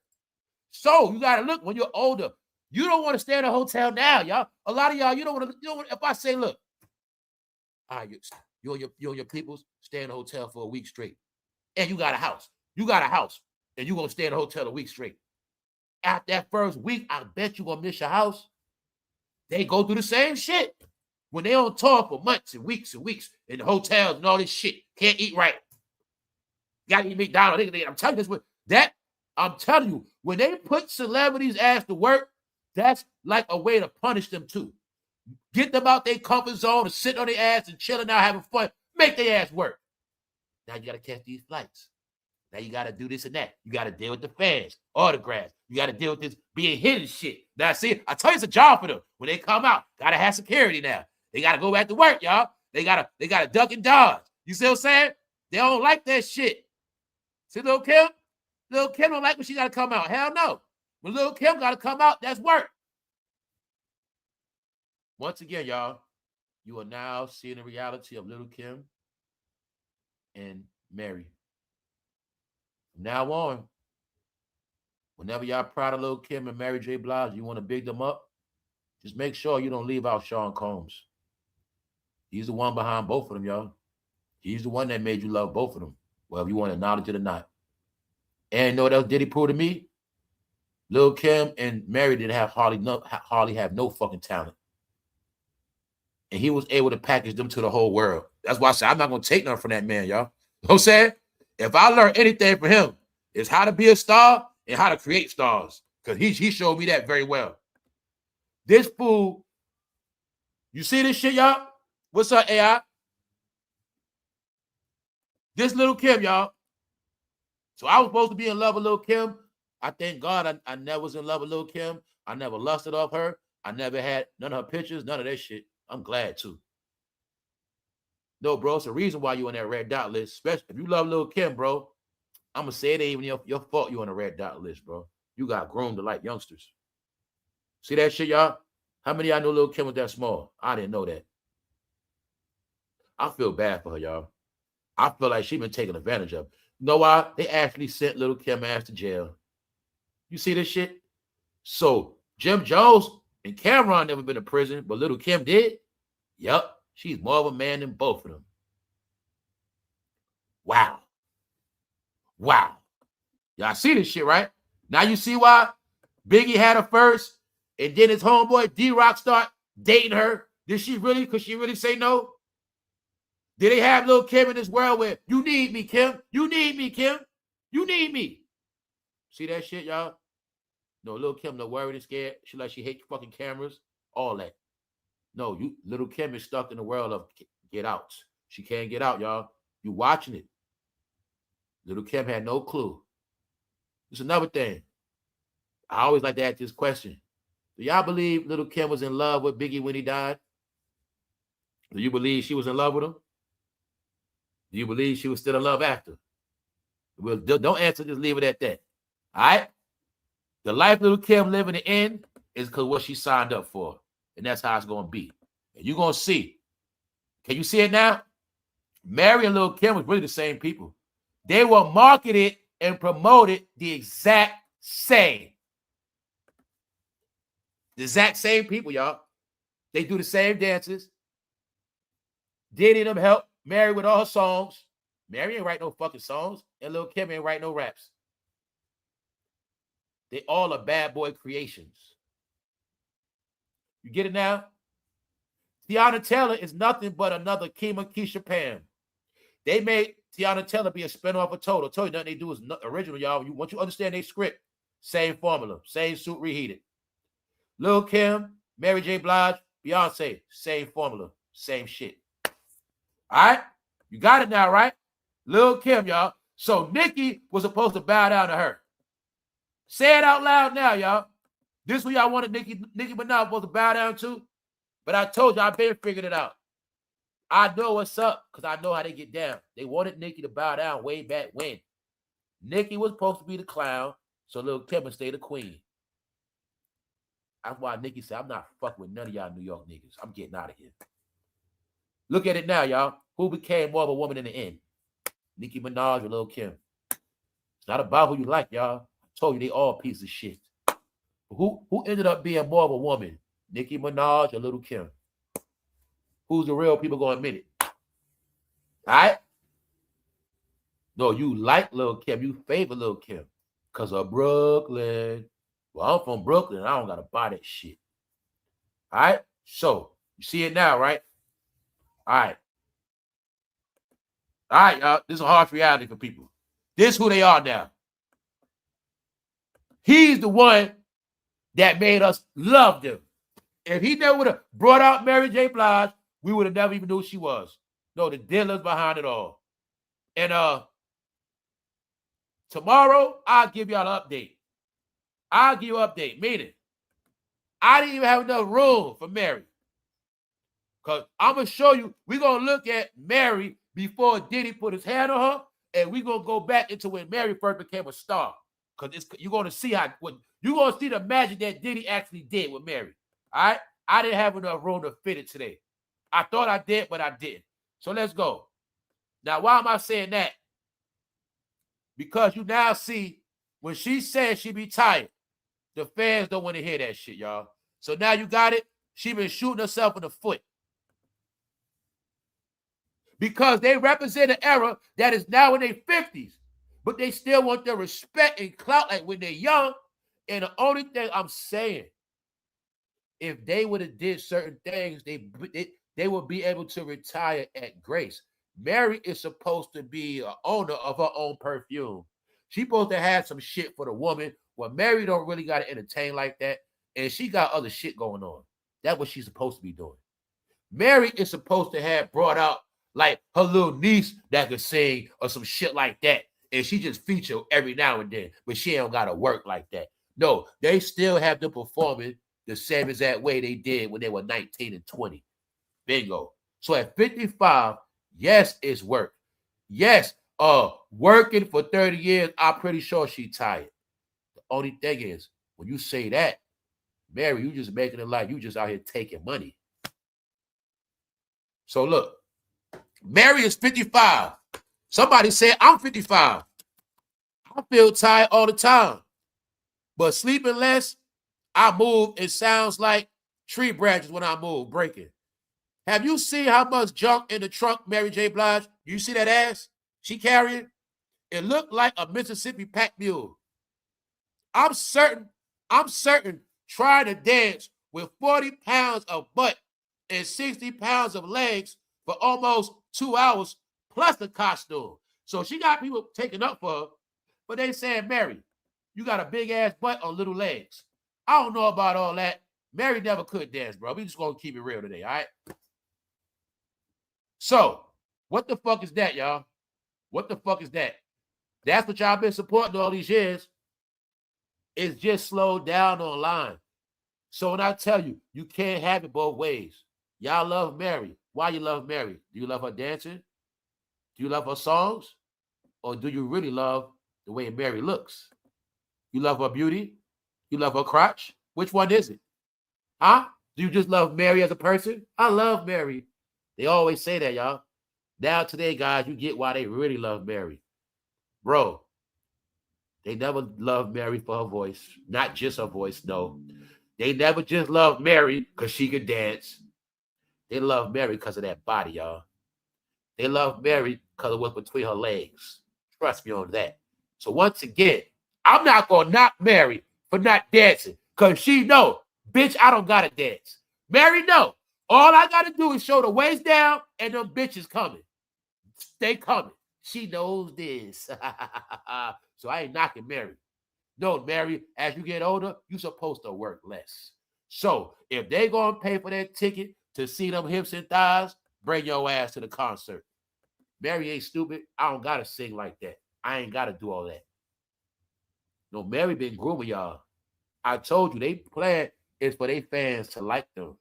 So you got to look when you're older. You don't want to stay in a hotel now, y'all. A lot of y'all, you don't want to, if I say, look, all right, you and your peoples stay in a hotel for a week straight. And you got a house. And you're going to stay in a hotel a week straight. After that first week, I bet you're going to miss your house. They go through the same shit. When they on tour for months and weeks in the hotels and all this shit, can't eat right. Got to eat McDonald's. I'm telling you this. I'm telling you, when they put celebrities' ass to work, that's like a way to punish them too. Get them out their comfort zone and sit on their ass and chilling out, having fun. Make their ass work. Now you got to catch these flights. Now you got to do this and that. You got to deal with the fans, autographs. You got to deal with this being hidden shit. Now see, I tell you, it's a job for them. When they come out, got to have security now. They got to go back to work, y'all. They got to duck and dodge. You see what I'm saying? They don't like that shit. See Lil' Kim? Lil' Kim don't like when she got to come out. Hell no. When Lil' Kim got to come out, that's work. Once again, y'all, you are now seeing the reality of Lil' Kim and Mary. From now on, whenever y'all proud of Lil' Kim and Mary J. Blige, you want to big them up, just make sure you don't leave out Sean Combs. He's the one behind both of them, y'all. He's the one that made you love both of them, whether you want to acknowledge it or not. And you know what else did he prove to me? Lil' Kim and Mary didn't have hardly have no fucking talent. And he was able to package them to the whole world. That's why I said I'm not gonna take nothing from that man, y'all. You know what I'm saying? If I learn anything from him, it's how to be a star and how to create stars. Because he showed me that very well. This fool, you see this shit, y'all? What's up, AI? This Lil' Kim, y'all. So I was supposed to be in love with Lil' Kim. I thank God I never was in love with Lil' Kim. I never lusted off her. I never had none of her pictures, none of that shit. I'm glad too. No, bro, it's the reason why you on that red dot list. Especially if you love Lil' Kim, bro. I'm gonna say it ain't even your fault you on the red dot list, bro. You got groomed to like youngsters. See that shit, y'all? How many of y'all know Lil' Kim was that small? I didn't know that. I feel bad for her, y'all. I feel like she been taken advantage of. You know why? They actually sent Lil' Kim ass to jail. You see this shit? So Jim Jones and Cameron never been to prison, but Lil' Kim did. Yep, she's more of a man than both of them. Wow. Wow. Y'all see this shit, right? Now you see why Biggie had her first, and then his homeboy D-Rock start dating her. Could she really say no? Did they have Lil' Kim in this world where you need me, Kim? You need me, Kim. You need me. See that shit, y'all? No, Lil' Kim, no worried and scared. She hates fucking cameras. All that. No, Lil' Kim is stuck in the world of get out. She can't get out, y'all. You watching it. Lil' Kim had no clue. It's another thing. I always like to ask this question. Do y'all believe Lil' Kim was in love with Biggie when he died? Do you believe she was in love with him? Do you believe she was still in love after? Well, don't answer, just leave it at that. All right? The life Lil' Kim living in the end is because what she signed up for. And that's how it's going to be. And you're going to see. Can you see it now? Mary and Lil' Kim was really the same people. They were marketed and promoted the exact same. The exact same people, y'all. They do the same dances. Diddy and them help Mary with all her songs. Mary ain't write no fucking songs. And Lil' Kim ain't write no raps. They all are bad boy creations. You get it now? Tiana Taylor is nothing but another Keisha Pam. They made Tiana Taylor be a spinoff of Total. I told you nothing they do is original, y'all. Once you understand their script, same formula, same suit reheated. Lil' Kim, Maryjblige, Beyonce, same formula, same shit. All right? You got it now, right? Lil' Kim, y'all. So Nicki was supposed to bow down to her. Say it out loud now, y'all. This is who y'all wanted Nicki Minaj supposed to bow down to. But I told you, I've been figured it out. I know what's up because I know how they get down. They wanted Nicki to bow down way back when. Nicki was supposed to be the clown, so Lil' Kim would stay the queen. That's why Nicki said, I'm not fucking with none of y'all New York niggas. I'm getting out of here. Look at it now, y'all. Who became more of a woman in the end? Nicki Minaj or Lil' Kim? It's not about who you like, y'all. I told you they all pieces of shit. Who ended up being more of a woman? Nicki Minaj or Lil' Kim? Who's the real people gonna admit it? All right? No, you like Lil' Kim. You favor Lil' Kim because of Brooklyn. Well, I'm from Brooklyn. I don't gotta buy that shit. All right? So, you see it now, right? All right. All right, y'all. This is a harsh reality for people. This is who they are now. He's the one that made us love them. If he never would have brought out Maryjblige, we would have never even knew who she was. No, the dealers behind it all. And tomorrow, I'll give y'all an update. I'll give you an update. Meaning, I didn't even have enough room for Mary. Because I'm going to show you, we're going to look at Mary before Diddy put his hand on her, and we're going to go back into when Mary first became a star. Because you're going to see you're going to see the magic that Diddy actually did with Mary. All right? I didn't have enough room to fit it today. I thought I did, but I didn't. So let's go. Now, why am I saying that? Because you now see when she said she be tired, the fans don't want to hear that shit, y'all. So now you got it. She been shooting herself in the foot. Because they represent an era that is now in their 50s, but they still want their respect and clout like when they're young. And the only thing I'm saying, if they would have did certain things, they will be able to retire at grace. Mary is supposed to be an owner of her own perfume. She's supposed to have some shit for the woman. Well, Mary don't really got to entertain like that, and she got other shit going on. That's what she's supposed to be doing. Mary is supposed to have brought out like her little niece that could sing or some shit like that, and she just feature every now and then, but she don't got to work like that. No, they still have them performing the same exact way they did when they were 19 and 20. Bingo. So at 55, yes, it's work. Yes, working for 30 years, I'm pretty sure she tired. The only thing is, when you say that, Mary, you just making it like you just out here taking money. So look, Mary is 55. Somebody said, I'm 55. I feel tired all the time. But sleeping less, I move, it sounds like tree branches when I move, breaking. Have you seen how much junk in the trunk, Mary J. Blige? You see that ass she carrying? It looked like a Mississippi pack mule. I'm certain trying to dance with 40 pounds of butt and 60 pounds of legs for almost 2 hours plus the costume. So she got people taking up for her, but they saying, Mary, you got a big ass butt on little legs. I don't know about all that. Mary never could dance, bro. We just gonna keep it real today, all right? So, what the fuck is that, y'all? What the fuck is that? That's what y'all been supporting all these years. It's just slowed down online. So when I tell you, you can't have it both ways. Y'all love Mary. Why you love Mary? Do you love her dancing? Do you love her songs? Or do you really love the way Mary looks? You love her beauty? You love her crotch? Which one is it? Huh? Do you just love Mary as a person? I love Mary. They always say that, y'all. Now today, guys, you get why they really love Mary. Bro, they never loved Mary for her voice. Not just her voice, no. They never just loved Mary because she could dance. They love Mary because of that body, y'all. They love Mary because of what's between her legs. Trust me on that. So once again, I'm not going to knock Mary for not dancing because she know, bitch, I don't got to dance. Mary know. All I got to do is show the waist down and them bitches coming. They coming. She knows this. So I ain't knocking Mary. No, Mary, as you get older, you're supposed to work less. So if they going to pay for that ticket to see them hips and thighs, bring your ass to the concert. Mary ain't stupid. I don't got to sing like that. I ain't got to do all that. No, Mary been grooming y'all. I told you, they plan is for their fans to like them.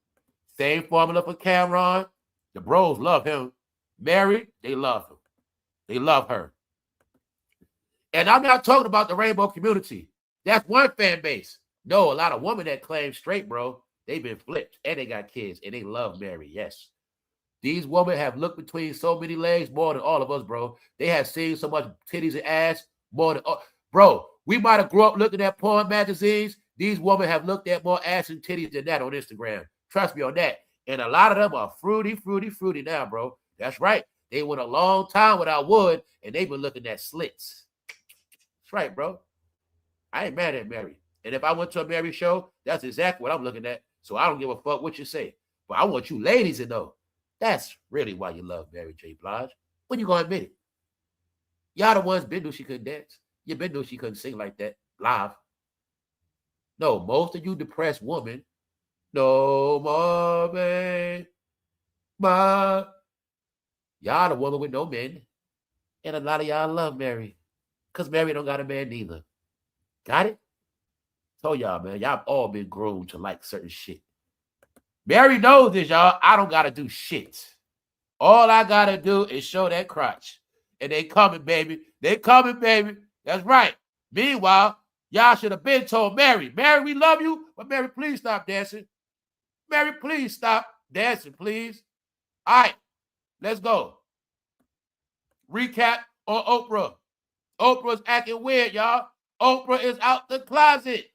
Same formula for Cameron. The bros love him. Mary, they love him. They love her. And I'm not talking about the rainbow community. That's one fan base. No, a lot of women that claim straight, bro, they've been flipped and they got kids and they love Mary. Yes. These women have looked between so many legs more than all of us, bro. They have seen so much titties and ass more than bro. We might have grew up looking at porn magazines. These women have looked at more ass and titties than that on Instagram. Trust me on that. And a lot of them are fruity now, bro. That's right. They went a long time without wood and they've been looking at slits. That's right, bro. I ain't mad at Mary. And if I went to a Mary show, that's exactly what I'm looking at. So I don't give a fuck what you say. But I want you ladies to know that's really why you love Mary J. Blige. When you gonna admit it? Y'all the ones been knew she couldn't dance. You been knew she couldn't sing like that live. No, most of you depressed women, no more man, y'all the woman with no men. And a lot of y'all love Mary. Because Mary don't got a man neither. Got it? Told y'all, man. Y'all all been groomed to like certain shit. Mary knows this, y'all. I don't got to do shit. All I got to do is show that crotch. And they coming, baby. They coming, baby. That's right. Meanwhile, y'all should have been told Mary, Mary, we love you, but Mary, please stop dancing. Mary, please stop dancing, please. All right, let's go. Recap on Oprah. Oprah's acting weird, y'all. Oprah is out the closet.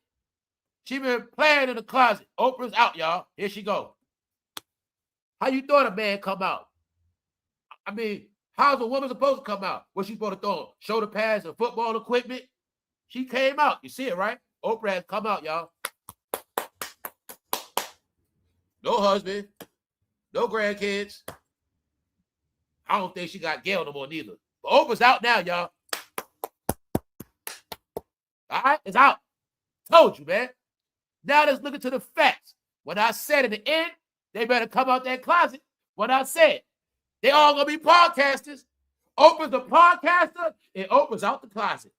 She been playing in the closet. Oprah's out, y'all. Here she go. How you thought a man come out? I mean, how's a woman supposed to come out? What's she supposed to throw on? Shoulder pads and football equipment? She came out. You see it, right? Oprah has come out, y'all. No husband. No grandkids. I don't think she got Gail no more neither. But Oprah's out now, y'all. All right, it's out. Told you, man. Now let's look into the facts. When I said in the end, they better come out that closet. When I said they all gonna be podcasters. Oprah's a podcaster and Oprah's out the closet.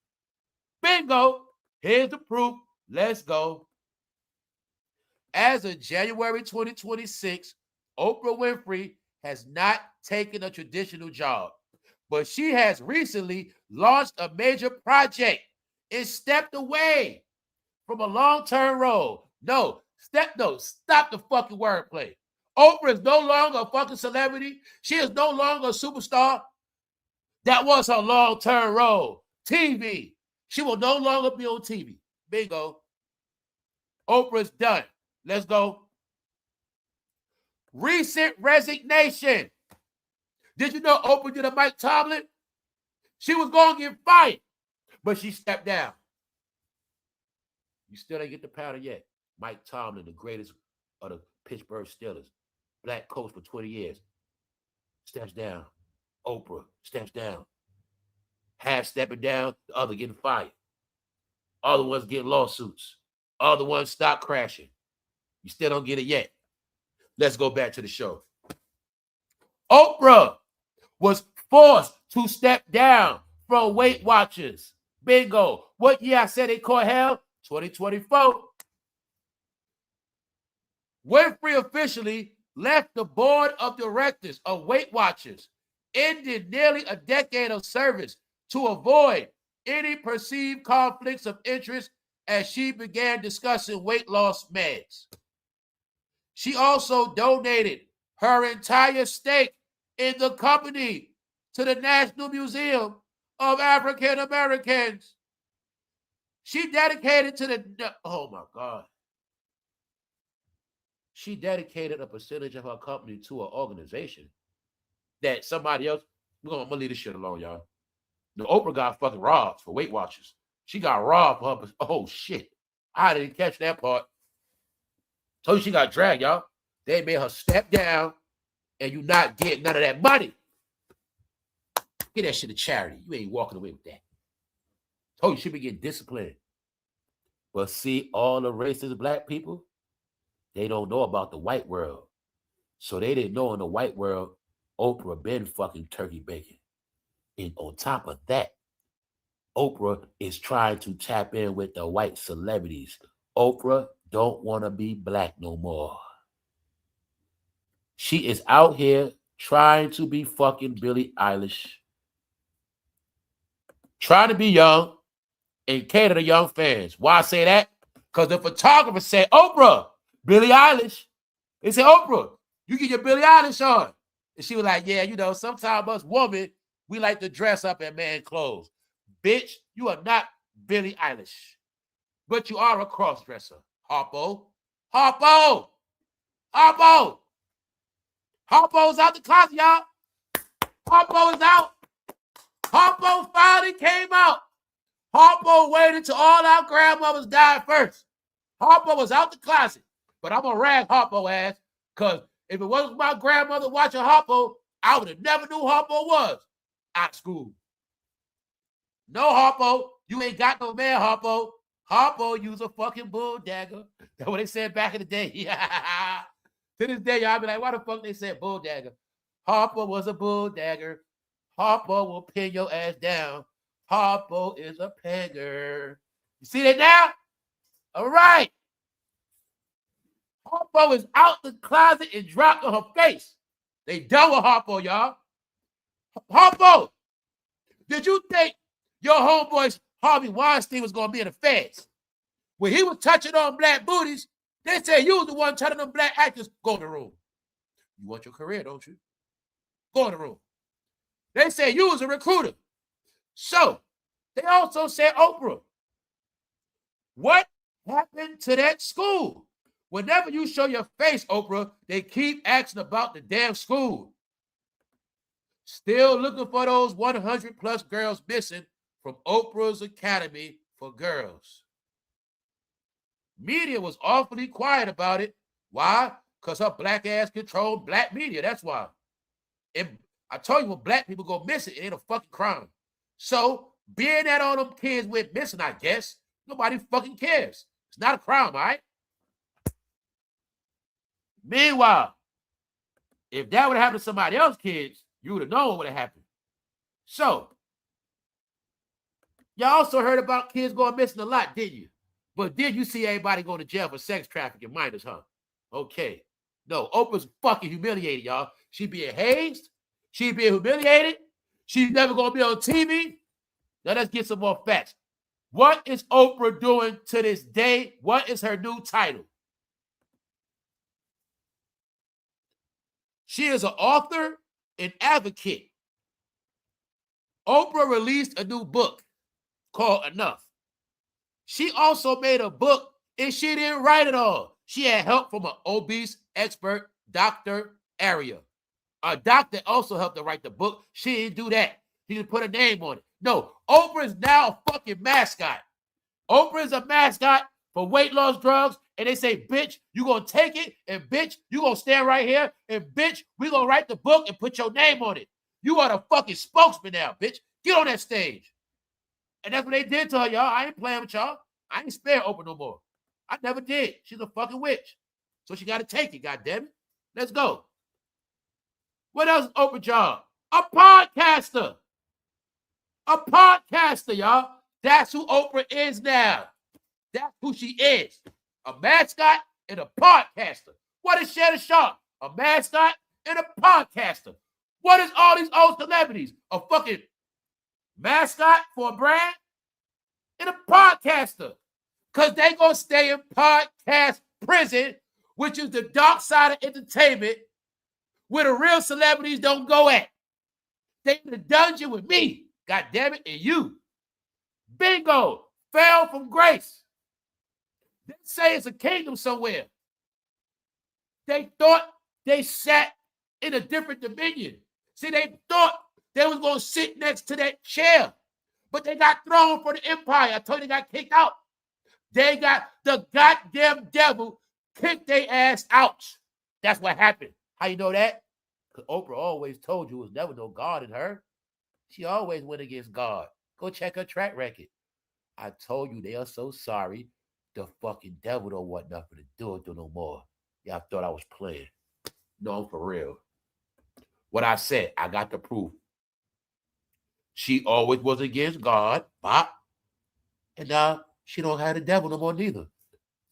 Bingo. Here's the proof. Let's go. As of January 2026, Oprah Winfrey has not taken a traditional job, but she has recently launched a major project and stepped away from a long-term role. Stop the fucking wordplay. Oprah is no longer a fucking celebrity. She is no longer a superstar. That was her long-term role. TV. She will no longer be on TV. Bingo. Oprah's done. Let's go. Recent resignation. Did you know Oprah did a Mike Tomlin? She was going to get fired, but she stepped down. You still ain't get the powder yet. Mike Tomlin, the greatest of the Pittsburgh Steelers, black coach for 20 years, steps down. Oprah steps down. Half stepping down, the other getting fired. Other ones getting lawsuits. Other ones stop crashing. You still don't get it yet. Let's go back to the show. Oprah was forced to step down from Weight Watchers. Bingo. What year I said they caught hell? 2024. Winfrey officially left the board of directors of Weight Watchers, ending nearly a decade of service to avoid any perceived conflicts of interest as she began discussing weight loss meds. She also donated her entire stake in the company to the National Museum of African Americans. She dedicated to the, oh my God. She dedicated a percentage of her company to an organization that somebody else, I'm gonna leave this shit alone, y'all. The Oprah got fucking robbed for Weight Watchers. She got robbed for her, oh shit. I didn't catch that part. Told you she got dragged, y'all. They made her step down and you not get none of that money. Get that shit to charity. You ain't walking away with that. Told you she be getting disciplined. But see, all the racist black people, they don't know about the white world. So they didn't know in the white world, Oprah been fucking turkey bacon. And on top of that, Oprah is trying to tap in with the white celebrities. Oprah don't want to be black no more. She is out here trying to be fucking Billie Eilish. Trying to be young and cater to young fans. Why I say that? Because the photographer said, Oprah, Billie Eilish. They said, Oprah, you get your Billie Eilish on. And she was like, yeah, you know, sometimes us women, we like to dress up in man clothes. Bitch, you are not Billie Eilish. But you are a cross-dresser. Harpo. Harpo. Harpo. Harpo's out the closet, y'all. Harpo is out. Harpo finally came out. Harpo waited till all our grandmothers died first. Harpo was out the closet. But I'm going to rag Harpo ass because if it wasn't my grandmother watching Harpo, I would have never knew Harpo was at school. No, Harpo, you ain't got no man, Harpo. Harpo use a fucking bull dagger. That's what they said back in the day. To this day, y'all be like, why the fuck they said bull dagger? Harpo was a bull dagger. Harpo will pin your ass down. Harpo is a pegger. You see that now? All right. Harpo is out the closet and dropped on her face. They done with Harpo, y'all. Harpo, did you think your homeboy Harvey Weinstein was going to be in the feds? When he was touching on black booties, they said you was the one telling them black actors, go in the room. You want your career, don't you? Go in the room. They said you was a recruiter. So, they also said, Oprah, what happened to that school? Whenever you show your face, Oprah, they keep asking about the damn school. Still looking for those 100 plus girls missing from Oprah's Academy for Girls. Media was awfully quiet about it. Why? Because her black ass controlled black media. That's why. If I told you when black people go missing, it ain't a fucking crime. So being that all them kids went missing, I guess, nobody fucking cares. It's not a crime, all right? Meanwhile, if that would have happened to somebody else's kids, you would have known what would have happened. So, y'all also heard about kids going missing a lot, didn't you? But did you see everybody going to jail for sex trafficking minors, huh? Okay. No, Oprah's fucking humiliated, y'all. She being hazed. She being humiliated. She's never going to be on TV. Now let's get some more facts. What is Oprah doing to this day? What is her new title? She is an author and advocate. Oprah released a new book called Enough. She also made a book and she didn't write it all. She had help from an obese expert, Dr. Aria. A doctor also helped her write the book. She didn't do that. She just put a name on it. No, Oprah is now a fucking mascot. Oprah is a mascot for weight loss drugs. And they say, bitch, you going to take it. And bitch, you going to stand right here. And bitch, we going to write the book and put your name on it. You are the fucking spokesman now, bitch. Get on that stage. And that's what they did to her, y'all. I ain't playing with y'all. I ain't spare Oprah no more. I never did. She's a fucking witch. So she got to take it, goddammit. Let's go. What else is Oprah's job? A podcaster. A podcaster, y'all. That's who Oprah is now. That's who she is. A mascot and a podcaster. What is Shannon Sharp? A mascot and a podcaster. What is all these old celebrities? A fucking mascot for a brand and a podcaster. Because they going to stay in podcast prison, which is the dark side of entertainment where the real celebrities don't go at. They in the dungeon with me, God damn it, and you. Bingo, fell from grace. They say it's a kingdom somewhere. They thought they sat in a different dominion. See, they thought they was going to sit next to that chair, but they got thrown for the empire. I told you they got kicked out. They got the goddamn devil kicked their ass out. That's what happened. How you know that? Because Oprah always told you there was never no God in her. She always went against God. Go check her track record. I told you they are so sorry. The fucking devil don't want nothing to do with it no more. Y'all thought I was playing. No, I'm for real. What I said, I got the proof. She always was against God, Bop. And now she don't have the devil no more neither.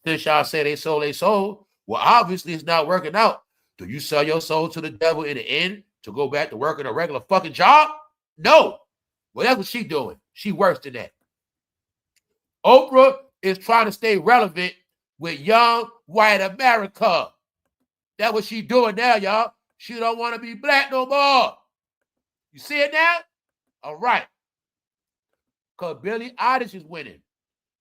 Since y'all say they sold, well, obviously it's not working out. Do you sell your soul to the devil in the end to go back to working a regular fucking job? No. Well, that's what she doing. She worse than that. Oprah is trying to stay relevant with young white America. That's what she doing now, y'all. She don't want to be black no more. You see it now? All right. Because Billie Eilish is winning.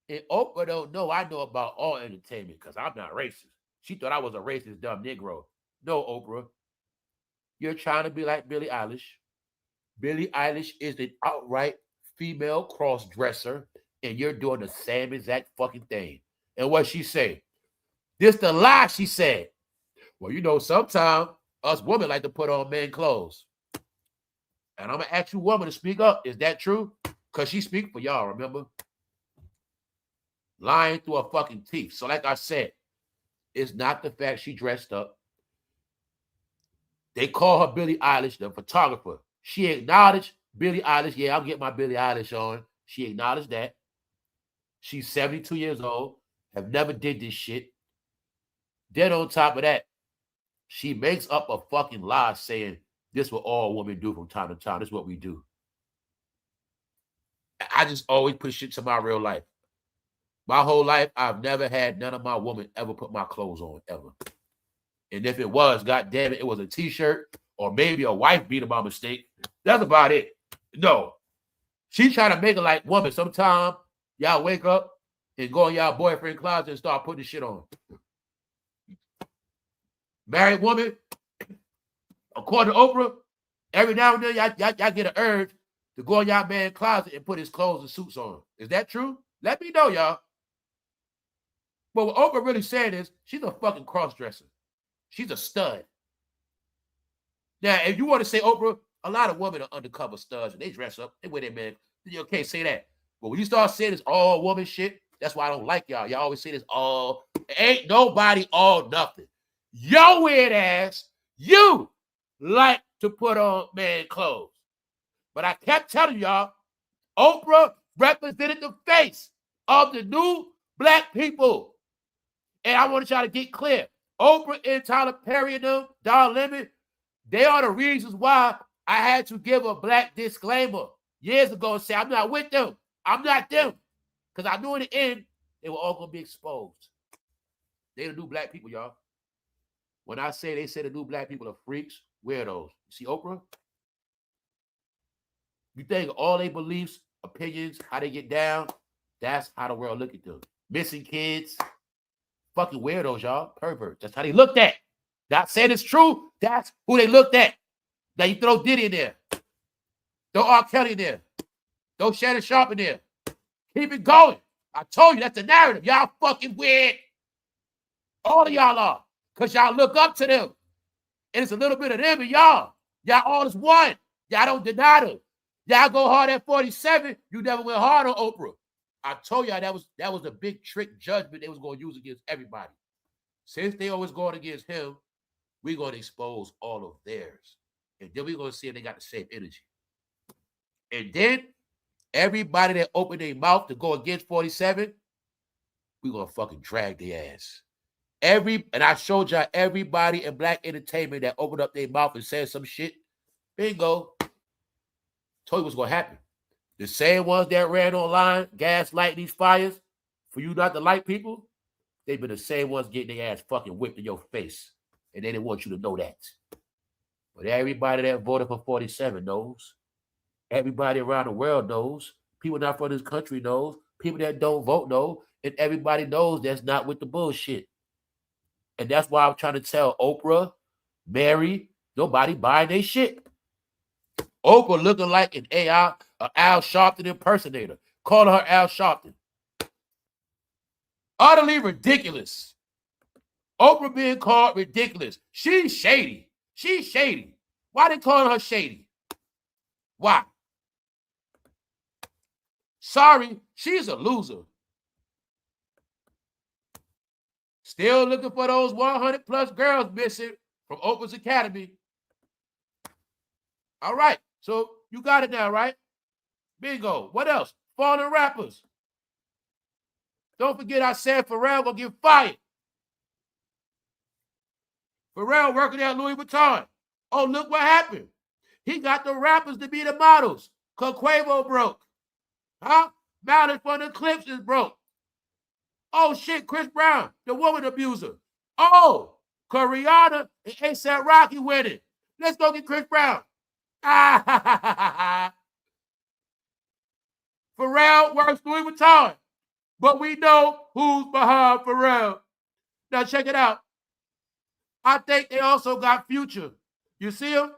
And Oprah don't know I know about all entertainment because I'm not racist. She thought I was a racist dumb Negro. No, Oprah. You're trying to be like Billie Eilish. Billie Eilish is an outright female cross-dresser, and you're doing the same exact fucking thing. And what she say? This the lie she said. Well, you know, sometimes us women like to put on men clothes. And I'm going to ask you woman to speak up. Is that true? Because she speak for y'all, remember? Lying through her fucking teeth. So like I said, it's not the fact she dressed up. They call her Billie Eilish, the photographer. She acknowledged Billie Eilish. Yeah, I'll get my Billie Eilish on. She acknowledged that. She's 72 years old, have never did this shit. Then on top of that, she makes up a fucking lie saying this is what all women do from time to time. This is what we do. I just always put shit to my real life. My whole life, I've never had none of my women ever put my clothes on, ever. And if it was, God damn it, it was a t-shirt or maybe a wife beater by mistake. That's about it. No. She trying to make it like woman. Sometimes y'all wake up and go in y'all boyfriend closet and start putting shit on. Married woman, according to Oprah, every now and then y'all get an urge to go in y'all man's closet and put his clothes and suits on. Is that true? Let me know, y'all. But what Oprah really saying is she's a fucking cross-dresser. She's a stud. Now, if you want to say Oprah, a lot of women are undercover studs and they dress up. They wear their man. You can't say that. But when you start saying this all woman shit, that's why I don't like y'all. Y'all always say this all. Ain't nobody all nothing. Yo weird ass, you like to put on man clothes. But I kept telling y'all, Oprah represented the face of the new black people. And I want y'all to get clear. Oprah and Tyler Perry and them, Don Lemon, they are the reasons why I had to give a black disclaimer years ago and say, I'm not with them. I'm not them. Because I knew in the end, they were all going to be exposed. They the new black people, y'all. When I say they say the new black people are freaks, weirdos. You see Oprah? You think all their beliefs, opinions, how they get down, that's how the world look at them. Missing kids, fucking weirdos, y'all. Perverts. That's how they looked at. Not saying it's true. That's who they looked at. Now you throw Diddy in there. Throw R. Kelly in there. Throw Shannon Sharp in there. Keep it going. I told you that's the narrative. Y'all fucking weird. All of y'all are. Because y'all look up to them. And it's a little bit of them and y'all. Y'all all is one. Y'all don't deny them. Y'all go hard at 47. You never went hard on Oprah. I told y'all that was a big trick judgment they was going to use against everybody. Since they always going against him, we're going to expose all of theirs. And then we're going to see if they got the same energy. And then everybody that opened their mouth to go against 47, we're going to fucking drag their ass. And I showed y'all everybody in black entertainment that opened up their mouth and said some shit. Bingo. Told you what's going to happen. The same ones that ran online, gaslighting these fires, for you not to like people, they've been the same ones getting their ass fucking whipped in your face. And they didn't want you to know that. But everybody that voted for 47 knows. Everybody around the world knows. People not from this country knows. People that don't vote know. And everybody knows that's not with the bullshit. And that's why I'm trying to tell Oprah, Mary, nobody buying their shit. Oprah looking like an AI, an Al Sharpton impersonator. Calling her Al Sharpton. Utterly ridiculous. Oprah being called ridiculous. She's shady. She's shady. Why they calling her shady? Why? Sorry, she's a loser. Still looking for those 100 plus girls missing from Oprah's Academy. All right, so you got it now, right? Bingo. What else? Fallen rappers. Don't forget I said Pharrell gonna get fired. Pharrell working at Louis Vuitton. Oh, look what happened. He got the rappers to be the models. Cause Quavo broke. Huh? Malice from the Clips is broke. Oh, shit, Chris Brown, the woman abuser. Oh, cause Rihanna and ASAP Rocky winning. Let's go get Chris Brown. Pharrell works Louis Vuitton. But we know who's behind Pharrell. Now check it out. I think they also got Future. You see them?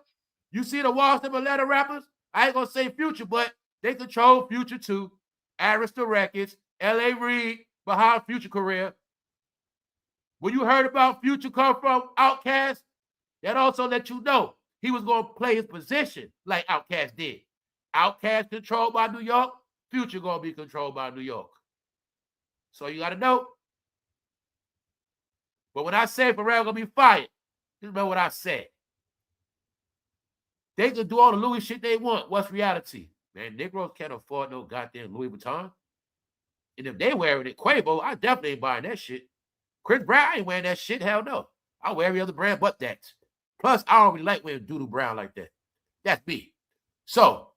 You see the Washington Atlanta rappers? I ain't gonna say Future, but they control Future too. Arista Records, L.A. Reid, behind Future career. When you heard about Future come from Outkast, that also let you know he was gonna play his position like Outkast did. Outkast controlled by New York, Future gonna be controlled by New York. So you gotta know. But when I say Pharrell gonna be fired, just remember what I said. They can do all the Louis shit they want. What's reality? Man, Negroes can't afford no goddamn Louis Vuitton. And if they wearing it, Quavo, I definitely ain't buying that shit. Chris Brown ain't wearing that shit. Hell no. I wear every other brand but that. Plus, I don't really like wearing doo-doo brown like that. That's me. So,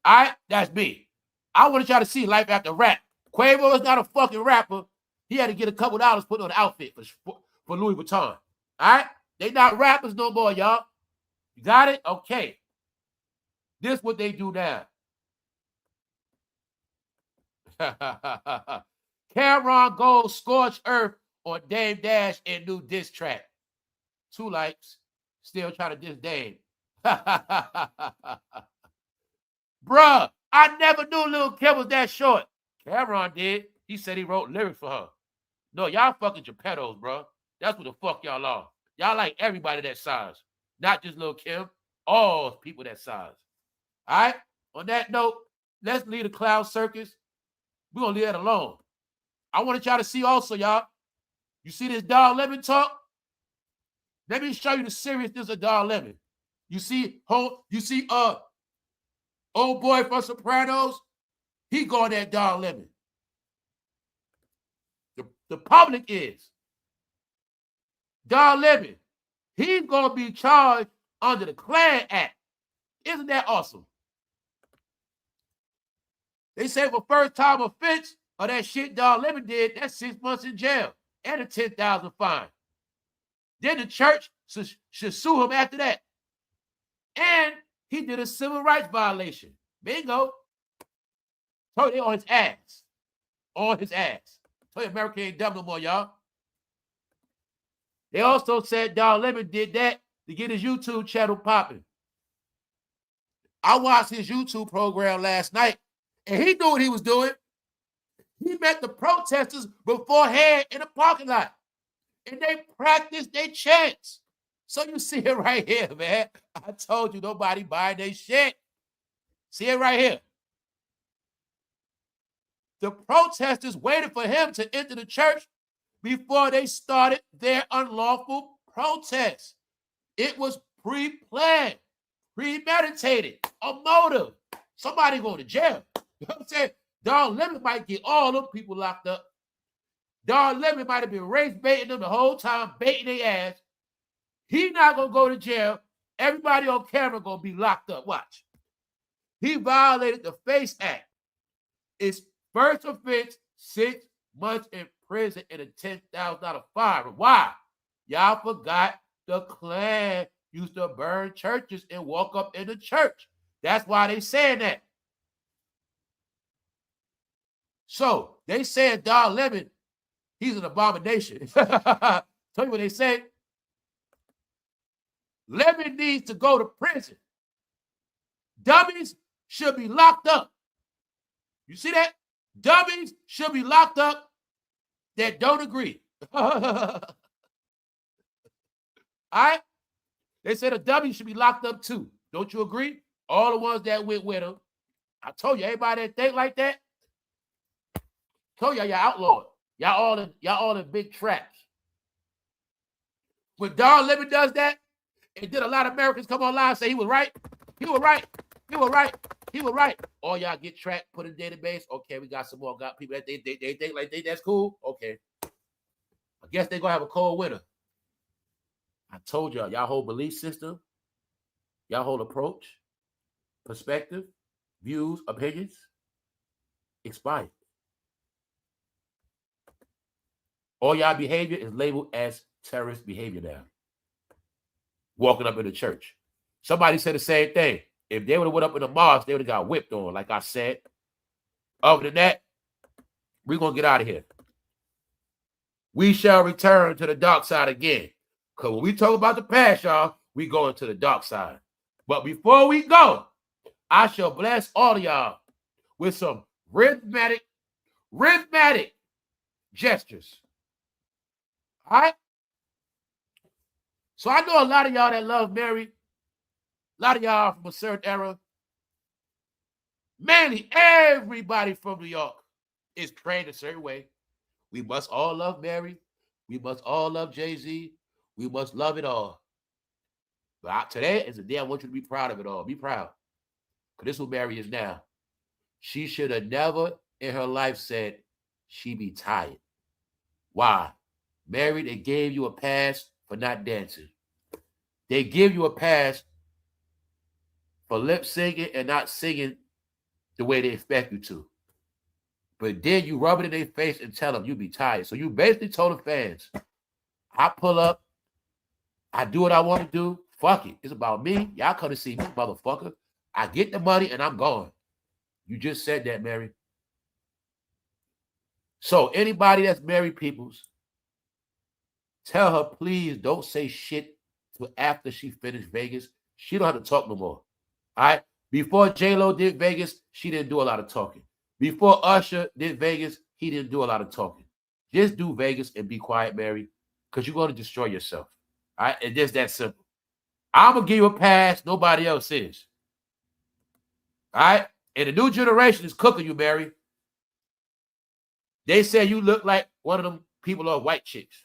that's me. I wanted y'all to see life after rap. Quavo is not a fucking rapper. He had to get a couple dollars put on an outfit for Louis Vuitton. All right? They not rappers no more, y'all. You got it? Okay. This is what they do now. Cameron goes scorched earth on Dame Dash in new diss track. 2 likes. Still trying to diss Dame. Bruh, I never knew Lil Kim was that short. Cameron did. He said he wrote lyrics for her. No, y'all fucking Geppettos, bro. That's what the fuck y'all are. Y'all like everybody that size, not just Lil Kim. All people that size. All right. On that note, let's leave the cloud circus. We're gonna leave that alone. I wanted y'all to see also, y'all. You see this Don Lemon talk? Let me show you the seriousness of Don Lemon. You see, old boy from Sopranos, he going at Don Lemon. The public is. Don Lemon, he's going to be charged under the Klan Act. Isn't that awesome? They say for first time offense of that shit Don Lemon did, that's 6 months in jail and a $10,000 fine. Then the church should sue him after that. And he did a civil rights violation. Bingo. Told you they on his ass. On his ass. Told you America ain't dumb no more, y'all. They also said Don Lemon did that to get his YouTube channel popping. I watched his YouTube program last night, and he knew what he was doing. He met the protesters beforehand in the parking lot, and they practiced their chants. So you see it right here, man. I told you nobody buying their shit. See it right here. The protesters waited for him to enter the church before they started their unlawful protest. It was pre-planned, premeditated, a motive. Somebody going to jail. You know what I'm saying? Don Lemon might get all them people locked up. Don Lemon might have been race baiting them the whole time, baiting their ass. He not going to go to jail. Everybody on camera going to be locked up. Watch. He violated the FACE Act. It's first offense, 6 months in prison and a $10,000 fine. Why? Y'all forgot the Klan used to burn churches and walk up in the church. That's why they saying that. So they said Don Lemon, he's an abomination. Tell you what they say. Lemon needs to go to prison. Dummies should be locked up. You see that? Dummies should be locked up that don't agree. All right? They said a dummy should be locked up too. Don't you agree? All the ones that went with him. I told you, everybody that think like that, told y'all outlawed. Y'all all in big traps. When Don Lemon does that, and then a lot of Americans come online and say he was right, he was right, he was right, he was right. All y'all get tracked, put in the database. Okay, we got some more people that they think like that's cool. Okay. I guess they're gonna have a cold winter. I told y'all whole belief system, y'all whole approach, perspective, views, opinions, expired. All y'all behavior is labeled as terrorist behavior now. Walking up in the church. Somebody said the same thing. If they would have went up in the mosque, they would have got whipped on, like I said. Other than that, we're going to get out of here. We shall return to the dark side again. Because when we talk about the past, y'all, we going to the dark side. But before we go, I shall bless all of y'all with some rhythmic gestures. All right? So I know a lot of y'all that love Mary, a lot of y'all from a certain era. Mainly everybody from New York is praying a certain way. We must all love Mary. We must all love Jay-Z. We must love it all. But today is the day I want you to be proud of it all. Be proud. Because this is what Mary is now. She should have never in her life said she be tired. Why? Mary, they gave you a pass for not dancing. They give you a pass for lip singing and not singing the way they expect you to. But then you rub it in their face and tell them you be tired. So you basically told the fans, I pull up, I do what I want to do. Fuck it. It's about me. Y'all come to see me, motherfucker. I get the money and I'm gone. You just said that, Mary. So anybody that's Mary Peoples, tell her, please don't say shit till after she finished Vegas. She don't have to talk no more. All right? Before J-Lo did Vegas, she didn't do a lot of talking. Before Usher did Vegas, he didn't do a lot of talking. Just do Vegas and be quiet, Mary. because you're going to destroy yourself. All right? It's just that simple. I'm going to give you a pass. Nobody else is. All right? And the new generation is cooking you, Mary. They say you look like one of them people on white chicks.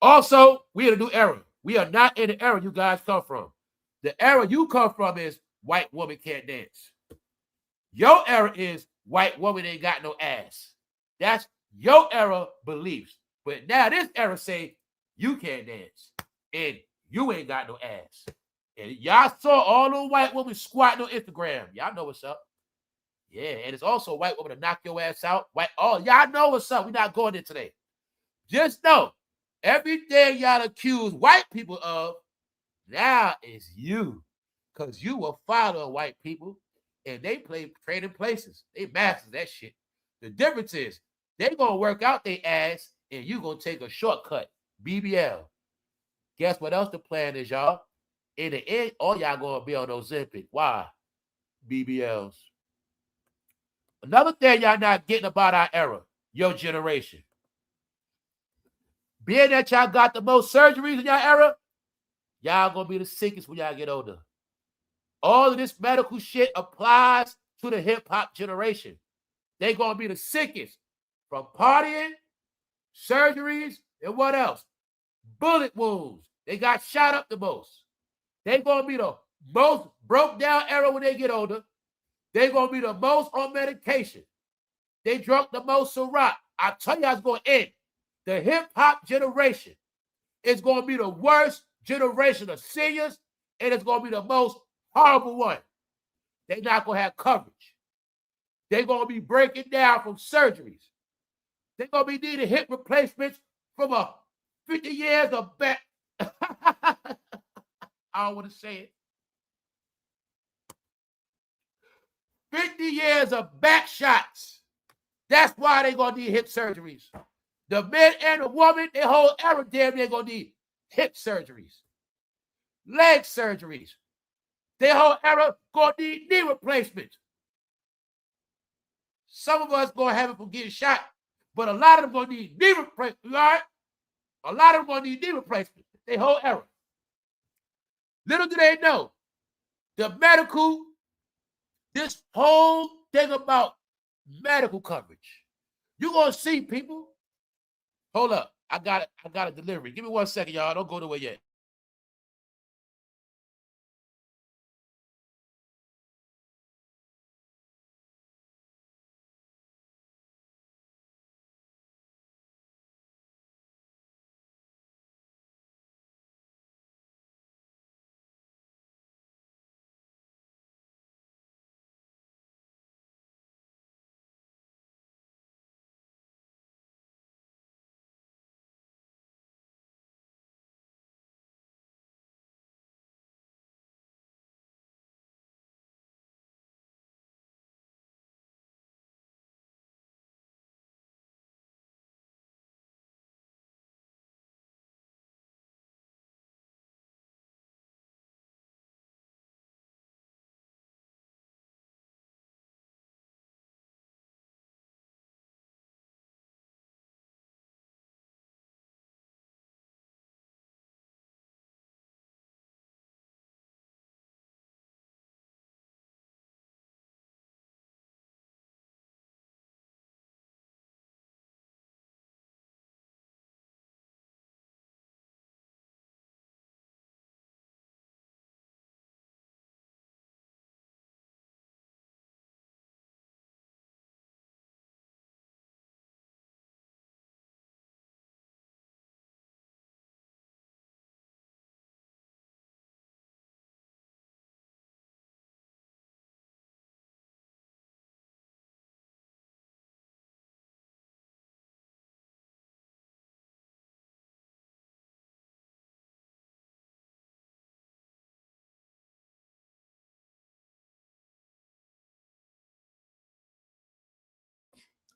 Also, we're in a new era. We are not in the era you guys come from. The era you come from is white woman can't dance. Your era is white woman ain't got no ass. That's your era beliefs. But now this era say you can't dance and you ain't got no ass. And y'all saw all those white women squatting on Instagram. Y'all know what's up. Yeah, and it's also a white woman to knock your ass out. Y'all know what's up. We're not going there today. Just know, everything y'all accuse white people of now is you. Because you will follow white people and they play trading places. They masters that shit. The difference is they gonna work out their ass and you gonna take a shortcut. BBL. Guess what else the plan is, y'all? In the end, all y'all gonna be on those Ozempic. Why? BBLs. Another thing y'all not getting about our era, your generation. Being that y'all got the most surgeries in y'all era, y'all gonna be the sickest when y'all get older. All of this medical shit applies to the hip-hop generation. They gonna be the sickest from partying, surgeries, and what else? Bullet wounds. They got shot up the most. They gonna be the most broke down era when they get older. They gonna be the most on medication. They drunk the most Ciroc. I tell you, it's gonna end. The hip-hop generation is gonna be the worst generation of seniors, and it's gonna be the most horrible one. They're not gonna have coverage. They're gonna be breaking down from surgeries. They're gonna be needing hip replacements from a 50 years of back. I don't want to say it. 50 years of back shots. That's why they're gonna need hip surgeries. The men and the woman, their whole era damn near gonna need hip surgeries, leg surgeries. Their whole era gonna need knee replacements. Some of us gonna have it from getting shot, but a lot of them gonna need knee replacements. Right? A lot of them gonna need knee replacements. Their whole era. Little do they know, the medical, this whole thing about medical coverage. You're gonna see people. Hold up, I got a delivery. Give me 1 second, y'all. Don't go nowhere yet.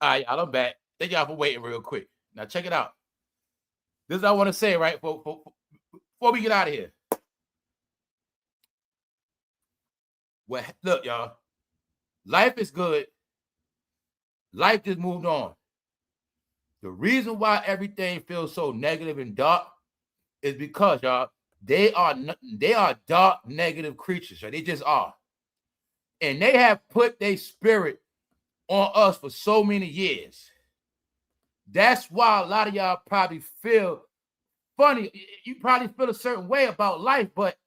All right, y'all, I'm back. Thank y'all for waiting real quick. Now check it out. This is what I want to say, right? Before we get out of here. Well, look, y'all. Life is good. Life just moved on. The reason why everything feels so negative and dark is because, y'all, they are dark, negative creatures. Right? They just are. And they have put their spirit on us for so many years. That's why a lot of y'all probably feel funny. You probably feel a certain way about life, but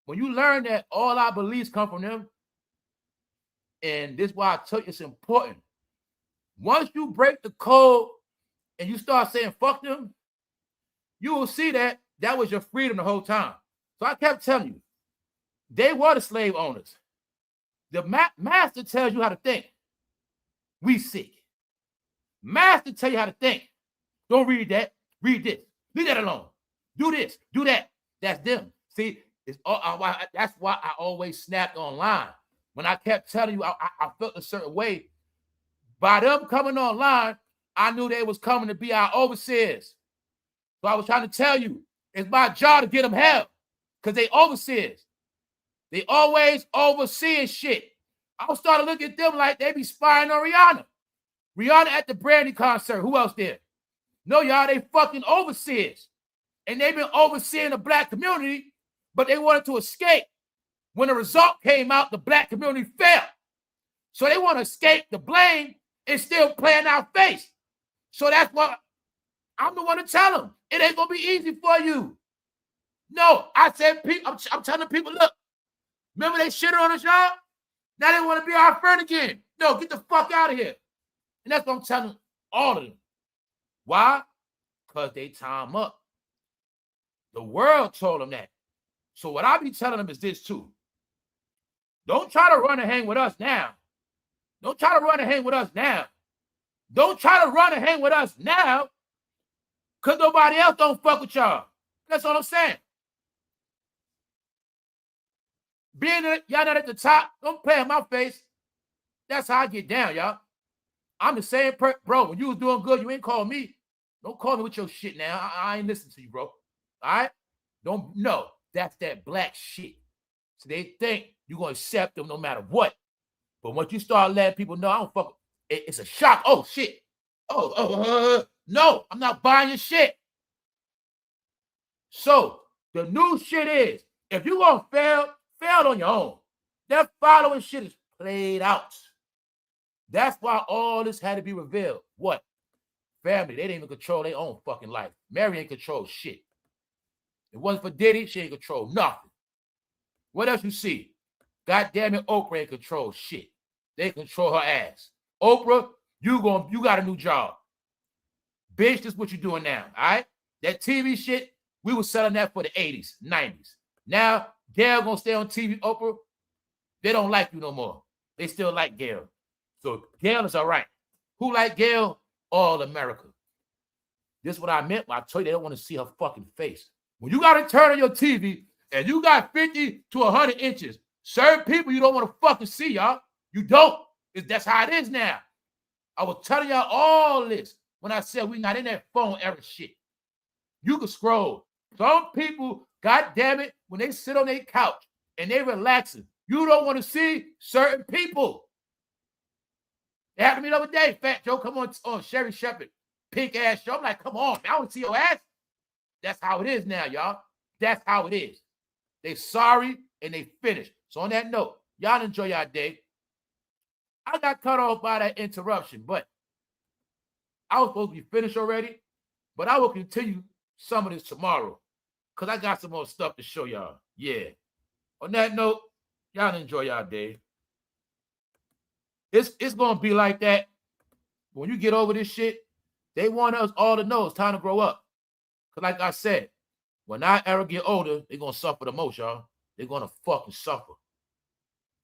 when you learn that all our beliefs come from them, and this is why I tell you it's important. Once you break the code and you start saying fuck them, you will see that that was your freedom the whole time. So I kept telling you, they were the slave owners. The master tells you how to think. We sick. Master tell you how to think. Don't read that. Read this. Leave that alone. Do this. Do that. That's them. See, it's that's why I always snapped online. When I kept telling you I felt a certain way, by them coming online, I knew they was coming to be our overseers. So I was trying to tell you, it's my job to get them help because they overseers. They always overseeing shit. I was starting to look at them like they be spying on Rihanna. Rihanna at the Brandy concert. Who else there? No, y'all, they fucking overseers. And they've been overseeing the black community, but they wanted to escape. When the result came out, the black community fell. So they want to escape the blame and still play in our face. So that's what I'm the one to tell them. It ain't going to be easy for you. No, I said, I'm telling people, look, remember they shitted on us, y'all? Now they want to be our friend again. No, get the fuck out of here. And that's what I'm telling all of them. Why? Because they time up. The world told them that. So what I be telling them is this too. Don't try to run and hang with us now. Don't try to run and hang with us now. Don't try to run and hang with us now because nobody else don't fuck with y'all. That's all I'm saying. Being y'all not at the top, don't play in my face. That's how I get down, y'all. I'm the same bro. When you was doing good, you ain't call me. Don't call me with your shit now. I ain't listening to you, bro. All right? Don't know. That's that black shit. So they think you're going to accept them no matter what. But once you start letting people know, I don't fuck, it's a shock. Oh, shit. No, I'm not buying your shit. So the new shit is, if you're going to fail on your own. That following shit is played out. That's why all this had to be revealed. What? Family, they didn't even control their own fucking life. Mary ain't control shit. It wasn't for Diddy, she ain't control nothing. What else you see? God damn it, OPRAH ain't control shit. They control her ass. OPRAH, you got a new job. Bitch, this is what you doing now, all right? That TV shit, we was selling that for the 80s, 90s. Now, Gail gonna stay on TV, OPRAH. They don't like you no more. They still like Gail. So Gail is all right. Who like Gail? All America. This is what I meant when I told you they don't want to see her fucking face. When you got to turn on your TV and you got 50 to 100 inches, certain people you don't want to fucking see, y'all. You don't. That's how it is now. I was telling y'all all this when I said we not in that phone era shit. You can scroll. Some people, God damn it, when they sit on their couch and they relaxing, you don't want to see certain people. It happened to me the other day. Fat Joe, come on Sherry Shepherd, pink ass show. I'm like, come on, I want to see your ass. That's how it is now, y'all. That's how it is. They sorry and they finished. So on that note, y'all enjoy your day. I got cut off by that interruption, but I was supposed to be finished already. But I will continue some of this tomorrow because I got some more stuff to show y'all. Yeah. On that note, y'all enjoy y'all day. It's going to be like that. When you get over this shit, they want us all to know it's time to grow up. Because like I said, when our era get older, they're going to suffer the most, y'all. They're going to fucking suffer.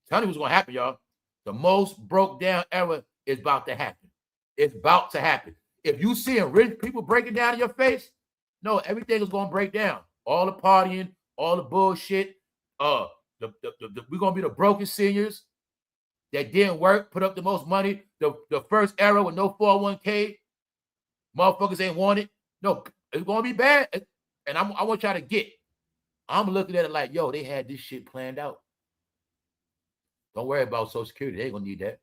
Tell me what's going to happen, y'all. The most broke down era is about to happen. It's about to happen. If you seeing rich people breaking down in your face, no, everything is going to break down. All the partying, all the bullshit. We're going to be the broken seniors that didn't work, put up the most money. The first era with no 401k. Motherfuckers ain't want it. No, it's going to be bad. And I want y'all to get. I'm looking at it like, yo, they had this shit planned out. Don't worry about Social Security. They ain't going to need that.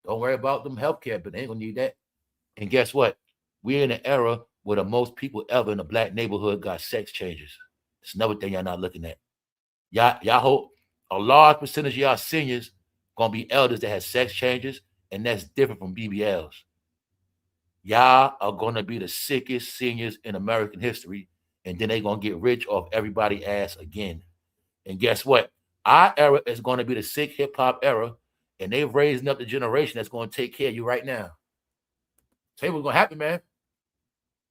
Don't worry about them healthcare, but they ain't going to need that. And guess what? we're in an era where the most people ever in the black neighborhood got sex changes. It's another thing y'all not looking at. Y'all hope a large percentage of y'all seniors gonna be elders that have sex changes, and that's different from BBLs. Y'all are gonna be the sickest seniors in American history, and then they gonna get rich off everybody's ass again. And guess what? Our era is gonna be the sick hip hop era, and they're raising up the generation that's gonna take care of you right now. Tell you what's gonna happen, man.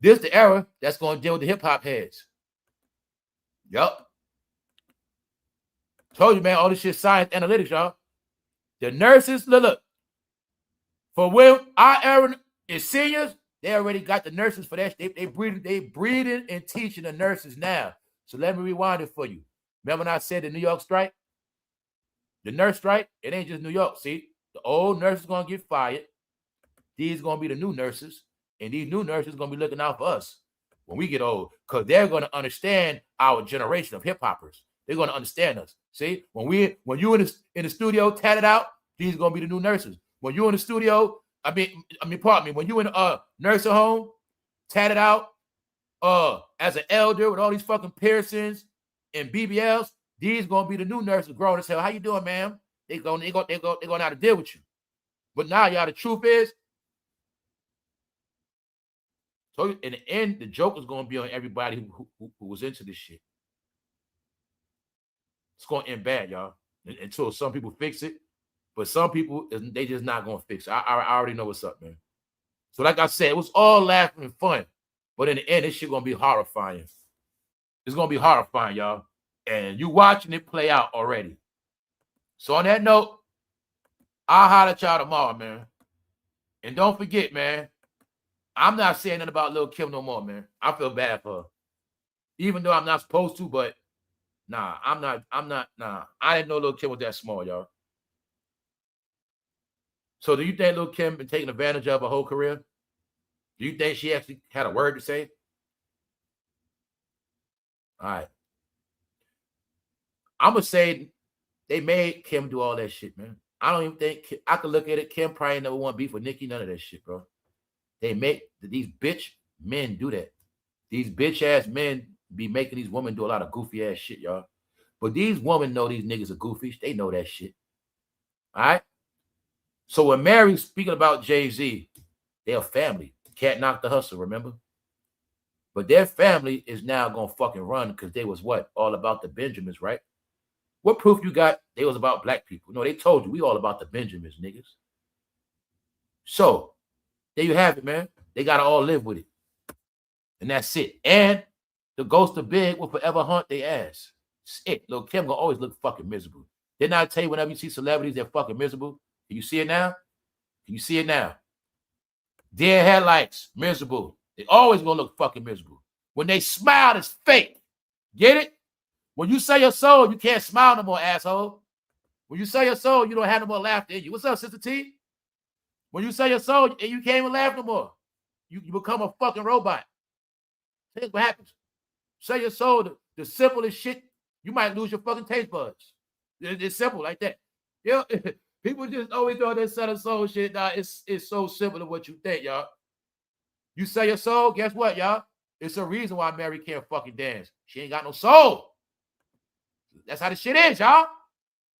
This is the era that's gonna deal with the hip hop heads. Yup. Told you, man, all this shit science analytics, y'all. The nurses, look. For when our era is seniors, they already got the nurses for that. They breeding and teaching the nurses now. So let me rewind it for you. Remember when I said the New York strike? The nurse strike, it ain't just New York. See, the old nurses gonna get fired. These gonna be the new nurses, and these new nurses gonna be looking out for us when we get old, because they're gonna understand our generation of hip hoppers. They're gonna understand us. See, when you in the studio tatted out, these are gonna be the new nurses. When you in the studio, pardon me, when you in a nursing home, tatted out, as an elder with all these fucking piercings and BBLs, these gonna be the new nurses grown as hell. How you doing, ma'am? They gonna know how to deal with you. But now, y'all, the truth is, so in the end, the joke is gonna be on everybody who was into this shit. It's gonna end bad, y'all, until some people fix it. But some people, they just not gonna fix it. I already know what's up, man. So like I said, it was all laughing and fun. But in the end, this shit gonna be horrifying. It's gonna be horrifying, y'all. And you watching it play out already. So on that note, I'll holler at y'all tomorrow, man. And don't forget, man, I'm not saying nothing about Lil Kim no more, man. I feel bad for her. Even though I'm not supposed to, but nah, I'm not, nah. I didn't know Lil Kim was that small, y'all. So do you think Lil Kim been taking advantage of her whole career? Do you think she actually had a word to say? All right. I'm going to say they made Kim do all that shit, man. I don't even think, I could look at it, Kim probably never want beef with Nicki, none of that shit, bro. They make these bitch men do that. These bitch ass men be making these women do a lot of goofy ass shit, y'all. But these women know these niggas are goofy. They know that shit. All right? So when Mary's speaking about Jay-Z, they're a family. Can't knock the hustle, remember? But their family is now going to fucking run because they was what? All about the Benjamins, right? What proof you got they was about black people? No, they told you we all about the Benjamins, niggas. So, there you have it, man. They got to all live with it. And that's it. And the ghost of Big will forever haunt their ass. It's it. Lil' Kim gonna always look fucking miserable. Didn't I tell you whenever you see celebrities, they're fucking miserable? Can you see it now? Can you see it now? Dead headlights, miserable. They always gonna look fucking miserable. When they smile, it's fake. Get it? When you sell your soul, you can't smile no more, asshole. When you sell your soul, you don't have no more laughter in you. What's up, Sister T? When you sell your soul, and you can't even laugh no more. You become a fucking robot. Here's what happens. Sell your soul, the simplest shit, you might lose your fucking taste buds. It's simple like that. You know, people just always doing this selling soul shit. Now, it's so simple to what you think, y'all. You sell your soul, guess what, y'all? It's a reason why Mary can't fucking dance. She ain't got no soul. That's how the shit is, y'all.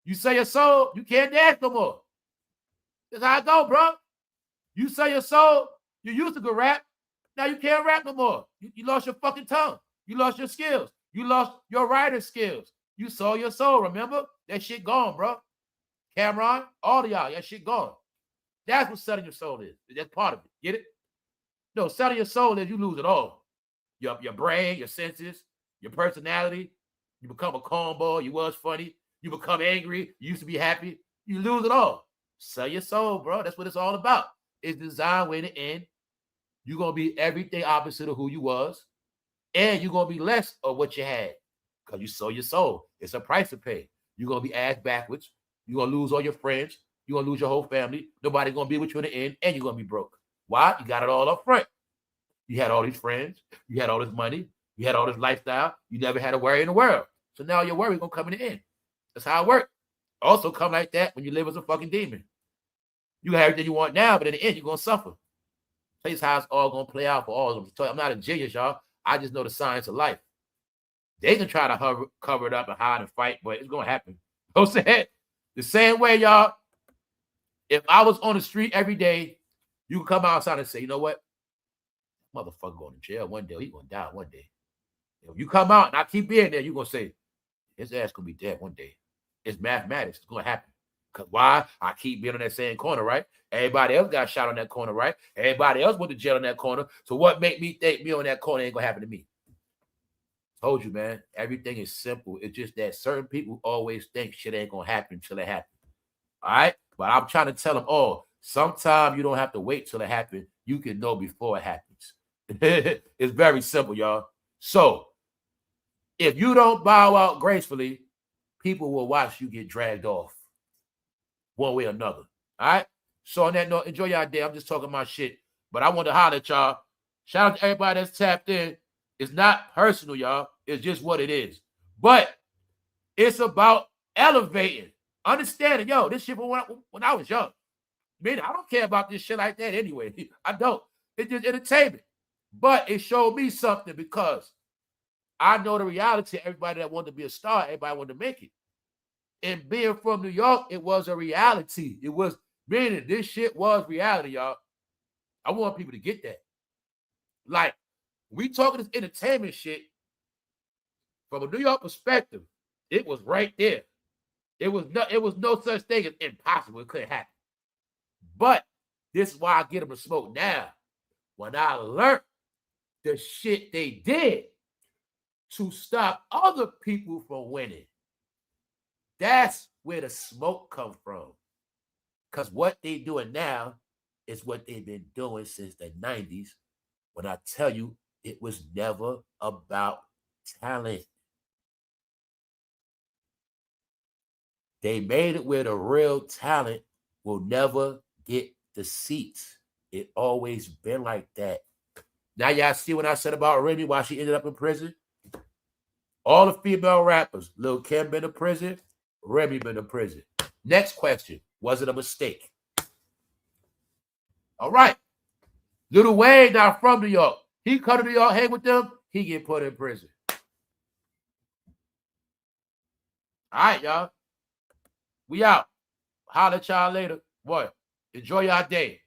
You sell your soul, you can't dance no more. That's how it go, bro. You sell your soul, you used to go rap. Now you can't rap no more. You lost your fucking tongue. You lost your skills. You lost your writer skills. You sold your soul, remember? That shit gone, bro. Cameron, all of y'all, that shit gone. That's what selling your soul is. That's part of it. Get it? No, selling your soul is you lose it all. Your brain, your senses, your personality. You become a cornball. You was funny. You become angry. You used to be happy. You lose it all. Sell your soul, bro. That's what it's all about. It's designed way to end. You're going to be everything opposite of who you was. And you're going to be less of what you had. Because you sold your soul. It's a price to pay. You're going to be ass backwards. You're going to lose all your friends. You're going to lose your whole family. Nobody's going to be with you in the end. And you're going to be broke. Why? You got it all up front. You had all these friends. You had all this money. You had all this lifestyle. You never had a worry in the world. So now your worry is going to come in the end. That's how it works. Also come like that when you live as a fucking demon. You have everything you want now, but in the end, you're going to suffer. Place how it's all gonna play out for all of them. I'm not a genius, y'all. I just know the science of life. They can try to cover it up and hide and fight, but it's gonna happen. You know what I'm saying? The same way, y'all. If I was on the street every day, you can come outside and say, you know what? Motherfucker going to jail one day. He gonna die one day. If you come out and I keep being there, you're gonna say, his ass gonna be dead one day. It's mathematics. It's gonna happen. Because why? I keep being on that same corner, right? Everybody else got shot on that corner, right? Everybody else went to jail on that corner. So what make me think me on that corner ain't gonna happen to me? Told you, man. Everything is simple. It's just that certain people always think shit ain't gonna happen until it happens. All right? But I'm trying to tell them, oh, sometimes you don't have to wait till it happens. You can know before it happens. It's very simple, y'all. So if you don't bow out gracefully, people will watch you get dragged off one way or another. All right? So on that note, enjoy your day. I'm just talking my shit. But I want to holler at y'all. Shout out to everybody that's tapped in. It's not personal, y'all. It's just what it is. But it's about elevating. Understanding, yo, this shit when I was young. Man, I don't care about this shit like that anyway. I don't. It's just entertainment. But it showed me something because I know the reality. Everybody that wanted to be a star, everybody wanted to make it. And being from New York, it was a reality. It was, meaning this shit was reality, y'all. I want people to get that. Like, we talking this entertainment shit from a New York perspective, it was right there. It was no such thing as impossible. It couldn't happen. But this is why I get them to smoke now. When I learned the shit they did to stop other people from winning, that's where the smoke comes from. Because what they doing now is what they've been doing since the 90s. When I tell you, it was never about talent. They made it where the real talent will never get the seats. It always been like that. Now y'all see what I said about Remy, why she ended up in prison? All the female rappers, Lil Kim been in prison, Remy been in prison. Next question, was it a mistake? All right. Lil Wayne not from New York. He come to New York, hang with them, he get put in prison. All right, y'all. We out. Holler at y'all later. Boy, enjoy your day.